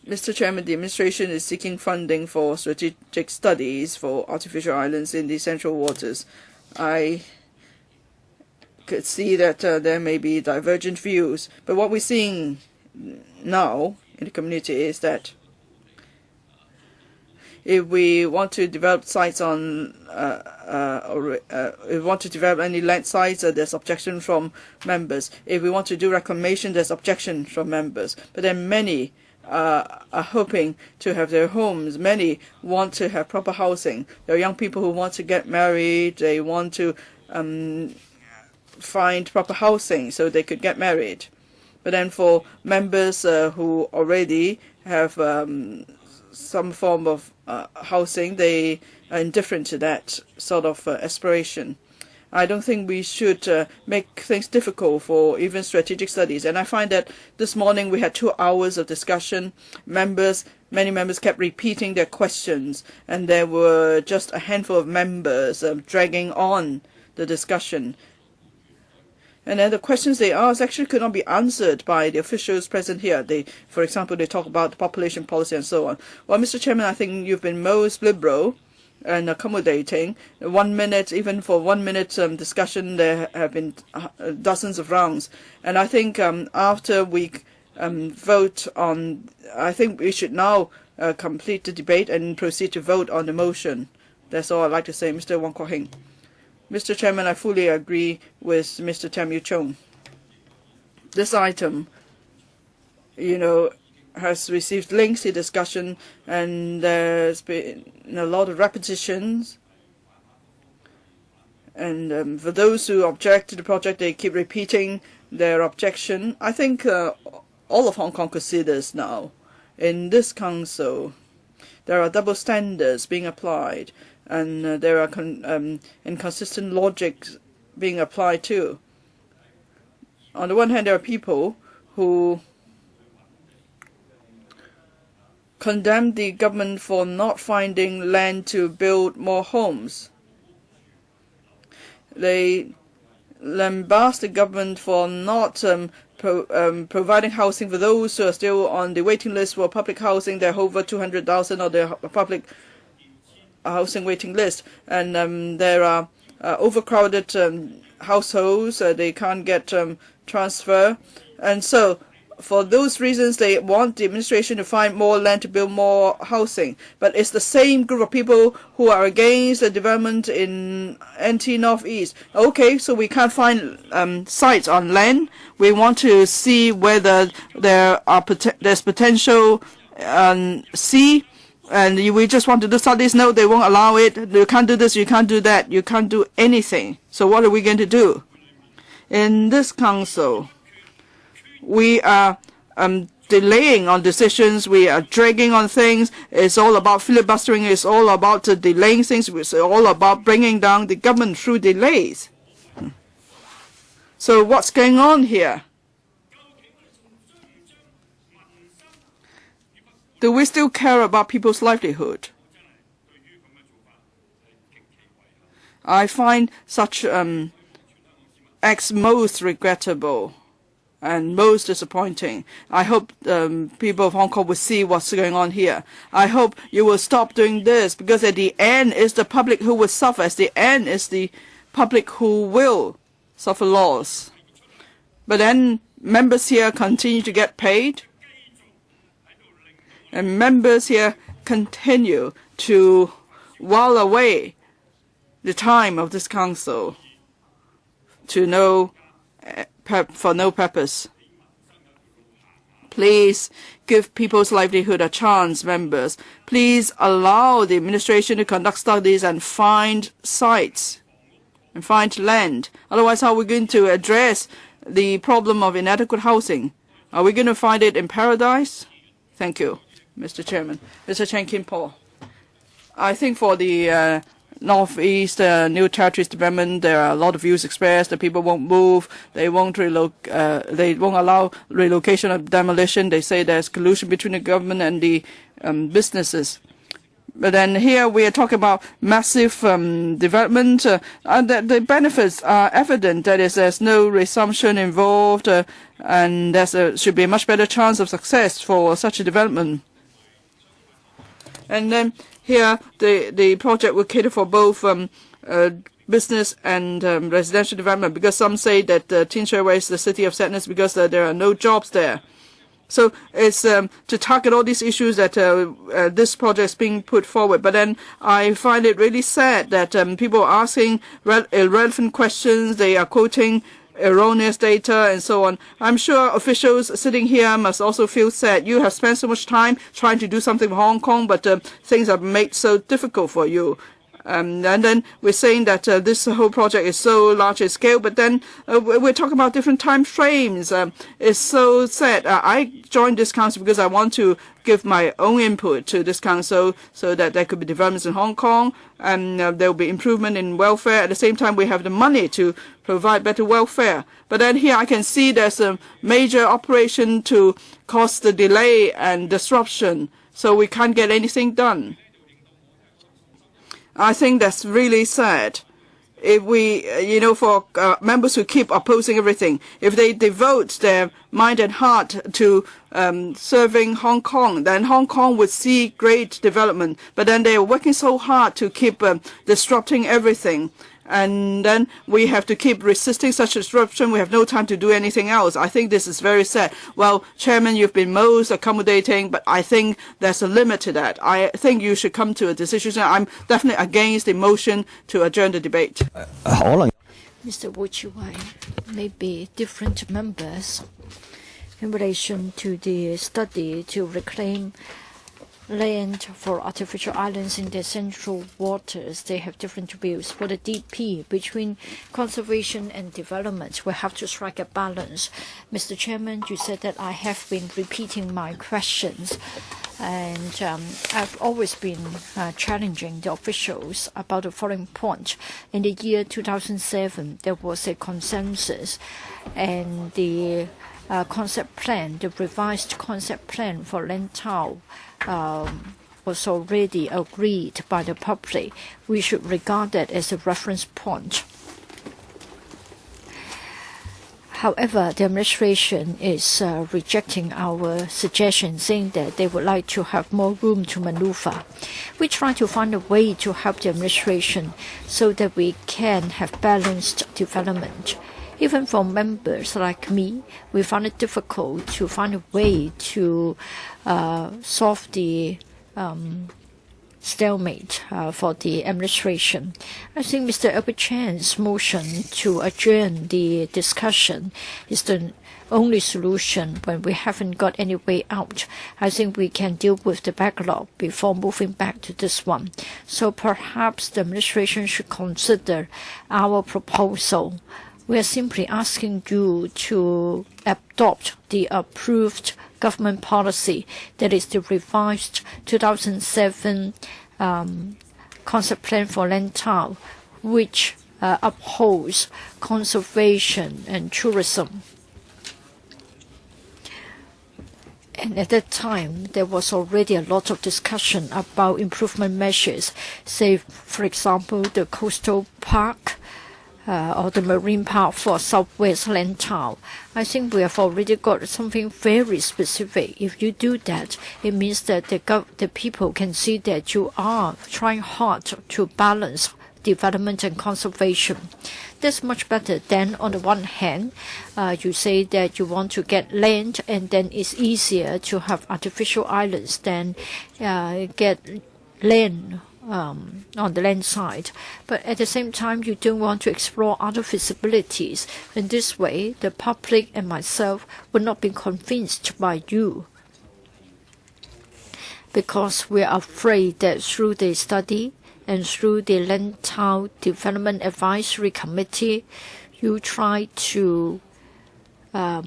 Mr. Chairman, the administration is seeking funding for strategic studies for artificial islands in the central waters. I could see that there may be divergent views, but what we're seeing now in the community is that if we want to develop sites on, if we want to develop any land sites, there's objection from members. If we want to do reclamation, there's objection from members. But then many are hoping to have their homes. Many want to have proper housing. There are young people who want to get married. They want to find proper housing so they could get married. But then for members who already have some form of housing, they are indifferent to that sort of aspiration. I don't think we should make things difficult for even strategic studies. And I find that this morning we had 2 hours of discussion. Many members kept repeating their questions, and there were just a handful of members dragging on the discussion. And then the questions they asked actually could not be answered by the officials present here. For example, they talk about the population policy and so on. Well, Mr. Chairman, I think you've been most liberal and accommodating. 1 minute, even for 1 minute discussion, there have been dozens of rounds. And I think after we vote on, I think we should now complete the debate and proceed to vote on the motion. That's all I'd like to say, Mr. Wong Kok Heng. Mr. Chairman, I fully agree with Mr. Tam Yu Chung. This item, has received lengthy discussion, and there's been a lot of repetitions. And for those who object to the project, they keep repeating their objection. I think all of Hong Kong could see this now. In this council, there are double standards being applied, and there are inconsistent logic being applied too. On the one hand, there are people who condemn the government for not finding land to build more homes. They lambast the government for not providing housing for those who are still on the waiting list for public housing. There are over 200,000 on the public housing waiting list, and there are overcrowded households. They can't get transfer, and so for those reasons they want the administration to find more land to build more housing. But it's the same group of people who are against the development in NT Northeast. Okay, so we can't find sites on land. We want to see whether there's potential sea. And we just want to do studies. No, they won't allow it. You can't do this, you can't do that, you can't do anything. So what are we going to do? In this council, we are delaying on decisions. We are dragging on things. It's all about filibustering. It's all about delaying things. It's all about bringing down the government through delays. So what's going on here? Do we still care about people's livelihood? I find such acts most regrettable and most disappointing. I hope people of Hong Kong will see what's going on here. I hope you will stop doing this, because at the end it's the public who will suffer. At the end it's the public who will suffer loss. But then members here continue to get paid, and members here continue to while away the time of this council for no purpose. Please give people's livelihood a chance, members. Please allow the administration to conduct studies and find sites and find land. Otherwise, how are we going to address the problem of inadequate housing? Are we going to find it in paradise? Thank you, Mr. Chairman. Mr. Chen Kim-po. I think for the Northeast New Territories development, there are a lot of views expressed that people won't move, they won't allow relocation or demolition. They say there's collusion between the government and the businesses. But then here we are talking about massive development. The benefits are evident. That is, there's no resumption involved, and there should be a much better chance of success for such a development. And then here, the project will cater for both business and residential development, because some say that Tin Shui Wai is the city of sadness because there are no jobs there. So it's to target all these issues that this project is being put forward. But then I find it really sad that people are asking irrelevant questions. They are quoting erroneous data and so on. I'm sure officials sitting here must also feel sad. You have spent so much time trying to do something for Hong Kong, but things are made so difficult for you. And then we're saying that this whole project is so large in scale, but then we're talking about different time frames. It's so sad. I joined this council because I want to give my own input to this council so that there could be developments in Hong Kong, and there will be improvement in welfare. At the same time, we have the money to provide better welfare. But then here I can see there's a major operation to cause the delay and disruption, so we can't get anything done. I think that's really sad. If we, for members who keep opposing everything, if they devote their mind and heart to serving Hong Kong, then Hong Kong would see great development. But then they are working so hard to keep disrupting everything. And then we have to keep resisting such disruption. We have no time to do anything else. I think this is very sad. Well, Chairman, you've been most accommodating, but I think there's a limit to that. I think you should come to a decision. I'm definitely against the motion to adjourn the debate. Mr. Wu Chi-wai, maybe different members in relation to the study to reclaim land for artificial islands in the central waters. They have different views. For the DP, between conservation and development, we have to strike a balance. Mr. Chairman, you said that I have been repeating my questions, and I've always been challenging the officials about the following point. In the year 2007, there was a consensus, and the concept plan, the revised concept plan for Liantang was already agreed by the public. We should regard that as a reference point. However, the administration is rejecting our suggestion, saying that they would like to have more room to maneuver. We try to find a way to help the administration so that we can have balanced development. Even for members like me, we found it difficult to find a way to solve the stalemate for the administration. I think Mr. Albert Chan's motion to adjourn the discussion is the only solution when we haven't got any way out. I think we can deal with the backlog before moving back to this one. So perhaps the administration should consider our proposal We are simply asking you to adopt the approved government policy, that is the revised 2007 concept plan for Lantang, which upholds conservation and tourism. And at that time, there was already a lot of discussion about improvement measures, say, for example, the coastal park or the marine park for Southwest Lantang. I think we have already got something very specific. If you do that, it means that the people can see that you are trying hard to balance development and conservation. That's much better than, on the one hand, you say that you want to get land, and then it's easier to have artificial islands than get land on the land side. But at the same time, you don't want to explore other feasibilities. In this way, the public and myself will not be convinced by you, because we are afraid that through the study and through the Lantang Development Advisory Committee, you try to have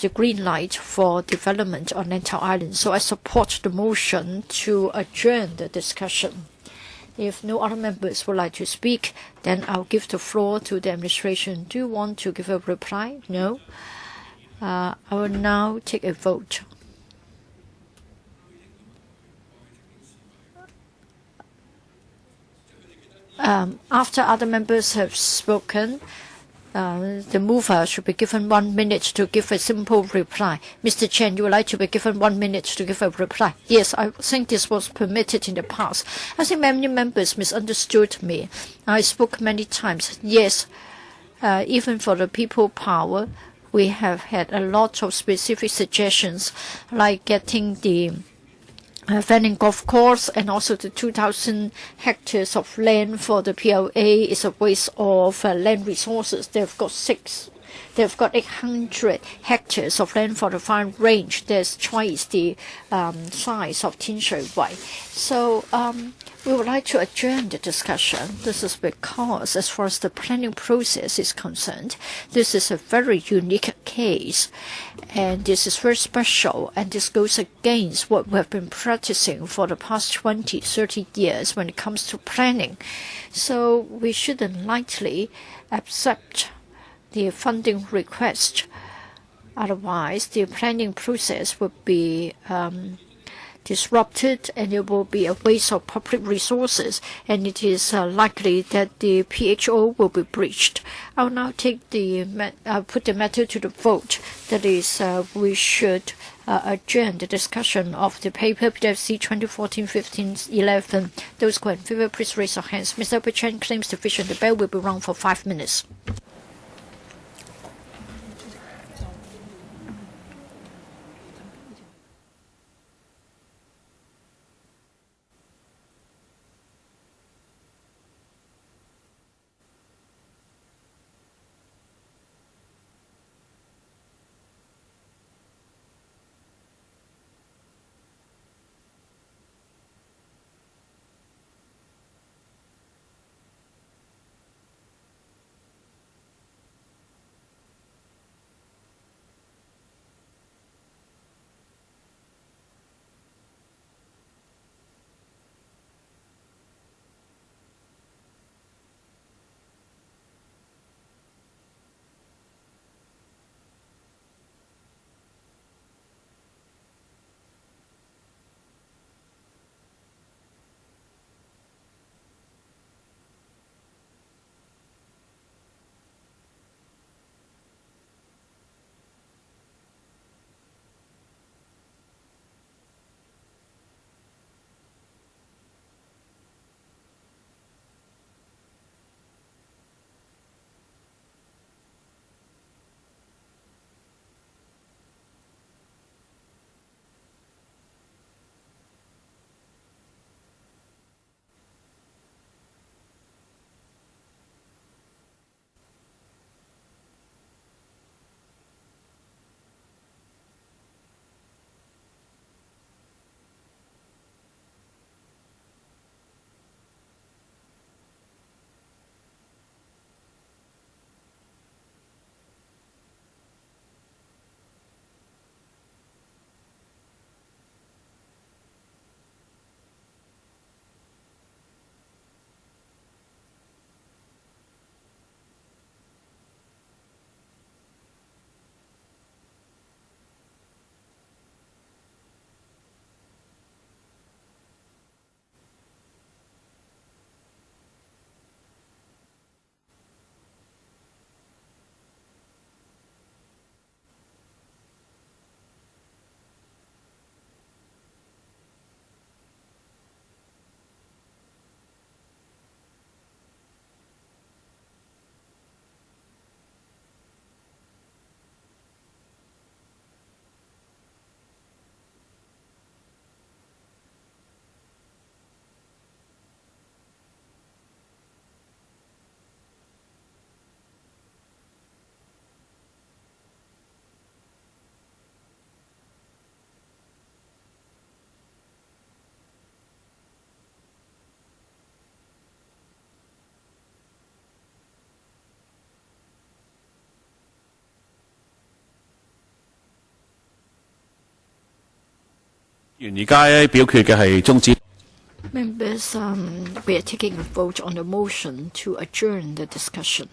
the green light for development on Lantang Island. So I support the motion to adjourn the discussion. If no other members would like to speak, then I'll give the floor to the administration. Do you want to give a reply? No? I will now take a vote. After other members have spoken, the mover should be given 1 minute to give a simple reply. Mr. Chen, you would like to be given 1 minute to give a reply? Yes, I think this was permitted in the past. I think many members misunderstood me. I spoke many times. Yes, even for the people power, we have had a lot of specific suggestions, like getting the Fanning Golf Course and also the 2,000 hectares of land for the PLA is a waste of land resources. They've got 800 hectares of land for the farm range. There's twice the size of Tinshui. So we would like to adjourn the discussion. This is because, as far as the planning process is concerned, this is a very unique case, and this is very special, and this goes against what we have been practicing for the past 20, 30 years when it comes to planning. So we shouldn't lightly accept the funding request. Otherwise, the planning process would be disrupted, and it will be a waste of public resources, and it is likely that the PHO will be breached. I will now take put the matter to the vote. That is, we should adjourn the discussion of the paper PWSC 2014-15-11. Those who are in favor, please raise your hands. Mr. Chen claims division. The bell will be rung for 5 minutes. Members, we are taking a vote on the motion to adjourn the discussion.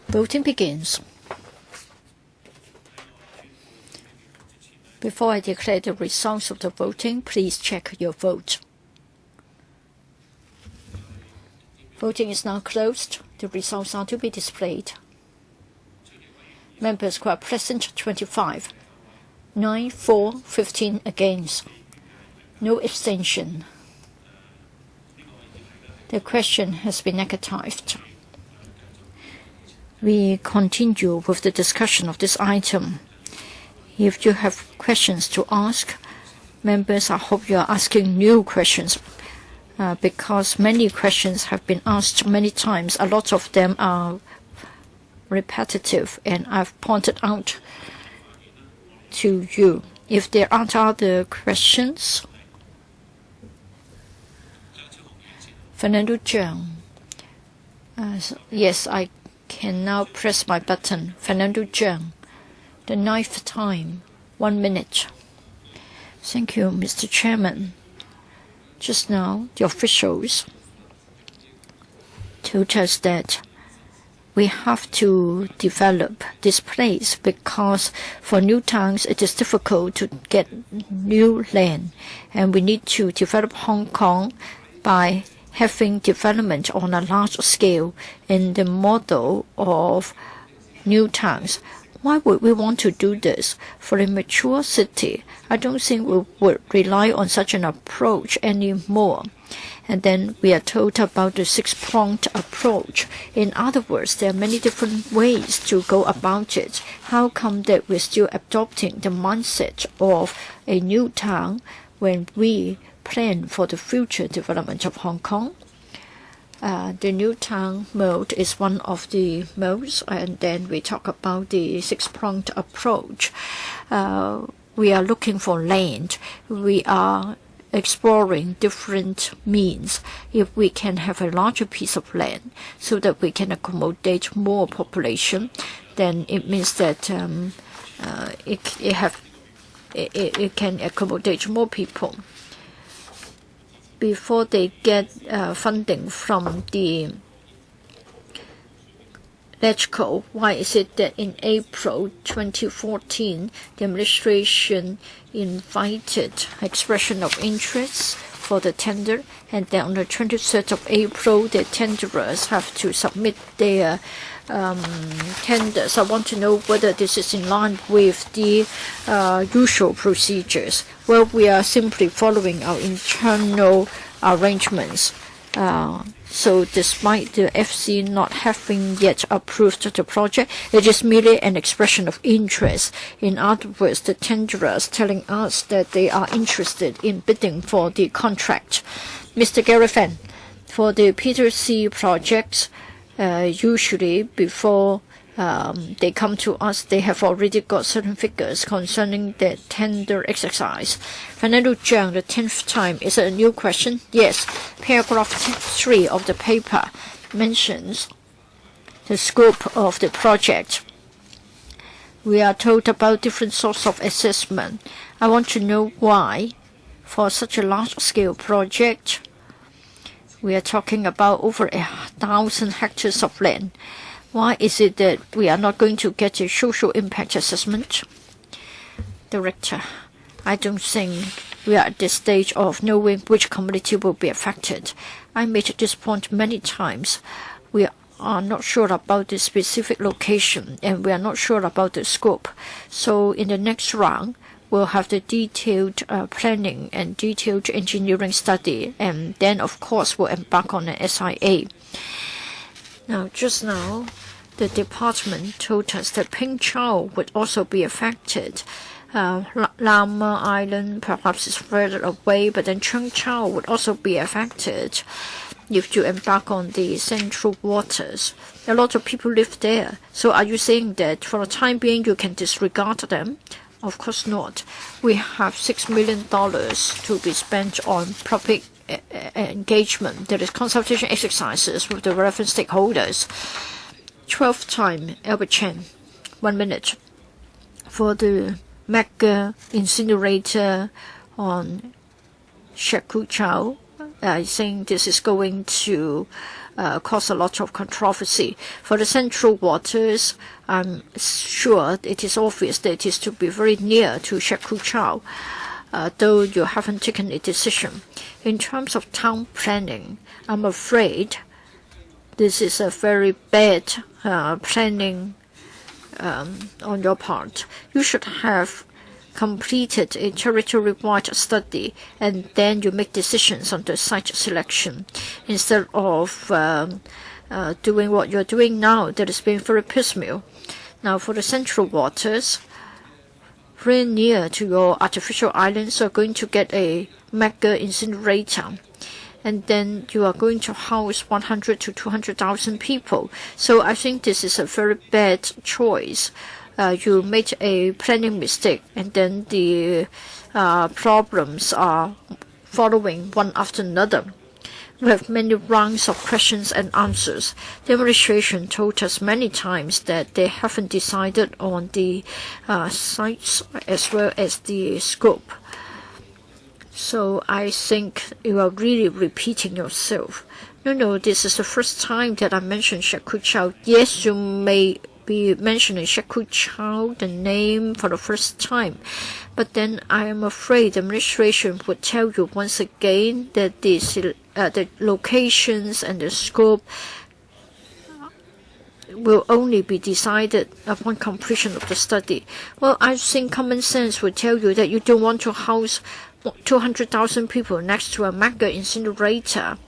Voting begins. Before I declare the results of the voting, please check your vote. Voting is now closed. The results are to be displayed. Members who are present, 25. 9 for, 15 against. No abstention. The question has been negatived. We continue with the discussion of this item. If you have questions to ask, members, I hope you are asking new questions because many questions have been asked many times. A lot of them are repetitive, and I've pointed out to you. If there aren't other questions, Fernando Zhang. Yes, I can now press my button. Fernando Zhang, the 9th time, 1 minute. Thank you, Mr. Chairman. Just now, the officials told us that we have to develop this place because for new towns it is difficult to get new land, and we need to develop Hong Kong by having development on a large scale in the model of new towns. Why would we want to do this? For a mature city, I don't think we would rely on such an approach anymore. And then we are told about the 6-pronged approach. In other words, there are many different ways to go about it. How come that we're still adopting the mindset of a new town when we plan for the future development of Hong Kong? The new town mode is one of the modes, and then we talk about the 6-pronged approach. We are looking for land. We are exploring different means. If we can have a larger piece of land so that we can accommodate more population, then it means that it can accommodate more people. Before they get funding from the LegCo, why is it that in April 2014, the administration invited expression of interest for the tender, and then on the 23rd of April, the tenderers have to submit their tenders? I want to know whether this is in line with the usual procedures. Well, we are simply following our internal arrangements. So despite the FC not having yet approved the project, it is merely an expression of interest. In other words, the tenderers telling us that they are interested in bidding for the contract. Mr. Gary Fan, for the PWSC projects, usually before they come to us, they have already got certain figures concerning the tender exercise. Fernando Zhang, the 10th time, is it a new question? Yes. Paragraph 3 of the paper mentions the scope of the project. We are told about different sorts of assessment. I want to know why, for such a large-scale project, we are talking about over 1,000 hectares of land. Why is it that we are not going to get a social impact assessment? Director, I don't think we are at the stage of knowing which community will be affected. I made this point many times. We are not sure about the specific location and we are not sure about the scope. So in the next round, we'll have the detailed planning and detailed engineering study, and then of course we'll embark on an SIA. Now, just now, the department told us that Ping Chau would also be affected. Lama Island perhaps is further away, but then Chung Chau would also be affected if you embark on the central waters. A lot of people live there. So are you saying that for the time being you can disregard them? Of course not. We have $6 million to be spent on public engagement. There is consultation exercises with the relevant stakeholders. 12th time, Albert Chen, 1 minute. For the mega incinerator on Shek Kwu Chau, I think this is going to cause a lot of controversy. For the central waters, I'm sure it is obvious that it is to be very near to Shek Kwu Chau, though you haven't taken a decision. In terms of town planning, I'm afraid this is a very bad planning on your part. You should have completed a territory-wide study and then you make decisions on the site selection instead of doing what you're doing now that is being very piecemeal. Now for the central waters, very near to your artificial islands, you're going to get a mega incinerator. And then you are going to house 100 to 200,000 people. So I think this is a very bad choice. You made a planning mistake, and then the problems are following one after another. We have many rounds of questions and answers. The administration told us many times that they haven't decided on the sites as well as the scope. So I think you are really repeating yourself. No, this is the first time that I mentioned Shek Kwu Chau. Yes, you may be mentioning Shek Kwu Chau, the name, for the first time. But then I am afraid the administration would tell you once again that the locations and the scope will only be decided upon completion of the study. Well, I think common sense would tell you that you don't want to house 200,000 people next to a mega incinerator.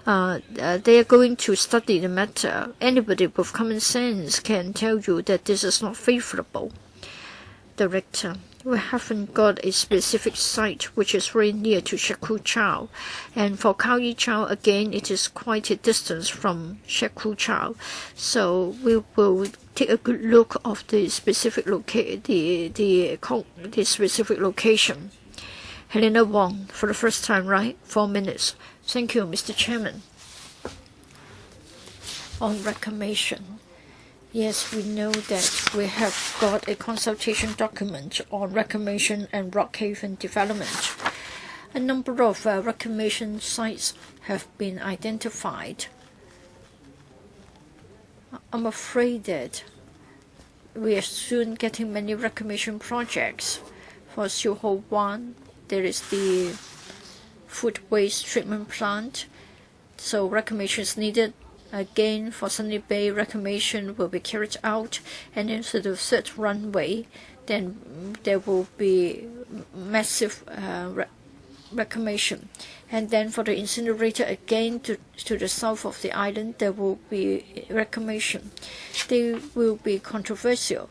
They are going to study the matter. Anybody with common sense can tell you that this is not favorable. Director, we haven't got a specific site which is very near to Shek Kwu Chau. And for Khao Yi Chau, again, it is quite a distance from Shek Kwu Chau. So we will take a good look of the specific the specific location. Helena Wong, for the first time, right? 4 minutes. Thank you, Mr. Chairman. On reclamation. Yes, we know that we have got a consultation document on reclamation and rock haven development. A number of reclamation sites have been identified. I'm afraid that we are soon getting many reclamation projects. For Siu Ho Wan, there is the food waste treatment plant, so reclamation is needed. Again, for Sunny Bay, reclamation will be carried out, and then to the third runway, then there will be massive reclamation. And then for the incinerator, again to the south of the island, there will be reclamation. They will be controversial.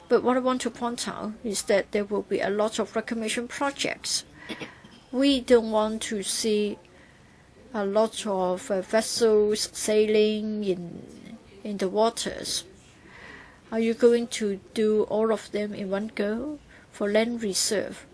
But what I want to point out is that there will be a lot of reclamation projects. We don't want to see a lot of vessels sailing in the waters. Are you going to do all of them in one go? For land reserve,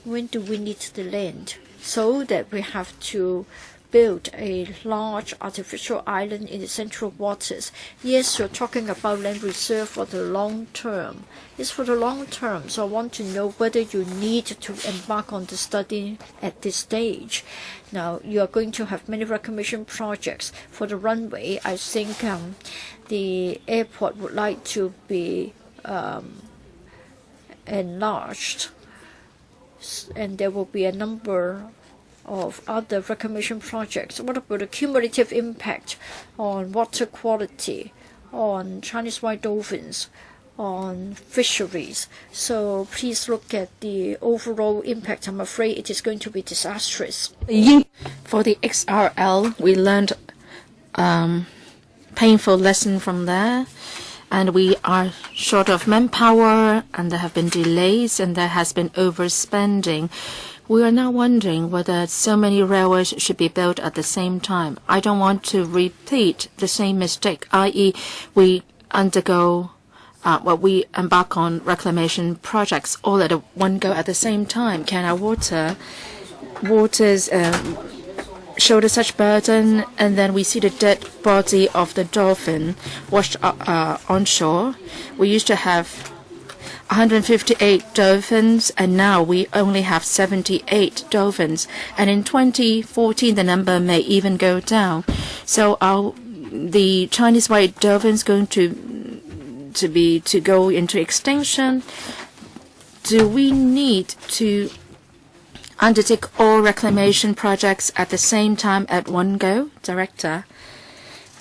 when do we need the land? So that we have to build a large artificial island in the central waters. Yes, you're talking about land reserve for the long term. It's for the long term, so I want to know whether you need to embark on the study at this stage. Now, you are going to have many reclamation projects. For the runway, I think the airport would like to be enlarged, and there will be a number of other reclamation projects. What about the cumulative impact on water quality, on Chinese white dolphins, on fisheries? So please look at the overall impact. I'm afraid it is going to be disastrous. For the XRL, we learned painful lesson from there. And we are short of manpower, and there have been delays, and there has been overspending. We are now wondering whether so many railways should be built at the same time. I don't want to repeat the same mistake, i.e. we embark on reclamation projects all at one go at the same time. Can our waters shoulder such burden, and then we see the dead body of the dolphin washed on shore? We used to have 158 dolphins, and now we only have 78 dolphins. And in 2014, the number may even go down. So are the Chinese white dolphins going to go into extinction? Do we need to undertake all reclamation projects at the same time at one go? Director,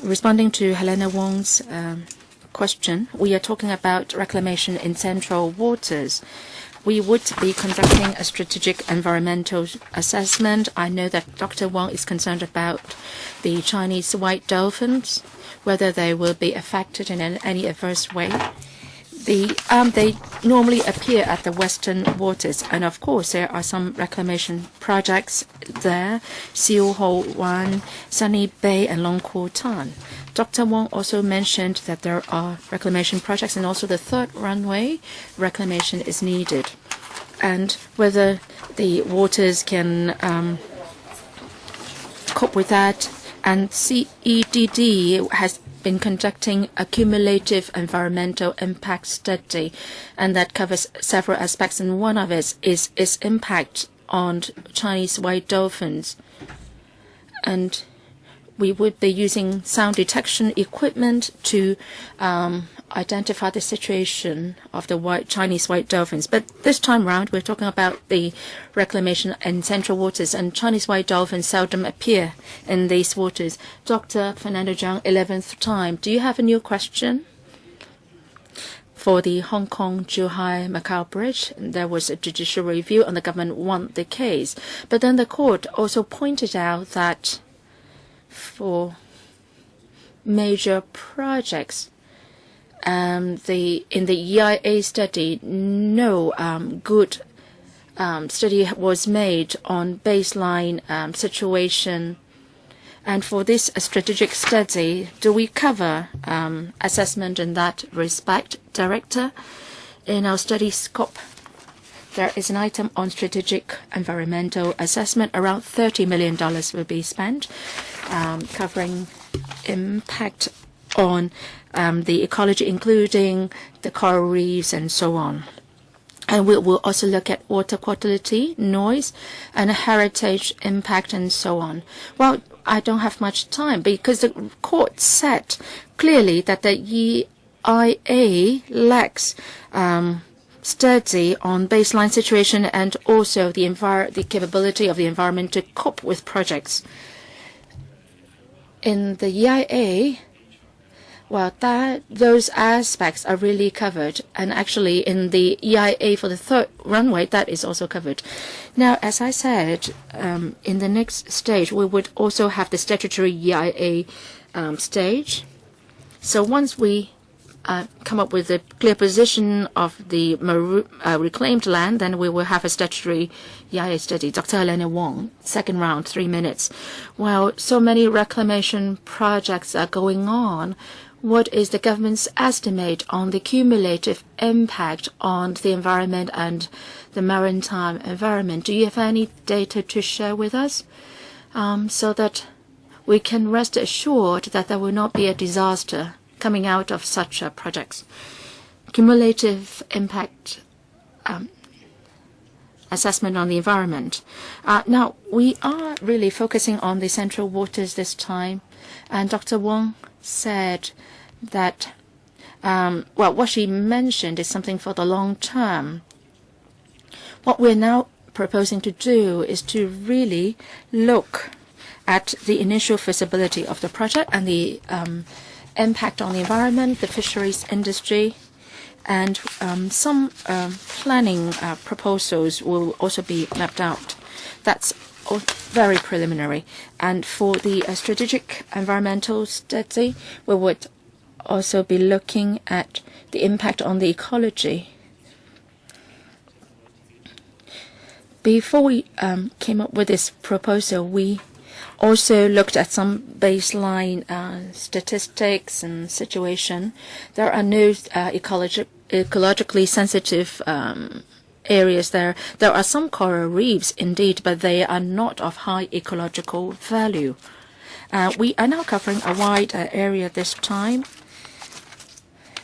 responding to Helena Wong's question, we are talking about reclamation in central waters. We would be conducting a strategic environmental assessment. I know that Dr. Wong is concerned about the Chinese white dolphins, whether they will be affected in any adverse way. They normally appear at the western waters, and of course there are some reclamation projects there, Siu Ho Wan, Sunny Bay, and Long Ko Tan. Dr. Wong also mentioned that there are reclamation projects, and also the third runway reclamation is needed, and whether the waters can cope with that. And CEDD has been conducting a cumulative environmental impact study, and that covers several aspects, and one of it is its impact on Chinese white dolphins. And we would be using sound detection equipment to identify the situation of the Chinese white dolphins. But this time round, we're talking about the reclamation in central waters, and Chinese white dolphins seldom appear in these waters. Dr. Fernando Zhang, 11th time. Do you have a new question? For the Hong Kong-Zhuhai-Macau Bridge, there was a judicial review, and the government won the case. But then the court also pointed out that for major projects, in the EIA study, no good study was made on baseline situation. And for this strategic study, do we cover assessment in that respect, Director? In our study scope, there is an item on strategic environmental assessment. Around $30 million will be spent, covering impact on the ecology, including the coral reefs and so on. And we will also look at water quality, noise, and heritage impact and so on. Well, I don't have much time because the court said clearly that the EIA lacks study on baseline situation and also the capability of the environment to cope with projects. In the EIA, well, those aspects are really covered, and actually in the EIA for the third runway, that is also covered. Now, as I said, in the next stage, we would also have the statutory EIA stage. So once we come up with a clear position of the reclaimed land, then we will have a statutory EIA study. Dr. Helena Wong, second round, 3 minutes. While so many reclamation projects are going on, what is the government's estimate on the cumulative impact on the environment and the maritime environment? Do you have any data to share with us so that we can rest assured that there will not be a disaster coming out of such projects? Cumulative impact assessment on the environment. Now, we are really focusing on the central waters this time, and Dr. Wong said that, well, what she mentioned is something for the long term. What we're now proposing to do is to really look at the initial feasibility of the project and the impact on the environment, the fisheries industry, and some planning proposals will also be mapped out. That's very preliminary. And for the strategic environmental study, we would also be looking at the impact on the ecology. Before we came up with this proposal, we also looked at some baseline statistics and situation. There are no ecologically sensitive areas there. There are some coral reefs indeed, but they are not of high ecological value. We are now covering a wide area this time.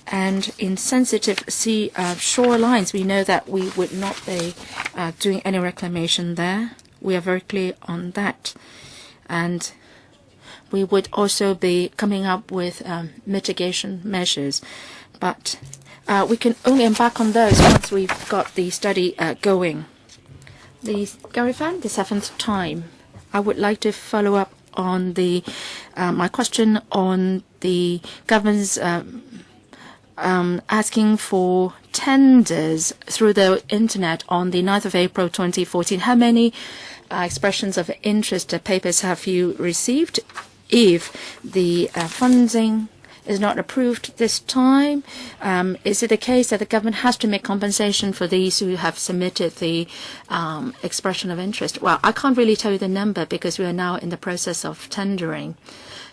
And in sensitive sea shorelines, we know that we would not be doing any reclamation there. We are very clear on that. And we would also be coming up with mitigation measures. But we can only embark on those once we've got the study going. Gary Fan, the seventh time, I would like to follow up on my question on the government's asking for tenders through the internet on the 9th of April 2014. How many expressions of interest papers have you received? If the funding is not approved this time, is it the case that the government has to make compensation for these who have submitted the expression of interest? Well, I can't really tell you the number because we are now in the process of tendering.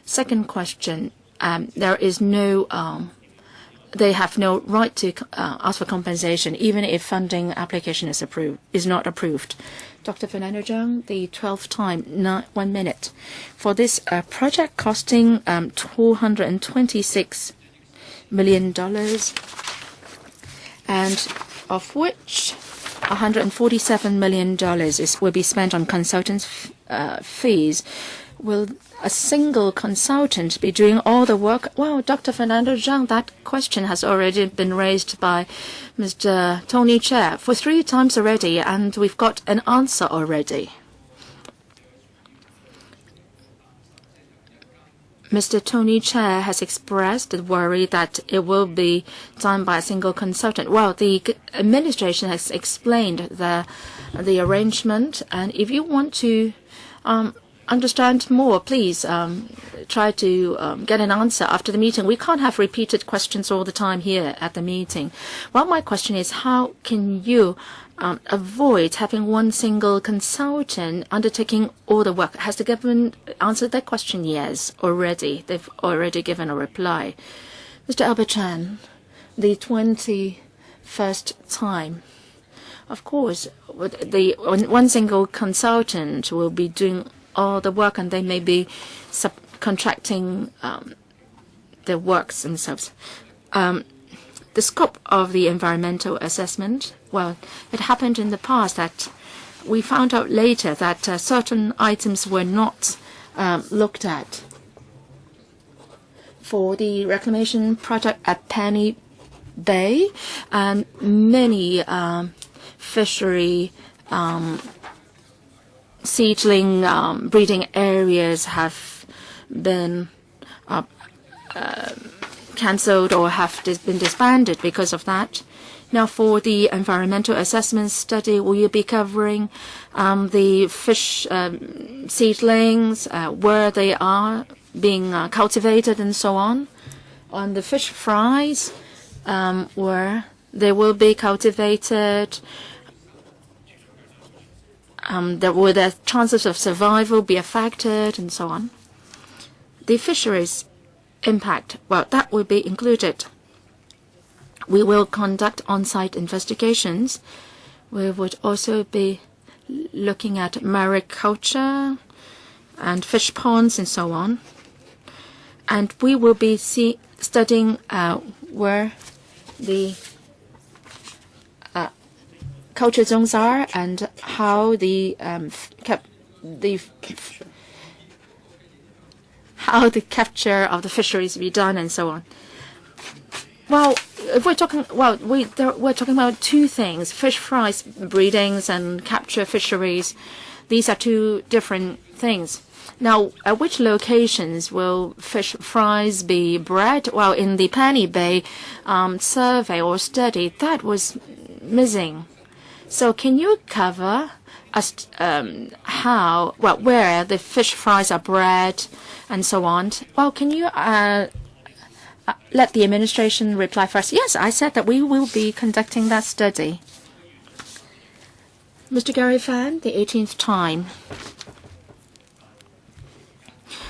Second question, there is no they have no right to ask for compensation, even if funding application is not approved. Dr. Fernando Zhang, the 12th time, 1 minute. For this project costing $226 million, and of which $147 million will be spent on consultants' fees, will a single consultant be doing all the work? Well, Dr. Fernando Zhang, that question has already been raised by Mr. Tony Chair for 3 times already, and we've got an answer already. Mr. Tony Chair has expressed the worry that it will be done by a single consultant. Well, the administration has explained the arrangement, and if you want to understand more, please try to get an answer after the meeting. We can't have repeated questions all the time here at the meeting. Well, my question is, how can you avoid having one single consultant undertaking all the work? Has the government answered that question? Yes, already. They've already given a reply. Mr. Albert Chan, the 21st time. Of course, one single consultant will be doing all the work, and they may be subcontracting the works themselves. The scope of the environmental assessment, well, it happened in the past that we found out later that certain items were not looked at. For the reclamation project at Penny Bay, and many fishery seedling breeding areas have been cancelled or have been disbanded because of that. Now, for the environmental assessment study, will you be covering the fish seedlings, where they are being cultivated and so on? on the fish fries, where they will be cultivated, will the chances of survival be affected, and so on. The fisheries impact, well, that will be included. We will conduct on-site investigations. We would also be looking at mariculture and fish ponds and so on. And we will be studying where the culture zones are and how the capture of the fisheries be done and so on. Well, if we're talking, we're talking about two things: fish fries breedings and capture fisheries. These are two different things. Now, at which locations will fish fries be bred? Well, in the Penny Bay survey or study, that was missing. So can you cover where the fish fries are bred and so on? Well, can you let the administration reply first? Yes, I said that we will be conducting that study. Mr. Gary Fan, the 18th time.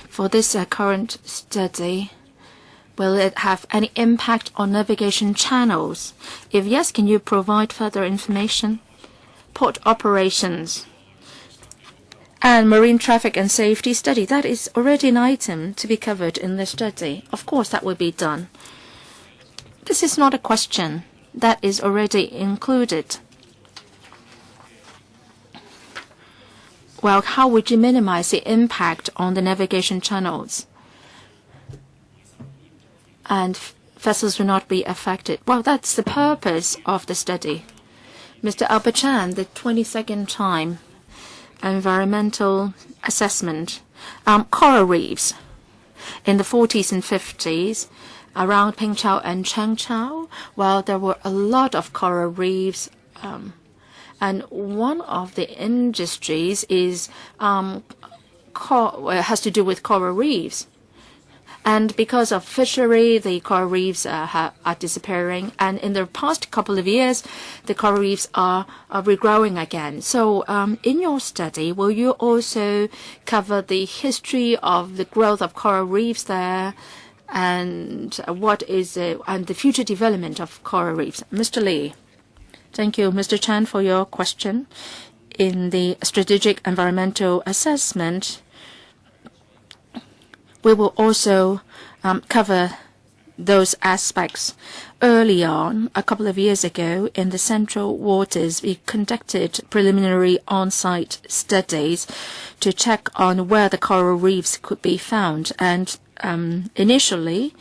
For this current study, will it have any impact on navigation channels? If yes, can you provide further information? Port operations and marine traffic and safety study, that is already an item to be covered in the study. Of course, that will be done. This is not a question. That is already included. Well, how would you minimize the impact on the navigation channels? And vessels will not be affected. Well, that's the purpose of the study. Mr. Albert Chan, the 22nd time, environmental assessment. Coral reefs in the 40s and 50s around Pingchao and Changchao. Well, there were a lot of coral reefs. And one of the industries is has to do with coral reefs. And because of fishery, the coral reefs are disappearing. And in the past couple of years, the coral reefs are regrowing again. So in your study, will you also cover the history of the growth of coral reefs there and what is and the future development of coral reefs? Mr. Lee. Thank you, Mr. Chan, for your question. In the strategic environmental assessment, we will also cover those aspects. Early on, a couple of years ago, in the central waters, we conducted preliminary on-site studies to check on where the coral reefs could be found. And initially,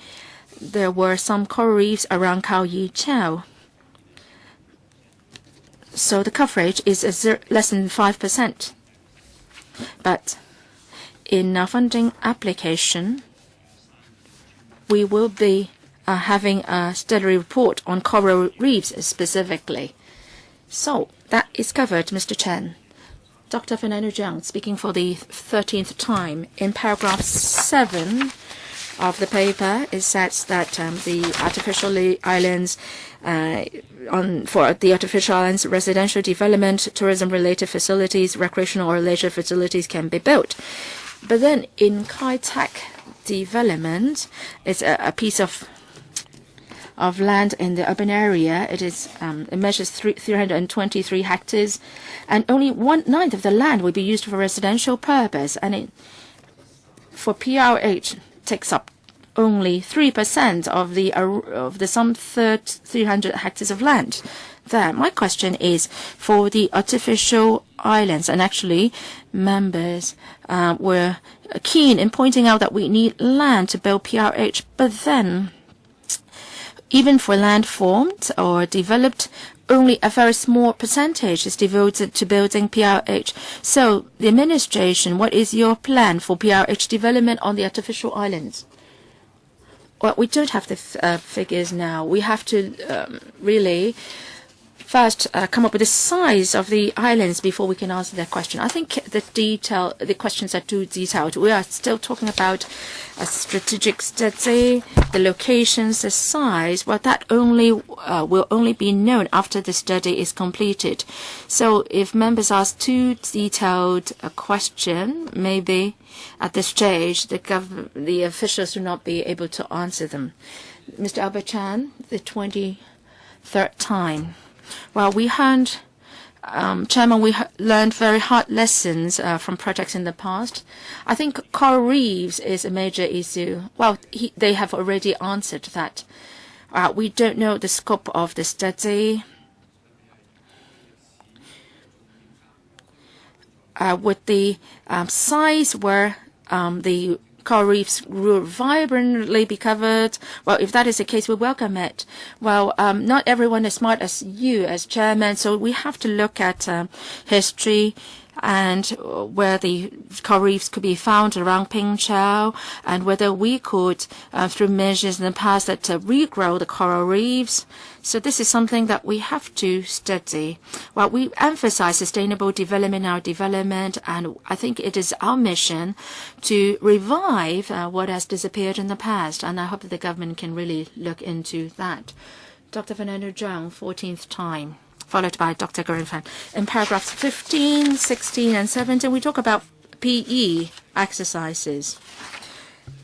there were some coral reefs around Khao Yi Chao. So the coverage is less than 5%. But in our funding application, we will be having a study report on coral reefs specifically. So that is covered, Mr. Chen. Dr. Fernando Zhang, speaking for the 13th time. In paragraph 7 of the paper, it says that the artificial islands, for the artificial islands, residential development, tourism-related facilities, recreational or leisure facilities can be built. But then in Kai-Tak development, it's a piece of land in the urban area. It measures 323 hectares, and only 1/9 of the land will be used for residential purpose, and for PRH takes up only 3% of the some 300 hectares of land there. My question is for the artificial islands, and actually members were keen in pointing out that we need land to build PRH, but then even for land formed or developed, only a very small percentage is devoted to building PRH. So the administration, what is your plan for PRH development on the artificial islands? Well, we don't have the figures now. We have to really first come up with the size of the islands before we can answer that question. I think the questions are too detailed. We are still talking about a strategic study, the locations, the size. Well, that will only be known after the study is completed. So if members ask too detailed a question, maybe at this stage the officials will not be able to answer them. Mr. Albert Chan, the 23rd time. Well, we heard, Chairman, we learned very hard lessons from projects in the past. I think coral reefs is a major issue. Well, they have already answered that. We don't know the scope of the study. With the size where the coral reefs will vibrantly be covered. Well, if that is the case, we welcome it. Well, not everyone is smart as you, as chairman, so we have to look at history and where the coral reefs could be found around Pingchao, and whether we could, through measures in the past, that regrow the coral reefs. So this is something that we have to study. Well, we emphasize sustainable development in our development, and I think it is our mission to revive what has disappeared in the past, and I hope that the government can really look into that. Dr. Fernando Zhang, 14th time, followed by Dr. Gorenfan. In paragraphs 15, 16, and 17, we talk about PE exercises.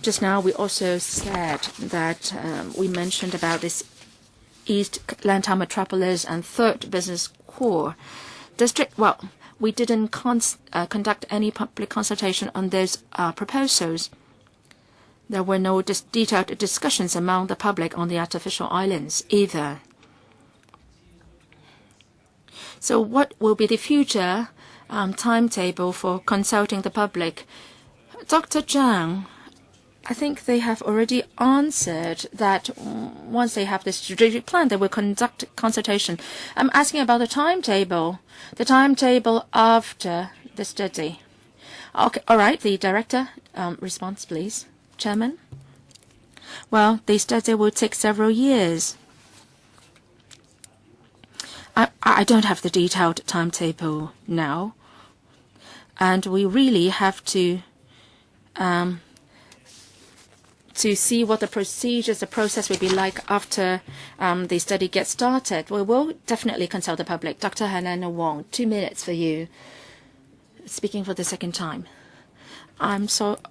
Just now, we also said that we mentioned about this East Liantang Metropolis and Third Business Core District. Well, we didn't conduct any public consultation on those proposals. There were no detailed discussions among the public on the artificial islands either. So what will be the future timetable for consulting the public? Dr. Zhang, I think they have already answered that once they have the strategic plan, they will conduct consultation. I'm asking about the timetable after the study. Okay, all right, the director, response, please. Chairman? Well, the study will take several years. I don't have the detailed timetable now, and we really have to see what the procedures, the process will be like after the study gets started. We will definitely consult the public. Dr. Helena Wong, 2 minutes for you. Speaking for the second time. I'm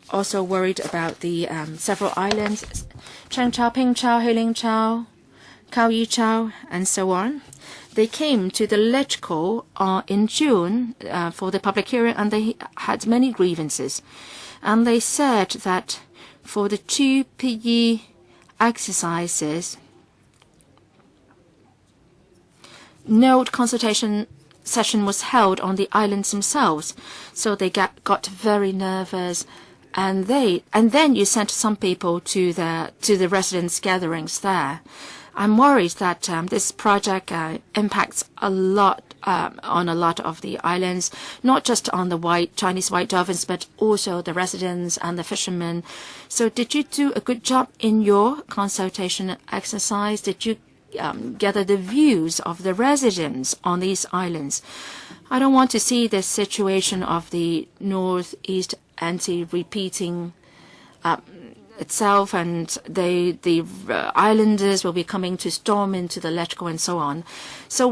also worried about the several islands, Changchao, Pingchao, Heilingchao, Kaoyichao, and so on. They came to the LegCo in June for the public hearing, and they had many grievances. And they said that for the 2 PE exercises, no consultation session was held on the islands themselves, so they got very nervous, and then you sent some people to the residents' gatherings there. I'm worried that this project impacts a lot on a lot of the islands, not just on the Chinese white dolphins, but also the residents and the fishermen. So did you do a good job in your consultation exercise? Did you gather the views of the residents on these islands? I don't want to see the situation of the Northeast anti-repeating itself, and the islanders will be coming to storm into the LegCo and so on. So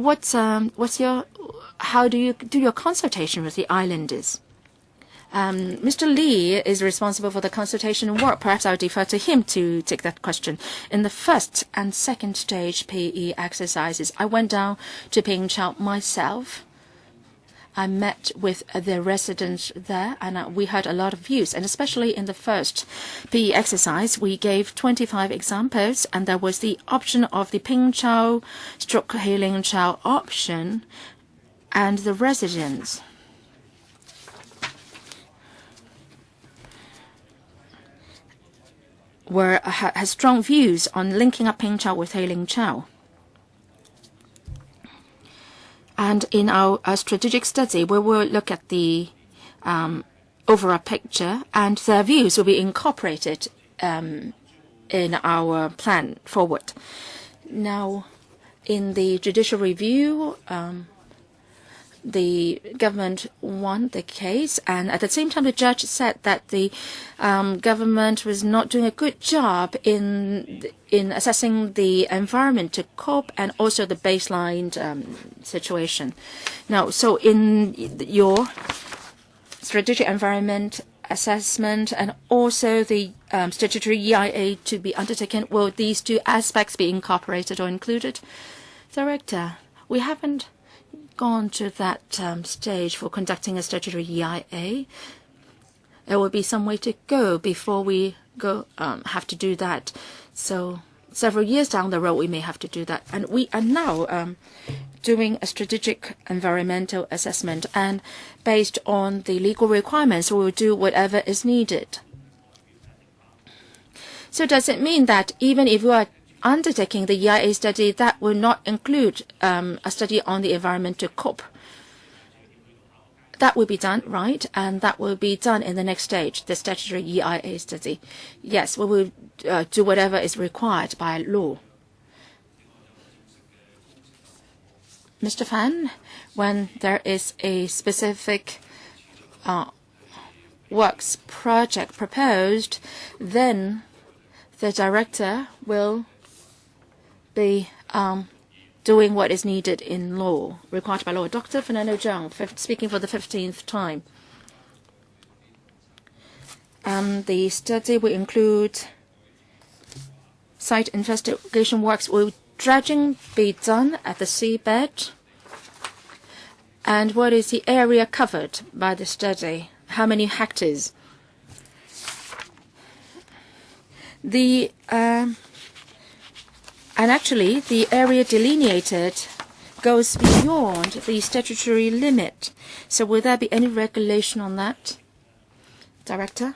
how do you do your consultation with the islanders? Mr. Lee is responsible for the consultation work. Perhaps I'll defer to him to take that question. In the first and second stage PE exercises, I went down to Pingchao myself. I met with the residents there, and we heard a lot of views. And especially in the first PE exercise, we gave 25 examples, and there was the option of the Pingchao / Heilingchao option, and the residents has strong views on linking up Pingchao with Heilingchao. And in our strategic study, we will look at the overall picture, and their views will be incorporated in our plan forward. Now, In the judicial review, the government won the case, and at the same time, the judge said that the government was not doing a good job in assessing the environment to cope and also the baseline situation. Now, so in your strategic environment assessment and also the statutory EIA to be undertaken, will these two aspects be incorporated or included? Director, we haven't gone to that stage for conducting a statutory EIA. There will be some way to go before we have to do that. So several years down the road, we may have to do that. And we are now doing a strategic environmental assessment, and based on the legal requirements, we will do whatever is needed. So does it mean that even if we are undertaking the EIA study, that will not include a study on the environment to cope? That will be done, right? And that will be done in the next stage, the statutory EIA study. Yes, we will do whatever is required by law. Mr. Fan, when there is a specific works project proposed, then the director will be doing what is needed in law, required by law. Dr. Fernando Zhang, speaking for the 15th time. The study will include site investigation works. Will dredging be done at the seabed? And what is the area covered by the study? How many hectares? And actually, the area delineated goes beyond the statutory limit. So will there be any regulation on that? Director?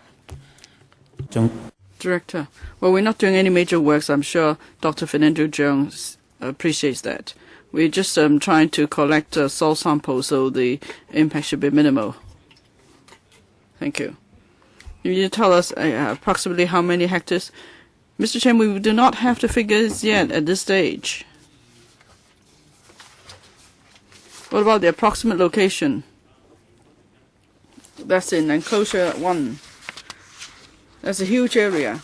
Director, well, we're not doing any major works. I'm sure Dr. Fernando Jones appreciates that. We're just trying to collect soil samples, so the impact should be minimal. Thank you. Can you tell us approximately how many hectares? Mr. Chen, we do not have the figures yet at this stage. What about the approximate location? That's in enclosure 1. That's a huge area.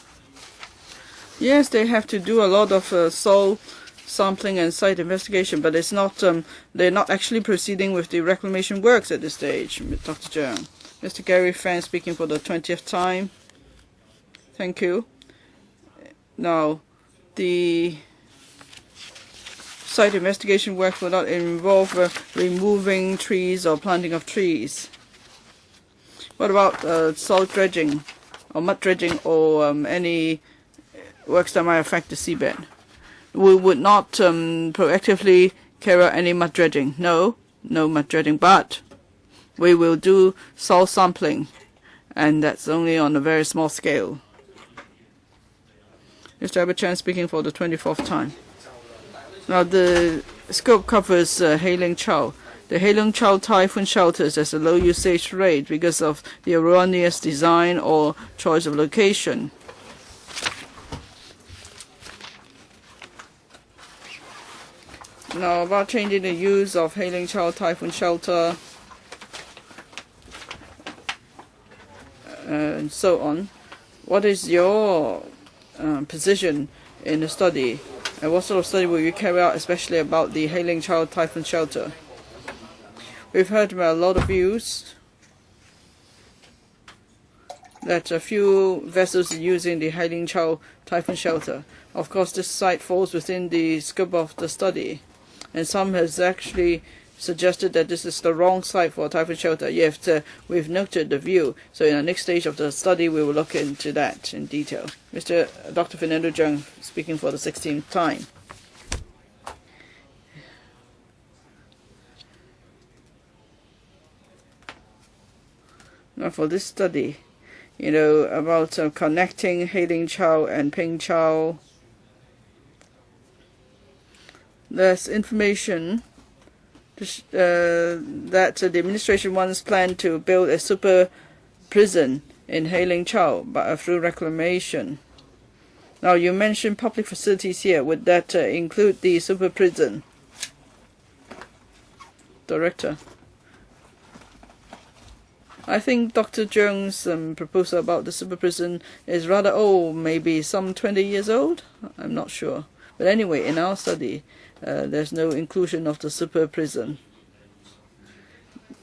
Yes, they have to do a lot of soil sampling and site investigation, but it's not. They're not actually proceeding with the reclamation works at this stage, Dr. Zhang. Mr. Gary Fan speaking for the 20th time. Thank you. Now, the site investigation work will not involve removing trees or planting of trees. What about soil dredging or mud dredging or any works that might affect the seabed? We would not proactively carry out any mud dredging. No mud dredging, but we will do soil sampling, and that's only on a very small scale. Mr. Albert Chan speaking for the 24th time. Now, the scope covers Heung Chau. The Heung Chau typhoon shelters has a low usage rate because of the erroneous design or choice of location. Now, about changing the use of Heung Chau typhoon shelter and so on, what is your position in the study, and what sort of study will you carry out, especially about the Heung Chau typhoon shelter? We've heard about a lot of views that a few vessels are using the Heung Chau typhoon shelter. Of course, this site falls within the scope of the study, and some has actually suggested that this is the wrong site for a typhoon shelter. Yet we've noted the view. So in the next stage of the study, we will look into that in detail. Dr. Fernando Zhang speaking for the 16th time. Now for this study, about connecting Heung Chau and Ping Chau, there's information that the administration once planned to build a super prison in Heung Chau through reclamation. Now, you mentioned public facilities here. Would that include the super prison? Director. I think Dr. Cheung's proposal about the super prison is rather old, maybe some 20 years old. I'm not sure. But anyway, in our study, there's no inclusion of the super prison.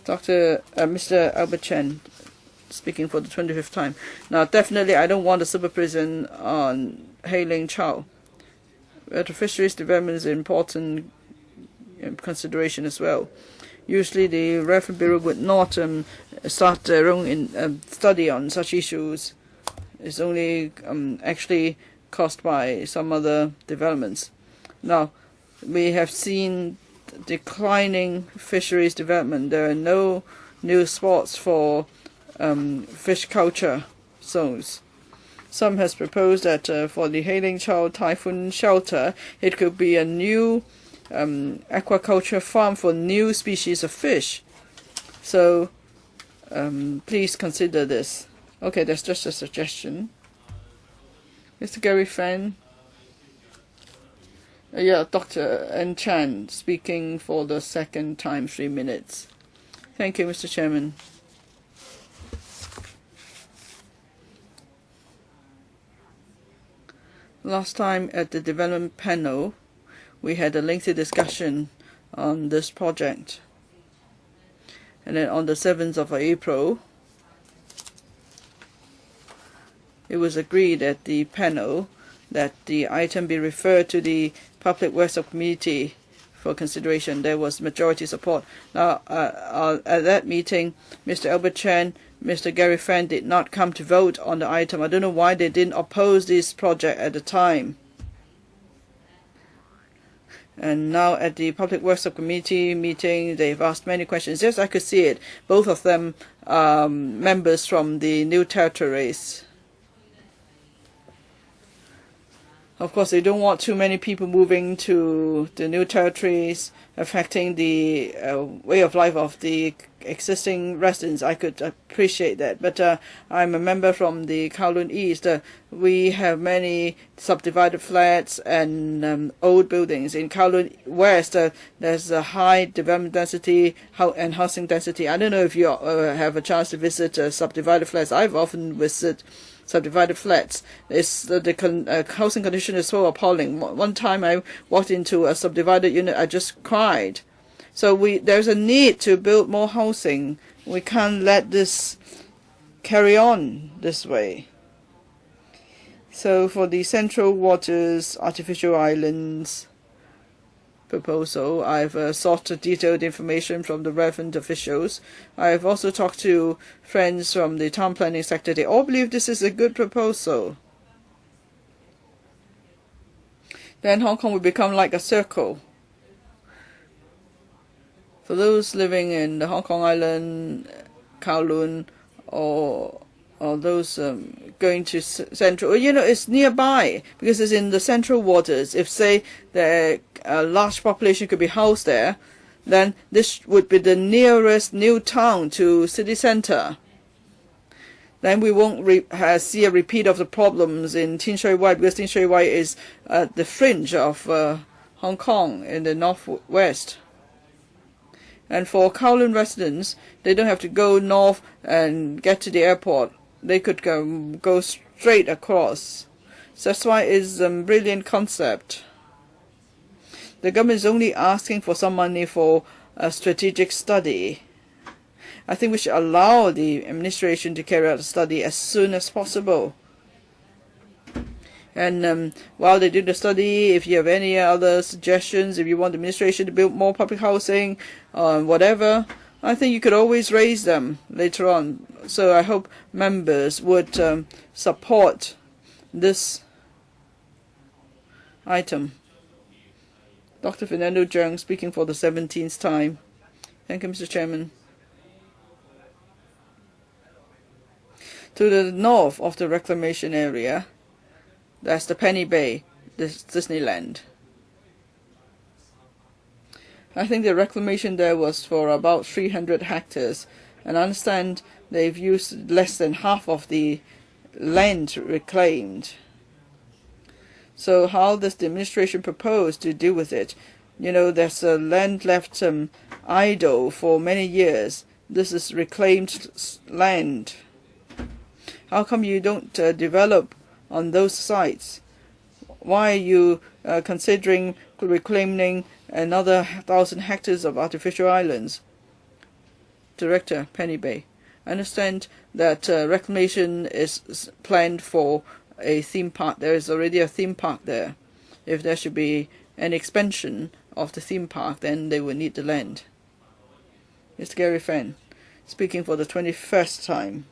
Mr. Albert Chen, speaking for the 25th time. Now, definitely, I don't want a super prison on Heung Chau. But fisheries development is an important consideration as well. Usually, the Revenue Bureau would not start their own study on such issues. It's only actually caused by some other developments. Now, we have seen declining fisheries development. There are no new spots for fish culture zones. Some has proposed that for the Heung Chau typhoon shelter, it could be a new aquaculture farm for new species of fish. So please consider this. Okay, that's just a suggestion. Mr. Gary Fan. Yeah, Dr. N. Chan speaking for the second time, 3 minutes. Thank you, Mr. Chairman. Last time at the development panel, we had a lengthy discussion on this project. And then on the 7th of April, it was agreed at the panel that the item be referred to the Public Works Subcommittee for consideration. There was majority support. Now, at that meeting, Mr. Albert Chen, Mr. Gary Fan did not come to vote on the item. I don't know why they didn't oppose this project at the time. And now at the Public Works Subcommittee meeting, they've asked many questions. Yes, I could see it. Both of them members from the New Territories. Of course, they don't want too many people moving to the New Territories, affecting the way of life of the existing residents. I could appreciate that. But I'm a member from the Kowloon East. We have many subdivided flats and old buildings. In Kowloon West, there's a high development density and housing density. I don't know if you have a chance to visit subdivided flats. I've often visited subdivided flats. The housing condition is so appalling. One time I walked into a subdivided unit, I just cried. So there's a need to build more housing. We can't let this carry on this way. So for the Central Waters Artificial Islands proposal, I've sought detailed information from the relevant officials. I've also talked to friends from the town planning sector. They all believe this is a good proposal. Then Hong Kong will become like a circle. For those living in the Hong Kong Island, Kowloon, or those going to Central, it's nearby because it's in the Central Waters. If, say, a large population could be housed there, then this would be the nearest new town to city center. Then we won't see a repeat of the problems in Tin Shui Wai, because Tin Shui Wai is at the fringe of Hong Kong in the northwest. And for Kowloon residents, they don't have to go north and get to the airport. They could go straight across. So that's why it's a brilliant concept. The government is only asking for some money for a strategic study. I think we should allow the administration to carry out a study as soon as possible. And while they do the study, if you have any other suggestions, if you want the administration to build more public housing, whatever, I think you could always raise them later on. So I hope members would support this item. Dr. Fernando Cheung speaking for the 17th time. Thank you, Mr. Chairman. To the north of the reclamation area, that's the Penny Bay, this Disneyland. I think the reclamation there was for about 300 hectares, and I understand they've used less than half of the land reclaimed. So how does the administration propose to deal with it? You know, there's a land left idle for many years. This is reclaimed land. How come you don't develop on those sites? Why are you considering reclaiming another 1,000 hectares of artificial islands? Director Penny Bay. I understand that reclamation is planned for a theme park. There is already a theme park there. If there should be an expansion of the theme park, then they will need the land. Mr. Gary Fan, speaking for the 21st time.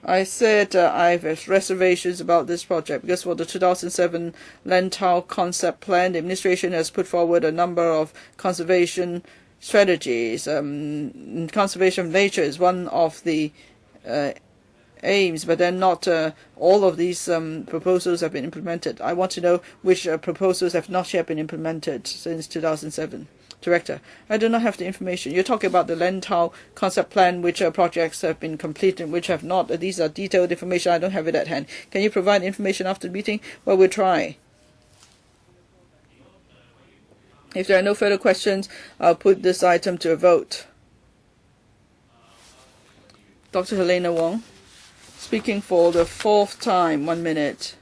I said I have reservations about this project because for the 2007 Lantau concept plan, the administration has put forward a number of conservation strategies. Conservation of nature is one of the aims, but then not all of these proposals have been implemented. I want to know which proposals have not yet been implemented since 2007. Director, I do not have the information. You're talking about the Lantau concept plan, which projects have been completed and which have not. These are detailed information. I don't have it at hand. Can you provide information after the meeting? Well, we'll try. If there are no further questions, I'll put this item to a vote. Dr. Helena Wong, speaking for the 4th time, 1 minute.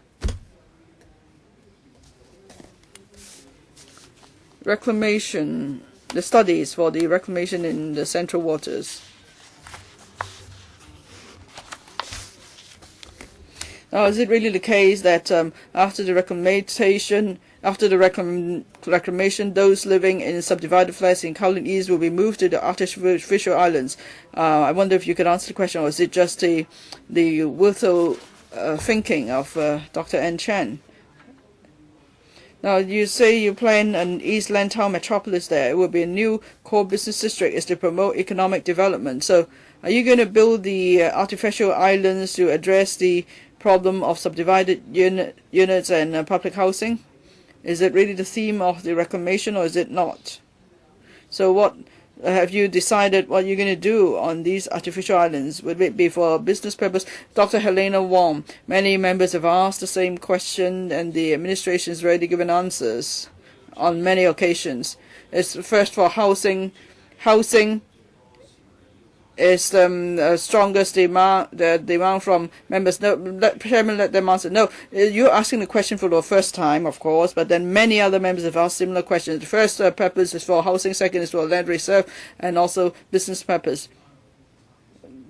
Reclamation, the studies for the reclamation in the central waters. Now, is it really the case that after the reclamation, those living in subdivided flats in Kowloon East will be moved to the artificial islands? I wonder if you could answer the question, or is it just the withal thinking of Dr. N. Chan? Now, you say you plan an East Lantau metropolis there. It will be a new core business district. Is to promote economic development. So, are you going to build the artificial islands to address the problem of subdivided units and public housing? Is it really the theme of the reclamation, or is it not? So, what have you decided what you're going to do on these artificial islands? Would it be for business purpose? Dr. Helena Wong, many members have asked the same question, and the administration has already given answers on many occasions. It's first for housing. Housing is the strongest demand. The demand from members. No, Chairman, let them answer. No, you're asking the question for the first time, of course, but then many other members have asked similar questions. The first purpose is for housing, second is for land reserve, and also business purpose.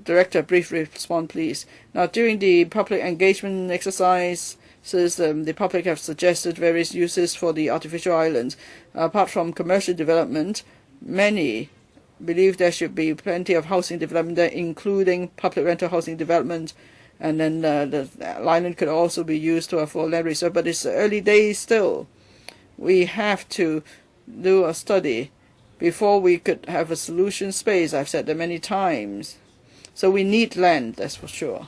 Director, brief response, please. Now, during the public engagement exercises, the public have suggested various uses for the artificial islands. Apart from commercial development, many believe there should be plenty of housing development there, including public rental housing development, and then the island could also be used for land reserve. But it's early days still. We have to do a study before we could have a solution space. I've said that many times. So we need land, that's for sure.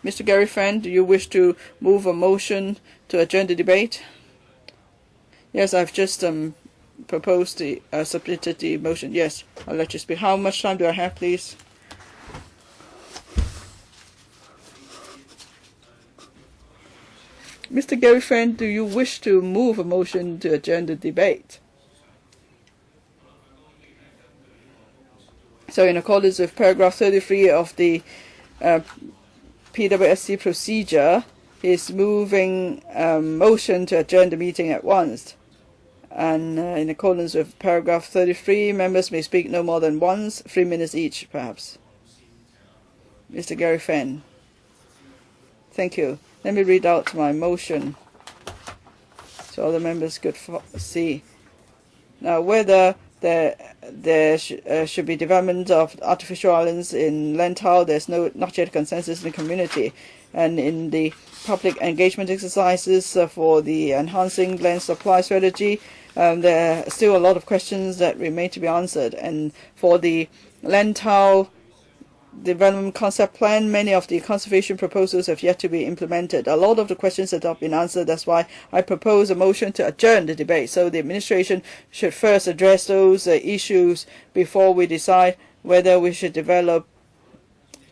Mr. Gary Fan, do you wish to move a motion to adjourn the debate? Yes, I've just proposed the submitted the motion. Yes, I'll let you speak. How much time do I have, please? Mr. Gary Fan, do you wish to move a motion to adjourn the debate? So, in accordance with paragraph 33 of the PWSC procedure, is moving a motion to adjourn the meeting at once. And in accordance with paragraph 33, members may speak no more than once, 3 minutes each, perhaps. Mr. Gary Fan. Thank you. Let me read out my motion so all the members could see. Now, whether there should be development of artificial islands in Lantau, there's not yet consensus in the community. And in the public engagement exercises for the enhancing land supply strategy, there are still a lot of questions that remain to be answered. And for the Lantau development concept plan, many of the conservation proposals have yet to be implemented. A lot of the questions have not been answered. That's why I propose a motion to adjourn the debate. So the administration should first address those issues before we decide whether we should develop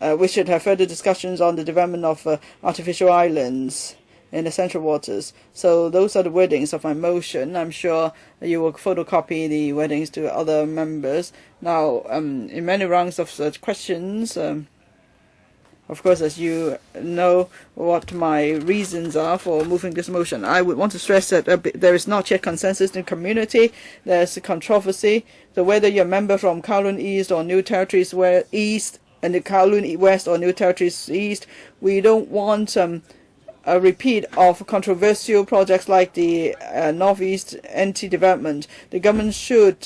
we should have further discussions on the development of artificial islands in the central waters. So those are the wordings of my motion. I'm sure you will photocopy the wordings to other members. Now, in many rounds of such questions, of course, as you know what my reasons are for moving this motion, I would want to stress that there is not yet consensus in the community. There's a controversy. So whether you're a member from Kowloon East or New Territories East and the Kowloon West or New Territories East, we don't want a repeat of controversial projects like the Northeast NT development. The government should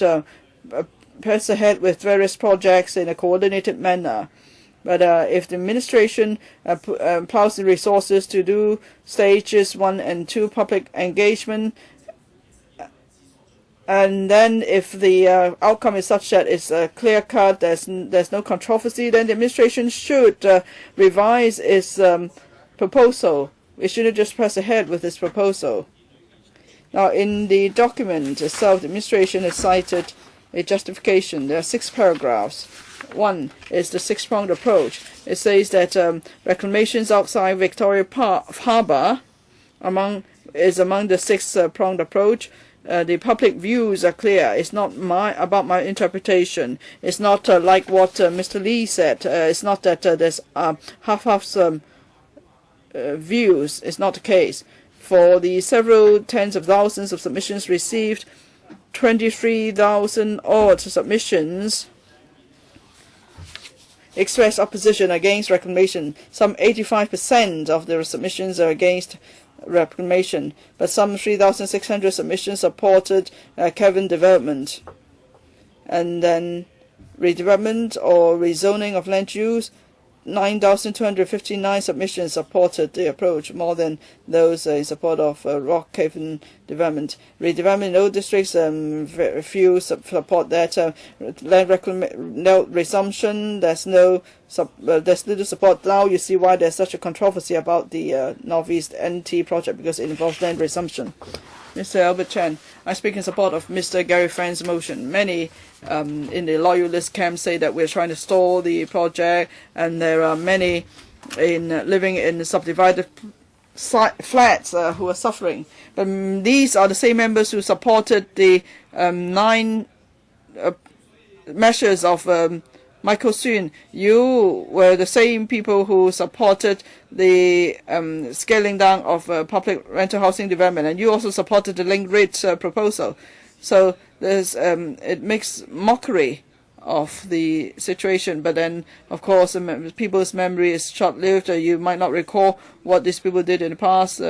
press ahead with various projects in a coordinated manner. But if the administration plows the resources to do stages 1 and 2 public engagement, and then if the outcome is such that it's clear-cut, there's no controversy, then the administration should revise its proposal. It shouldn't just press ahead with this proposal. Now, in the document itself, the administration has cited a justification. There are 6 paragraphs. One is the 6-pronged approach. It says that reclamations outside Victoria Harbour is among the 6-pronged approach. The public views are clear. It's not about my interpretation. It's not like what Mr. Lee said. It's not that there's half-half views. It's not the case. For the several tens of thousands of submissions received, 23,000 odd submissions expressed opposition against reclamation. Some 85% of the submissions are against reclamation, but some 3,600 submissions supported cavern development. And then redevelopment or rezoning of land use, 9,259 submissions supported the approach, more than those in support of rock cavern development. Redevelopment in old districts, few support that. Land resumption, there's little support. Now you see why there's such a controversy about the Northeast NT project, because it involves land resumption. Mr. Albert Chan, I speak in support of Mr. Gary Fran's motion. Many in the loyalist camp say that we're trying to stall the project, and there are many living in subdivided flats who are suffering. But these are the same members who supported the 9 measures of Michael Yuen. You were the same people who supported the scaling down of public rental housing development, and you also supported the linked rates proposal. So there's it makes mockery of the situation. But then, of course, people's memory is short-lived. You might not recall what these people did in the past.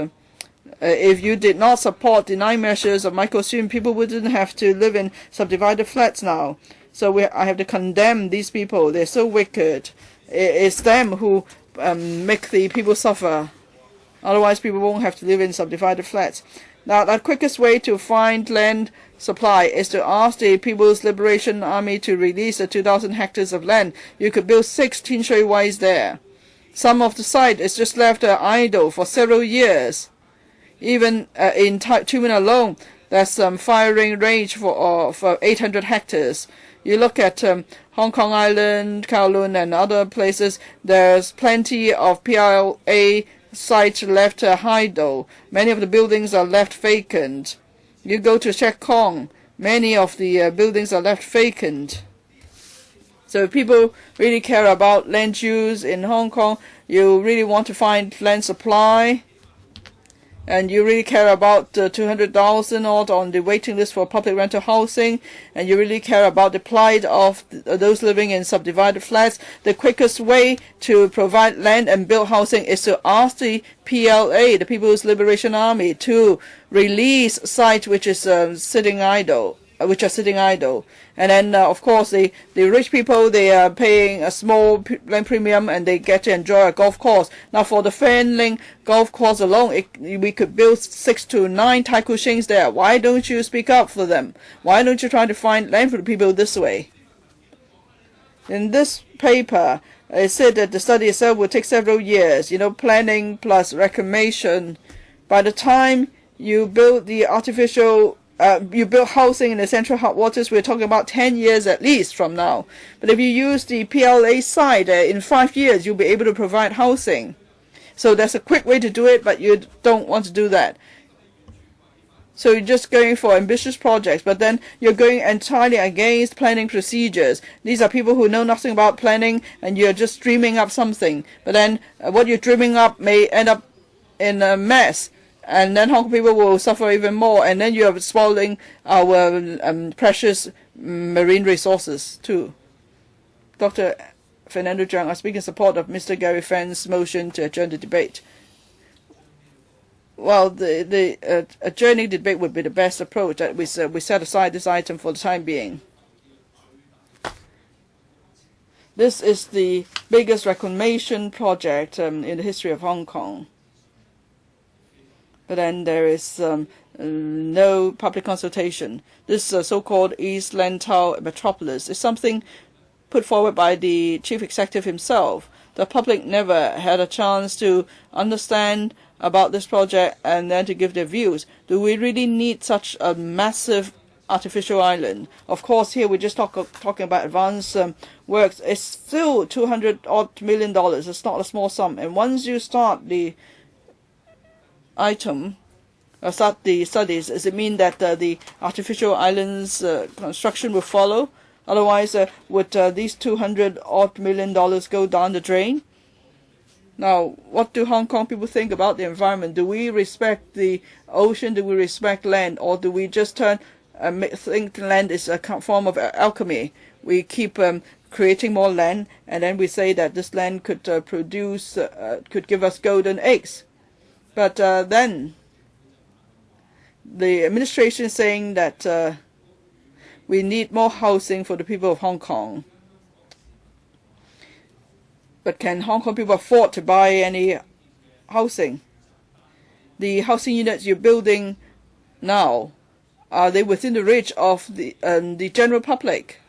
If you did not support the 9 measures of Michael Yuen, people wouldn't have to live in subdivided flats now. So I have to condemn these people. They're so wicked. It's them who make the people suffer. Otherwise, people won't have to live in subdivided flats. Now, the quickest way to find land supply is to ask the People's Liberation Army to release the 2,000 hectares of land. You could build 6 tin shui wais there. Some of the site is just left idle for several years. Even in Tumen alone, there's some firing range for 800 hectares. You look at Hong Kong Island, Kowloon, and other places, there's plenty of PLA sites left idle. Many of the buildings are left vacant. You go to Shek Kong, many of the buildings are left vacant. So if people really care about land use in Hong Kong, you really want to find land supply, and you really care about 200,000 odd on the waiting list for public rental housing, and you really care about the plight of those living in subdivided flats, the quickest way to provide land and build housing is to ask the PLA, the People's Liberation Army, to release sites which is sitting idle. And then, of course, the rich people, they are paying a small land premium, and they get to enjoy a golf course. Now, for the Fanling golf course alone, we could build 6 to 9 Tai Kung Shings there. Why don't you speak up for them? Why don't you try to find land for the people this way? In this paper, it said that the study itself will take several years, planning plus reclamation. By the time you build the artificial you build housing in the central hot waters, we're talking about 10 years at least from now. But if you use the PLA side, in 5 years, you'll be able to provide housing. So that's a quick way to do it, but you don't want to do that. So you're just going for ambitious projects, but then you're going entirely against planning procedures. These are people who know nothing about planning, and you're just dreaming up something. But then what you're dreaming up may end up in a mess. And then Hong Kong people will suffer even more, and then you are spoiling our precious marine resources too. Dr. Fernando Zhang, I speak in support of Mr. Gary Fan's motion to adjourn the debate. Well, the adjourning debate would be the best approach. That we set aside this item for the time being. This is the biggest reclamation project in the history of Hong Kong. But then there is no public consultation. This so-called East Lantau metropolis is something put forward by the chief executive himself. The public never had a chance to understand about this project and then to give their views. Do we really need such a massive artificial island? Of course, here we're just talking about advanced works. It's still $200 million. It's not a small sum. And once you start the start the studies, does it mean that the artificial island's construction will follow? Otherwise, would these $200 million go down the drain? Now, what do Hong Kong people think about the environment? Do we respect the ocean? Do we respect land? Or do we just think land is a form of alchemy? We keep creating more land, and then we say that this land could could give us golden eggs. But then the administration is saying that we need more housing for the people of Hong Kong. But can Hong Kong people afford to buy any housing? The housing units you're building now, are they within the reach of the general public?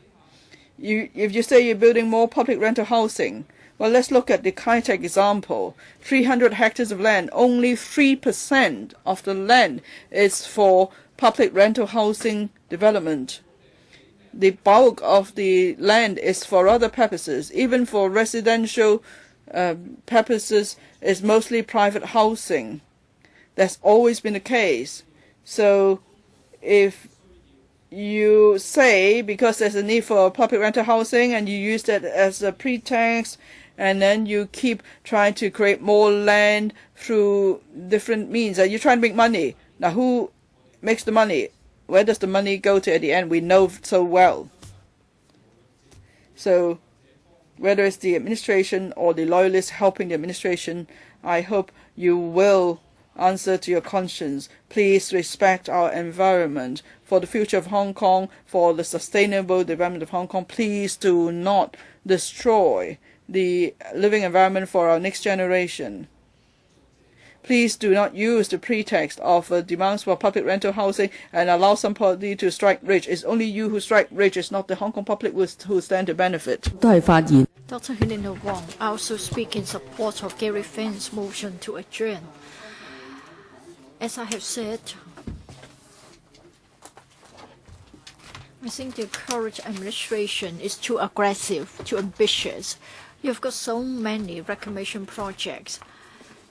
If you say you're building more public rental housing, well, let's look at the Kai-Tak example. 300 hectares of land, only 3% of the land is for public rental housing development. The bulk of the land is for other purposes. Even for residential purposes, it's mostly private housing. That's always been the case. So if you say because there's a need for public rental housing and you use that as a pretext, and then you keep trying to create more land through different means, you're trying to make money. Now, who makes the money? Where does the money go to at the end? We know so well. So whether it's the administration or the loyalists helping the administration, I hope you will answer to your conscience. Please respect our environment. For the future of Hong Kong, for the sustainable development of Hong Kong, please do not destroy the living environment for our next generation. Please do not use the pretext of demands for public rental housing and allow somebody to strike rich. It's only you who strike rich. It's not the Hong Kong public who stand to benefit. Dr. Helena Wong, I also speak in support of Gary Fan's motion to adjourn. As I have said, I think the current administration is too aggressive, too ambitious. You've got so many reclamation projects.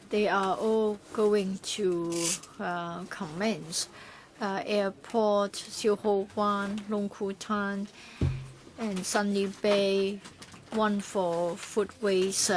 They are all going to commence. Airport, Siu Ho Wan, Long Ku Tan, and Sunny Bay, one for foodways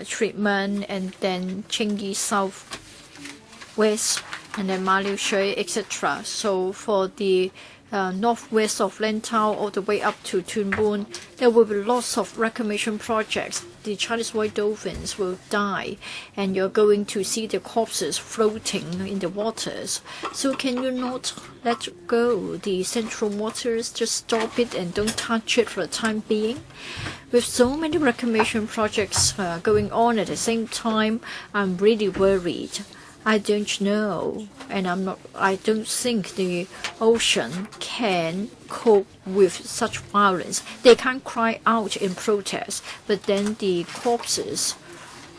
treatment, and then Chingy South West, and then Ma Liu Shui, etc. So for the northwest of Lantau all the way up to Tuen Mun, there will be lots of reclamation projects. The Chinese white dolphins will die, and you're going to see the corpses floating in the waters. So can you not let go the central waters? Just stop it and don't touch it for the time being. With so many reclamation projects going on at the same time, I'm really worried. I don't know, and I don't think the ocean can cope with such violence. They can't cry out in protest, but then the corpses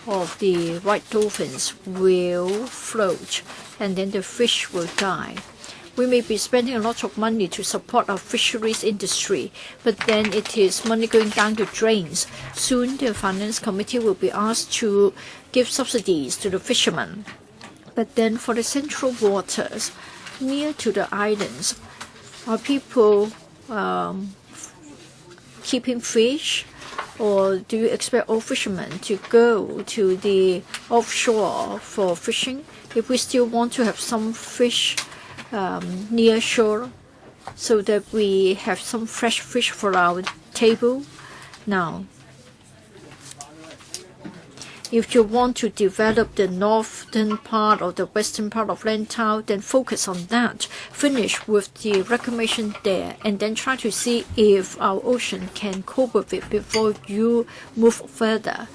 of the white dolphins will float, and then the fish will die. We may be spending a lot of money to support our fisheries industry, but then it is money going down the drains. Soon the Finance Committee will be asked to give subsidies to the fishermen. But then for the central waters, near to the islands, are people keeping fish? Or do you expect all fishermen to go to the offshore for fishing? If we still want to have some fish near shore so that we have some fresh fish for our table. Now, if you want to develop the northern part or the western part of Liantang, then focus on that. Finish with the reclamation there, and then try to see if our ocean can cope with it before you move further.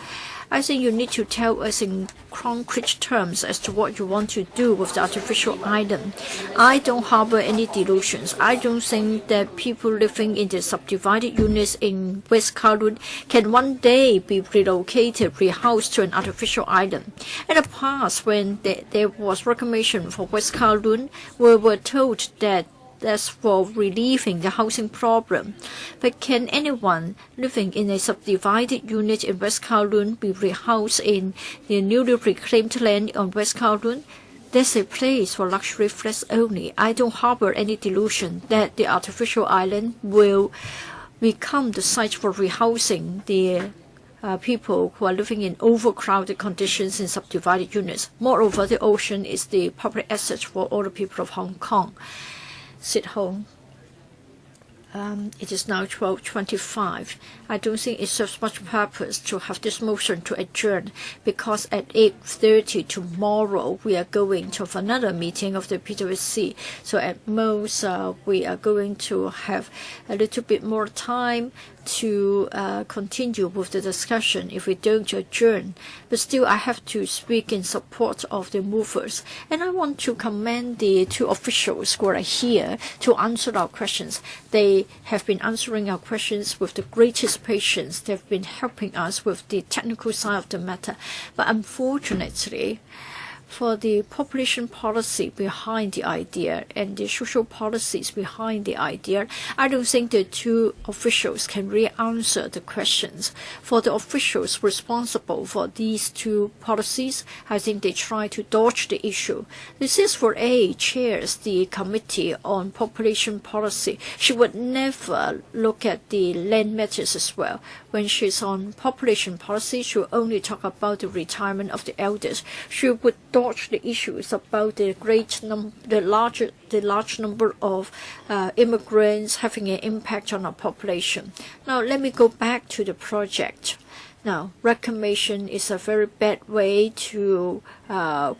I think you need to tell us in concrete terms as to what you want to do with the artificial island. I don't harbor any delusions. I don't think that people living in the subdivided units in West Kowloon can one day be relocated, rehoused to an artificial island. In the past, when there was reclamation for West Kowloon, we were told that that's for relieving the housing problem. But can anyone living in a subdivided unit in West Kowloon be rehoused in the newly reclaimed land on West Kowloon? That's a place for luxury flats only. I don't harbor any delusion that the artificial island will become the site for rehousing the people who are living in overcrowded conditions in subdivided units. Moreover, the ocean is the public asset for all the people of Hong Kong. Sit home. It is now 12:25. I don't think it serves much purpose to have this motion to adjourn, because at 8:30 tomorrow we are going to have another meeting of the PWSC. So at most we are going to have a little bit more time to continue with the discussion if we don't adjourn. But still, I have to speak in support of the movers. And I want to commend the two officials who are here to answer our questions. They have been answering our questions with the greatest patience. They have been helping us with the technical side of the matter. But unfortunately, for the population policy behind the idea and the social policies behind the idea, I don't think the two officials can really answer the questions. For the officials responsible for these two policies, I think they try to dodge the issue. The CIS4A chairs the Committee on Population Policy. She would never look at the land matters as well. When she's on population policy, she will only talk about the retirement of the elders. She would dodge the issues about the large number of immigrants having an impact on our population. Now, let me go back to the project. Now, reclamation is a very bad way to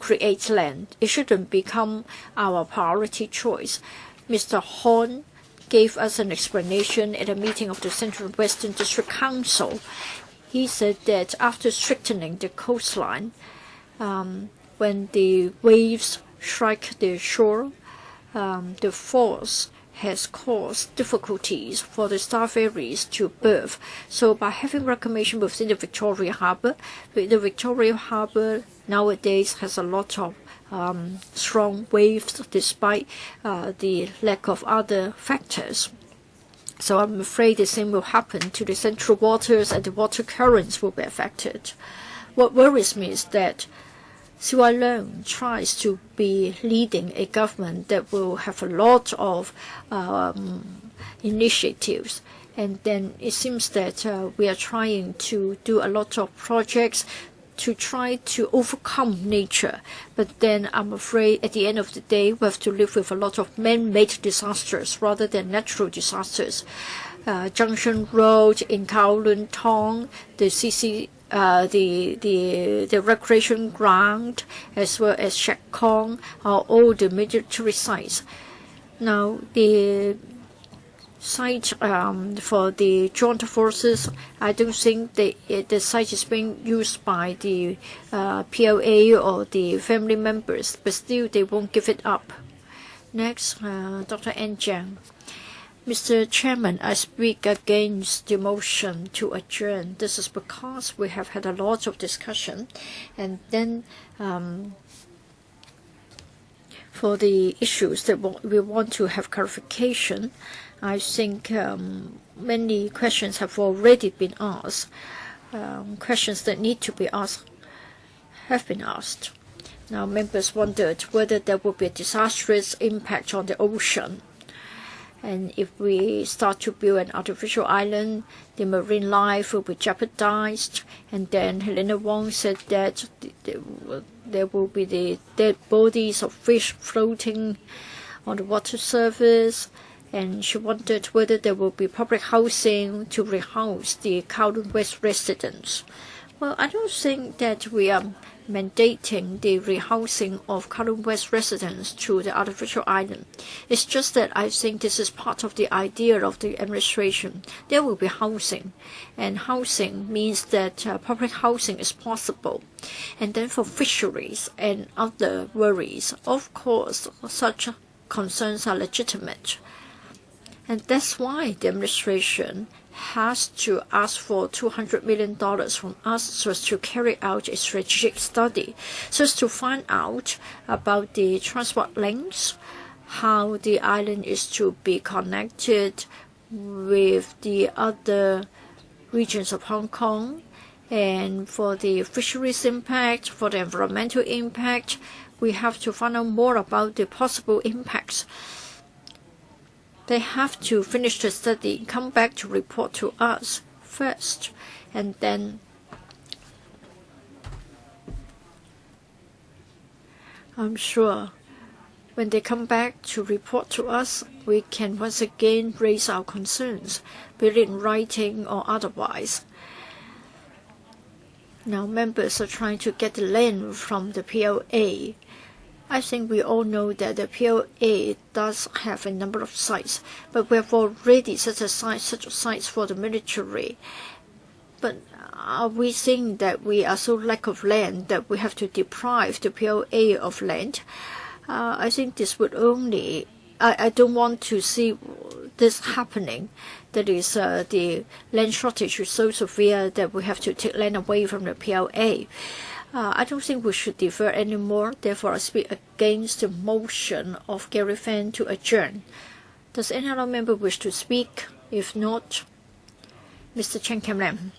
create land. It shouldn't become our priority choice. Mr. Heung gave us an explanation at a meeting of the Central Western District Council. He said that after strengthening the coastline, when the waves strike the shore, the force has caused difficulties for the star ferries to berth. So by having reclamation within the Victoria Harbour, the Victoria Harbour nowadays has a lot of strong waves despite the lack of other factors. So I'm afraid the same will happen to the central waters, and the water currents will be affected. What worries me is that Siwa Leung tries to be leading a government that will have a lot of initiatives. And then it seems that we are trying to do a lot of projects to try to overcome nature. But then I'm afraid at the end of the day, we have to live with a lot of man-made disasters rather than natural disasters. Junction Road in Kowloon Tong, the recreation ground, as well as Shek Kong, are all the military sites. Now, the site for the joint forces, I don't think the site is being used by the PLA or the family members, but still they won't give it up. Next, Dr. N. Jiang. Mr. Chairman, I speak against the motion to adjourn. This is because we have had a lot of discussion, and then for the issues that we want to have clarification, I think many questions have already been asked. Questions that need to be asked have been asked. Now, members wondered whether there will be a disastrous impact on the ocean. And if we start to build an artificial island, the marine life will be jeopardized. And then Helena Wong said that there will be the dead bodies of fish floating on the water surface. And she wondered whether there will be public housing to rehouse the Kowloon West residents. Well, I don't think that we are mandating the rehousing of Kowloon West residents to the artificial island. It's just that I think this is part of the idea of the administration. There will be housing, and housing means that public housing is possible. And then for fisheries and other worries, of course, such concerns are legitimate. And that's why the administration has to ask for $200 million from us so as to carry out a strategic study, so as to find out about the transport links, how the island is to be connected with the other regions of Hong Kong, and for the fisheries impact, for the environmental impact, we have to find out more about the possible impacts. They have to finish the study, come back to report to us first, and then I'm sure when they come back to report to us, we can once again raise our concerns, be it in writing or otherwise. Now, members are trying to get the land from the PLA. I think we all know that the PLA does have a number of sites, but we have already set aside such sites for the military. But are we saying that we are so lack of land that we have to deprive the PLA of land? I think this would only, I don't want to see this happening. That is, the land shortage is so severe that we have to take land away from the PLA. I don't think we should defer anymore. Therefore, I speak against the motion of Gary Fan to adjourn. Does any other member wish to speak? If not, Mr. Chen Kam-lam.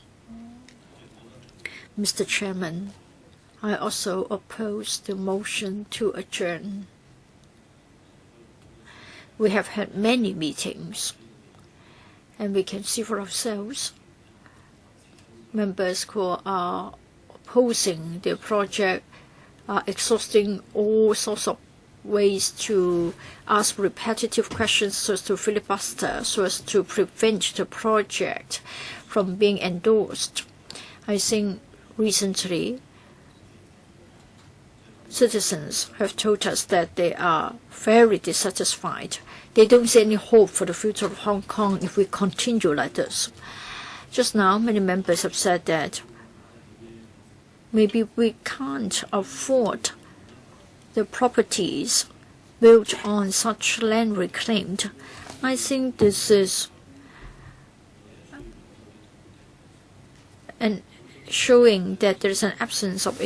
Mr. Chairman, I also oppose the motion to adjourn. We have had many meetings, and we can see for ourselves members who are opposing the project are exhausting all sorts of ways to ask repetitive questions so as to filibuster, so as to prevent the project from being endorsed. I think recently citizens have told us that they are very dissatisfied. They don't see any hope for the future of Hong Kong if we continue like this. Just now, many members have said that maybe we can't afford the properties built on such land reclaimed. I think this is showing that there is an absence of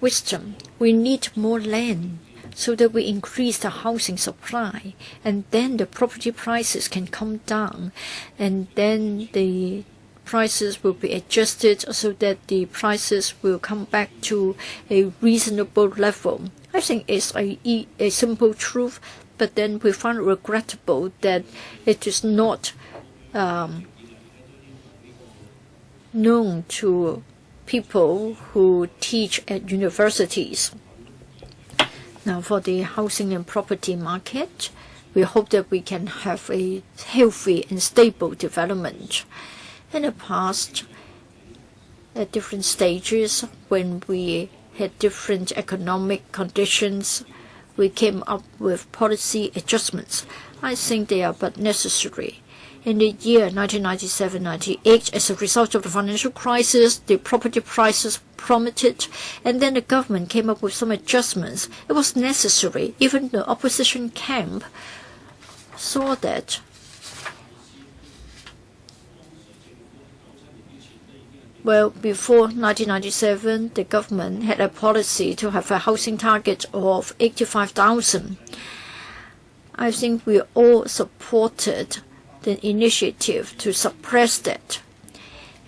wisdom. We need more land so that we increase the housing supply, and then the property prices can come down, and then the prices will be adjusted so that the prices will come back to a reasonable level. I think it's a simple truth, but then we find it regrettable that it is not known to people who teach at universities. Now, for the housing and property market, we hope that we can have a healthy and stable development. In the past, at different stages, when we had different economic conditions, we came up with policy adjustments. I think they are but necessary. In the year 1997-98, as a result of the financial crisis, the property prices plummeted, and then the government came up with some adjustments. It was necessary. Even the opposition camp saw that before 1997, the government had a policy to have a housing target of 85,000. I think we all supported the initiative to suppress that.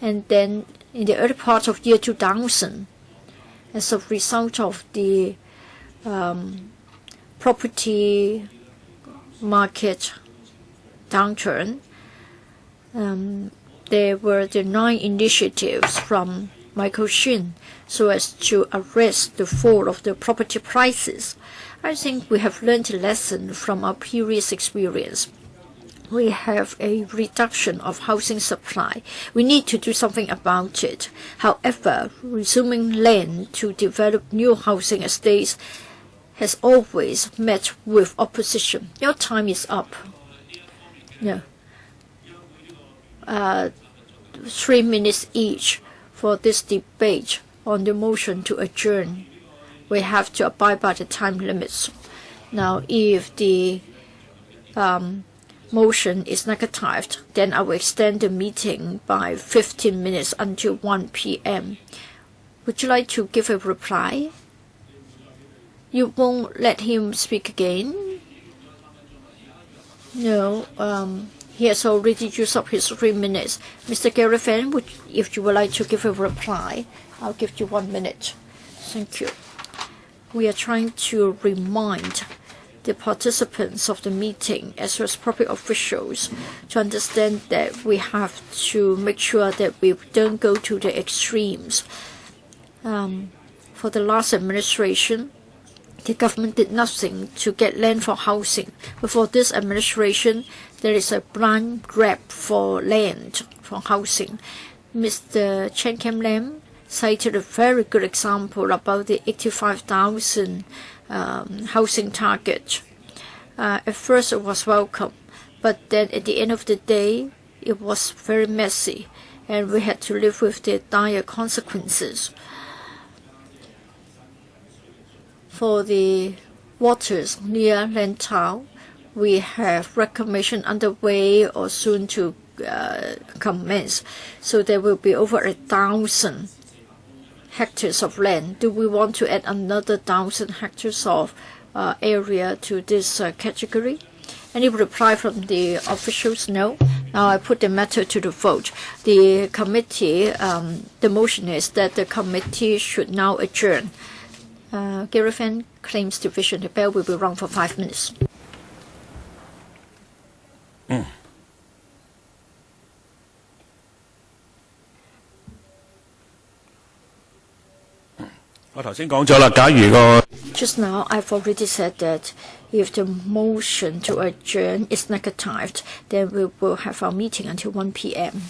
And then in the early part of year 2000, as a result of the property market downturn, there were the 9 initiatives from Michael Shin so as to arrest the fall of the property prices. I think we have learned a lesson from our previous experience. We have a reduction of housing supply. We need to do something about it. However, resuming land to develop new housing estates has always met with opposition. Your time is up. Yeah. 3 minutes each for this debate on the motion to adjourn. We have to abide by the time limits. Now, if the motion is negatived, then I will extend the meeting by 15 minutes until 1 p.m. Would you like to give a reply? You won't let him speak again? No. He has already used up his 3 minutes. Mr. Gary Fan, if you would like to give a reply, I'll give you 1 minute. Thank you. We are trying to remind the participants of the meeting, as well as public officials, to understand that we have to make sure that we don't go to the extremes. For the last administration, the government did nothing to get land for housing. But for this administration, there is a blind grab for land for housing. Mr. Chen Kem Lam cited a very good example about the 85,000 housing target. At first it was welcome, but then at the end of the day, it was very messy, and we had to live with the dire consequences. For the waters near Liantang, we have reclamation underway or soon to commence. So there will be over 1,000 hectares of land. Do we want to add another 1,000 hectares of area to this category? Any reply from the officials? No. Now I put the matter to the vote. The committee, the motion is that the committee should now adjourn. Gary Fan claims division. The bell will be rung for 5 minutes. 我頭先講咗啦，假如個 Just now, I've already said that if the motion to adjourn is negatived, then we will have our meeting until 1 p.m.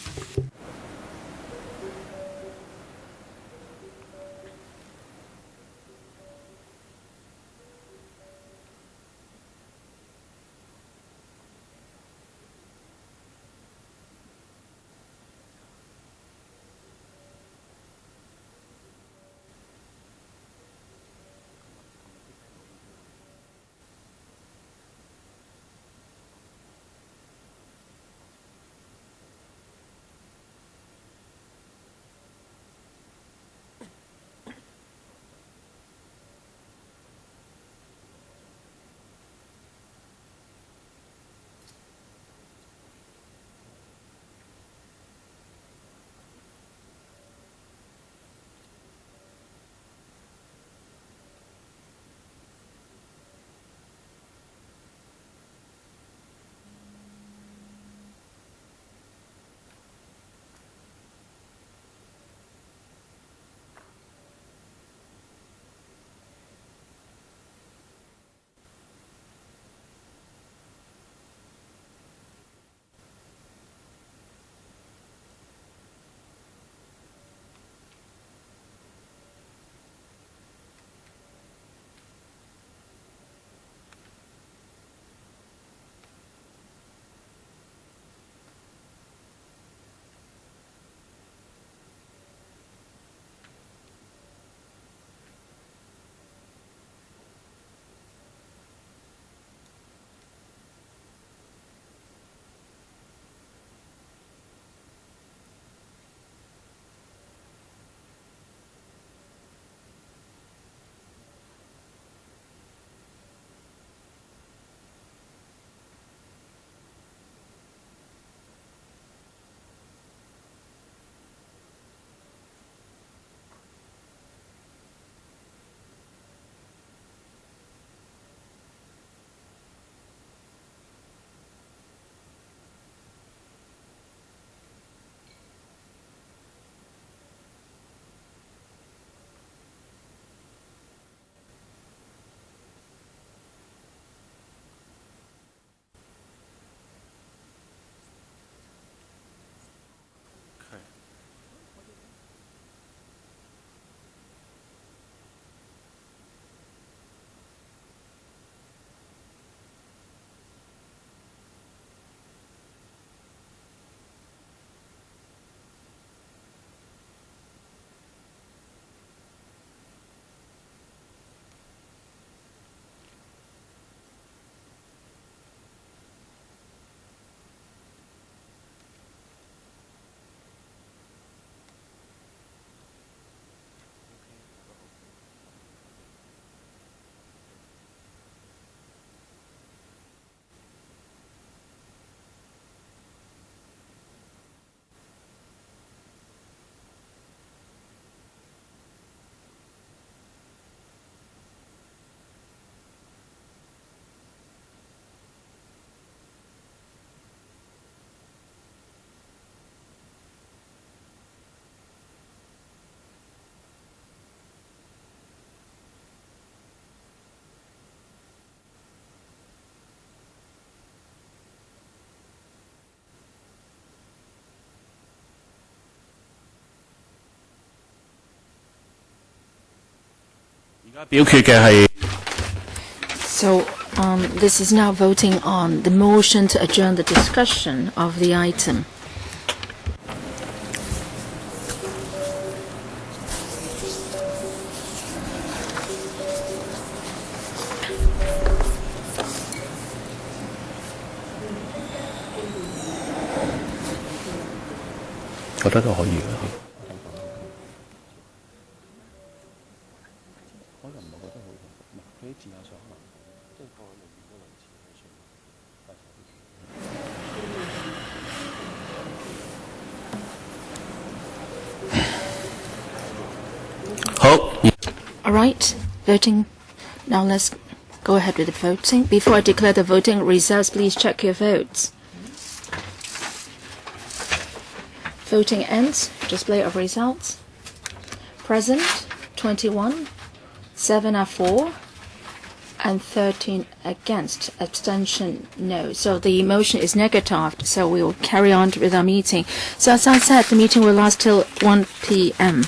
So this is now voting on the motion to adjourn the discussion of the item. All right, voting. Now let's go ahead with the voting. Before I declare the voting results, please check your votes. Voting ends. Display of results. Present, 21. 7 are for, and 13 against. Abstention, no. So the motion is negatived, so we will carry on with our meeting. So as I said, the meeting will last till 1 p.m.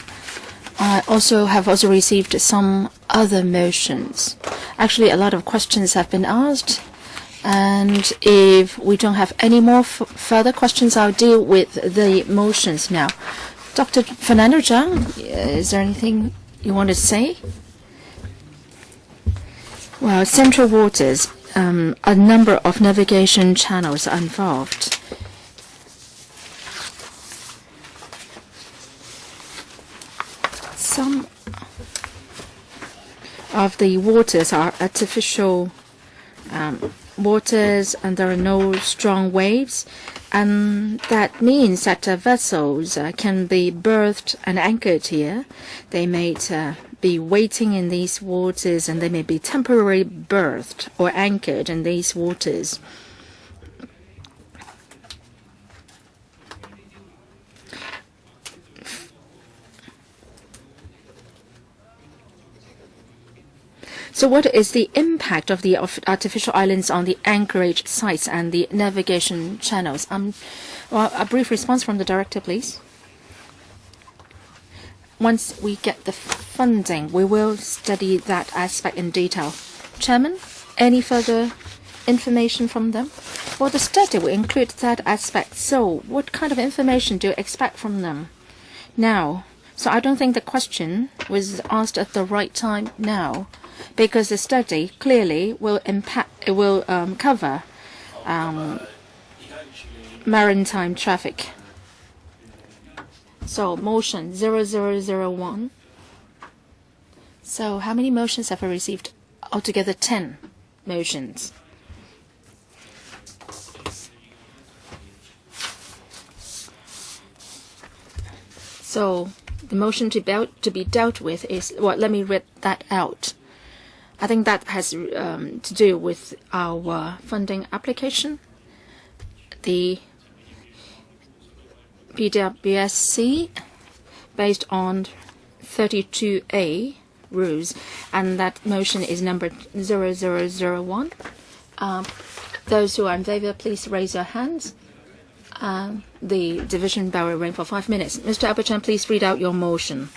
I have also received some other motions. Actually, a lot of questions have been asked. And if we don't have any more further questions, I'll deal with the motions now. Dr. Fernando Zhang, is there anything you want to say? Well, Central Waters, a number of navigation channels are involved. Some of the waters are artificial waters, and there are no strong waves, and that means that vessels can be berthed and anchored here. They may be waiting in these waters, and they may be temporarily berthed or anchored in these waters. So what is the impact of the artificial islands on the anchorage sites and the navigation channels? Well, a brief response from the director, please. Once we get the funding, we will study that aspect in detail. Chairman, any further information from them? Well, the study will include that aspect. So what kind of information do you expect from them now? So I don't think the question was asked at the right time now, because the study clearly will cover maritime traffic. So motion 0001. So how many motions have we received? Altogether 10 motions. So the motion to be dealt with is, well, let me read that out. I think that has to do with our funding application. The PWSC, based on 32A rules, and that motion is number 0001. Those who are in favor, please raise your hands. The division bell will ring for 5 minutes. Mr. Aberchan, please read out your motion.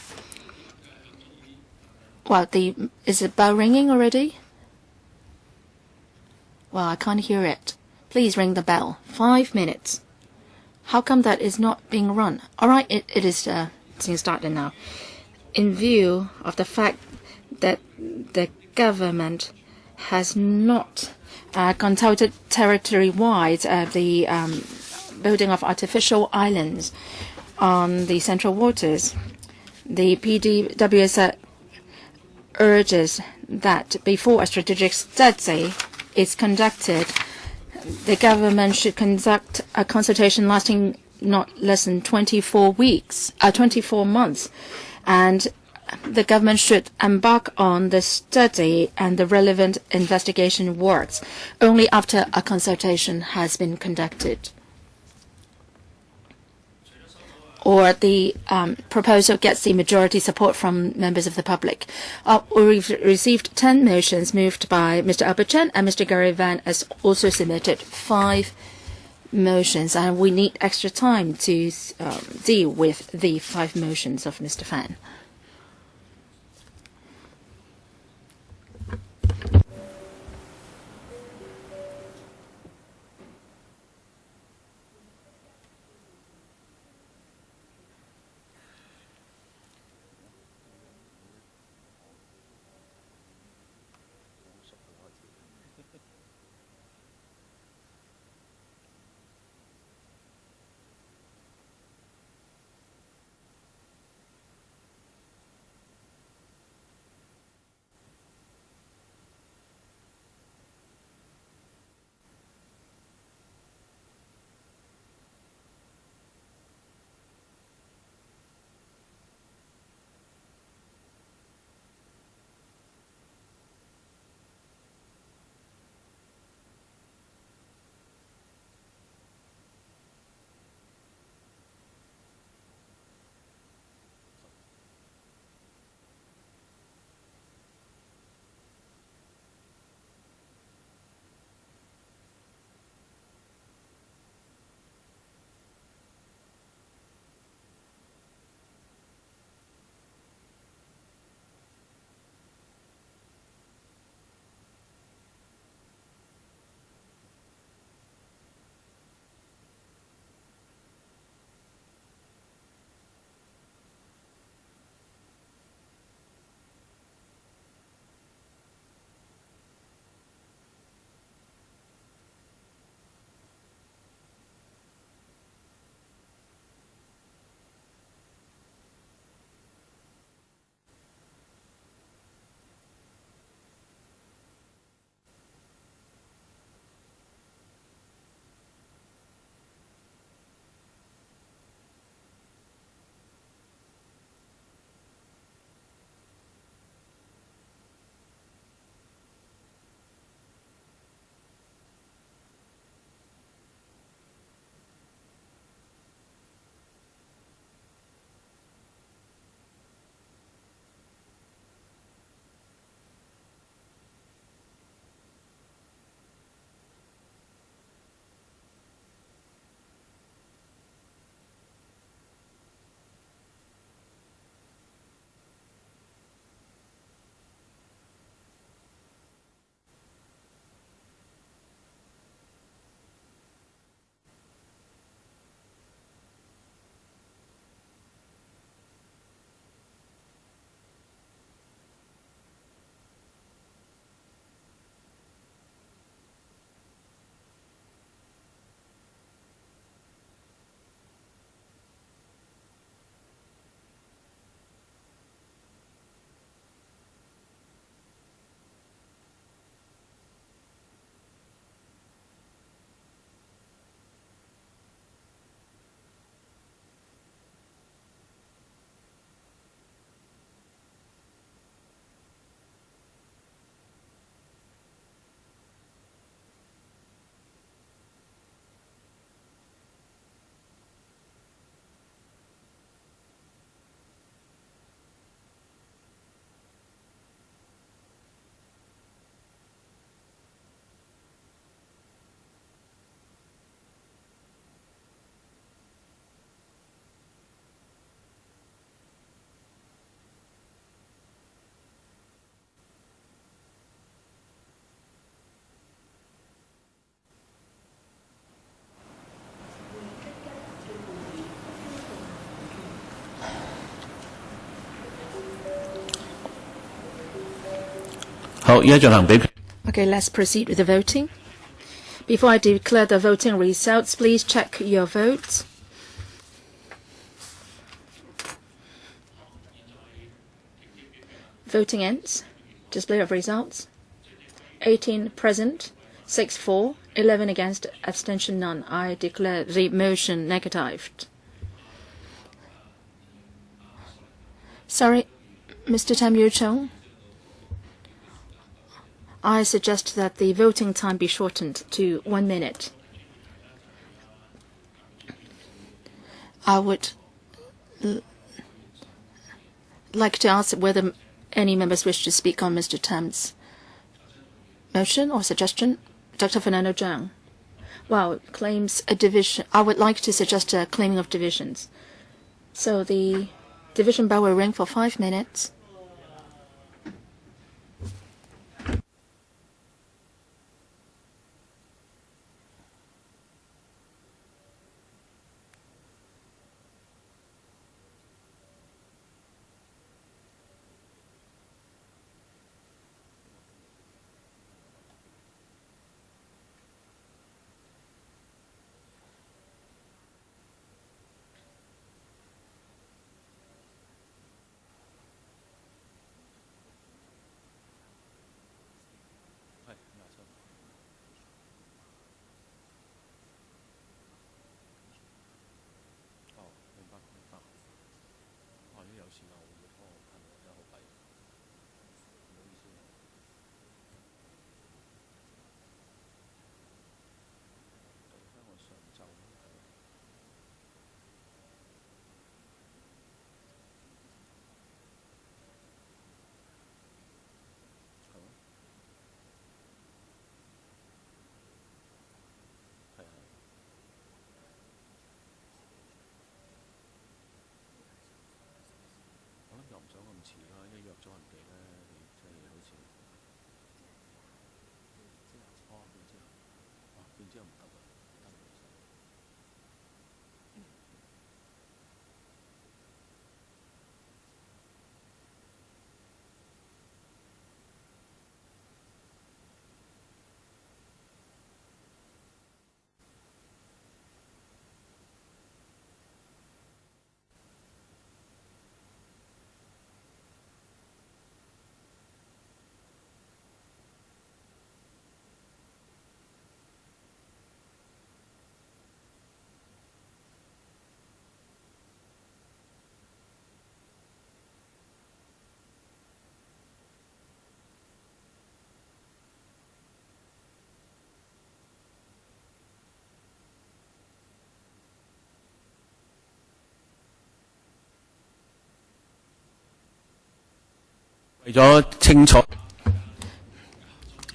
Well, is the bell ringing already? Well, I can't hear it. Please ring the bell. 5 minutes. How come that is not being run? All right, it is started now. In view of the fact that the government has not consulted territory-wide the building of artificial islands on the central waters, the PWSC urges that before a strategic study is conducted, the government should conduct a consultation lasting not less than 24 months, and the government should embark on the study and the relevant investigation works only after a consultation has been conducted, or the proposal gets the majority support from members of the public. We've received 10 motions moved by Mr. Albert Chen, and Mr. Gary Van has also submitted 5 motions, and we need extra time to deal with the 5 motions of Mr. Fan. 好，依家進行比。Okay, let's proceed with the voting. Before I declare the voting results, please check your votes. Voting ends. Display of results. 18 present, 6 for, 11 against, abstention none. I declare the motion negatived. Sorry, Mr. Tam Yu-chung. I suggest that the voting time be shortened to 1 minute. I would like to ask whether any members wish to speak on Mr. Tam's motion or suggestion. Dr. Fernando Zhang. Well, claims a division. I would like to suggest a claiming of divisions. So the division bell will ring for 5 minutes.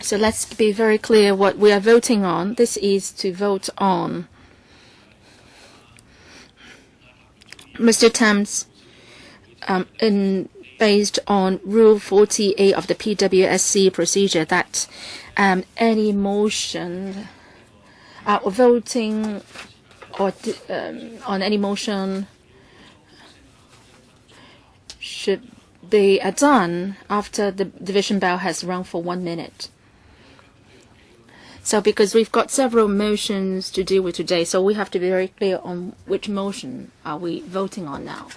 So let's be very clear what we are voting on. This is to vote on Mr. Tam's based on Rule 48 of the PWSC procedure that any motion voting or on any motion should be done after the division bell has rung for 1 minute. So because we've got several motions to deal with today, so we have to be very clear on which motion are we voting on now.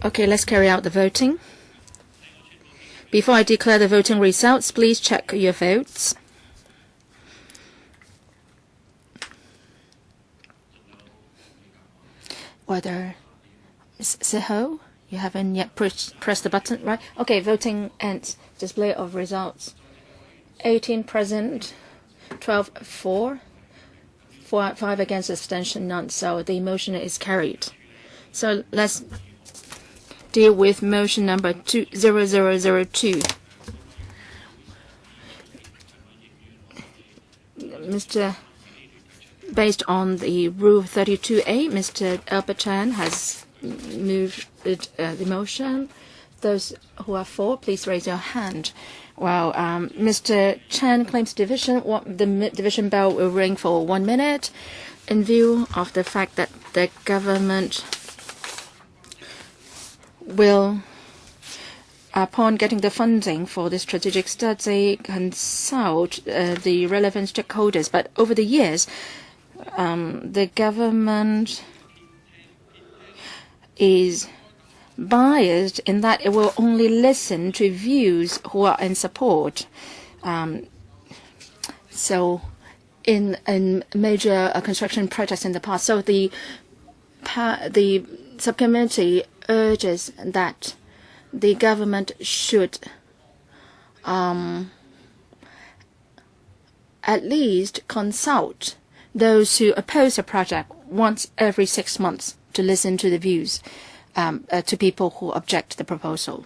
Okay, let's carry out the voting. Before I declare the voting results, please check your votes. Whether Ms. Seho, you haven't yet pressed the button, right? Okay, voting ends. Display of results. 18 present, 12 for, 5 against, abstention none. So the motion is carried. So let's deal with motion number 20002. Based on the Rule 32A, Mr. Albert Chan has moved the motion. Those who are for, please raise your hand. Well, Mr. Chan claims division. The division bell will ring for 1 minute. In view of the fact that the government will, upon getting the funding for the strategic study, consult the relevant stakeholders. But over the years, the government is biased in that it will only listen to views who are in support. So in major construction projects in the past, so the subcommittee urges that the government should at least consult those who oppose a project once every 6 months to listen to the views to people who object to the proposal.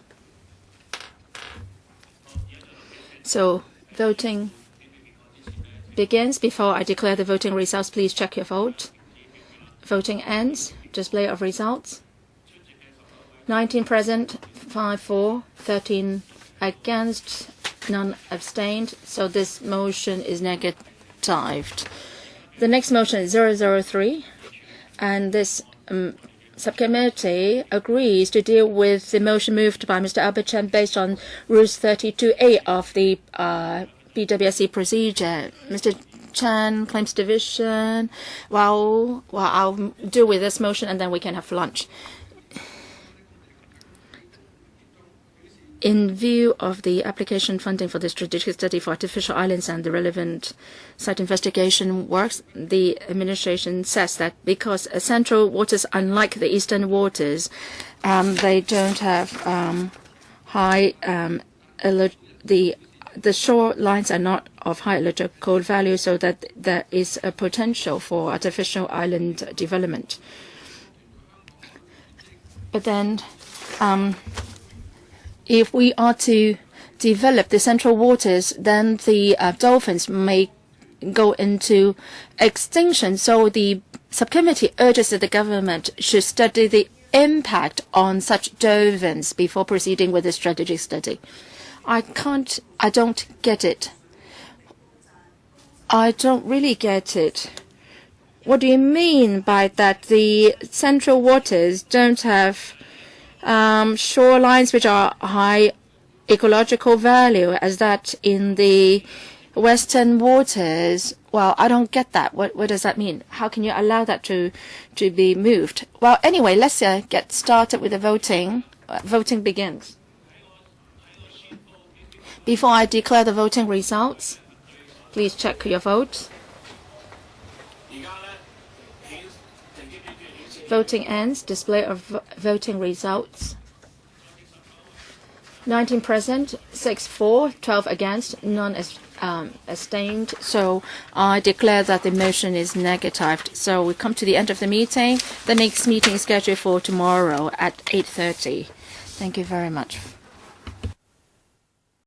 So voting begins. Before I declare the voting results, please check your vote. Voting ends. Display of results. 19 present, 5 for, 13 against, none abstained. So this motion is negatived. The next motion is 003, and this subcommittee agrees to deal with the motion moved by Mr. Albert Chan based on Rules 32A of the PWSC procedure. Mr. Chan claims division. Well, I'll deal with this motion and then we can have lunch. In view of the application funding for the strategic study for artificial islands and the relevant site investigation works, the administration says that because central waters, unlike the eastern waters, they don't have high the shorelines are not of high electrical value, so that there is a potential for artificial island development. But then, if we are to develop the central waters, then the dolphins may go into extinction. So the subcommittee urges that the government should study the impact on such dolphins before proceeding with the strategic study. I don't get it. I don't really get it. What do you mean by that? The central waters don't have shorelines which are high ecological value as that in the western waters. Well, I don't get that. What does that mean? How can you allow that to be moved? Well, anyway, let's get started with the voting. Voting begins. Before I declare the voting results, please check your vote. Voting ends. Display of voting results. 19 present, 6 for, 12 against, none abstained. So I declare that the motion is negatived. So we come to the end of the meeting. The next meeting is scheduled for tomorrow at 8:30. Thank you very much.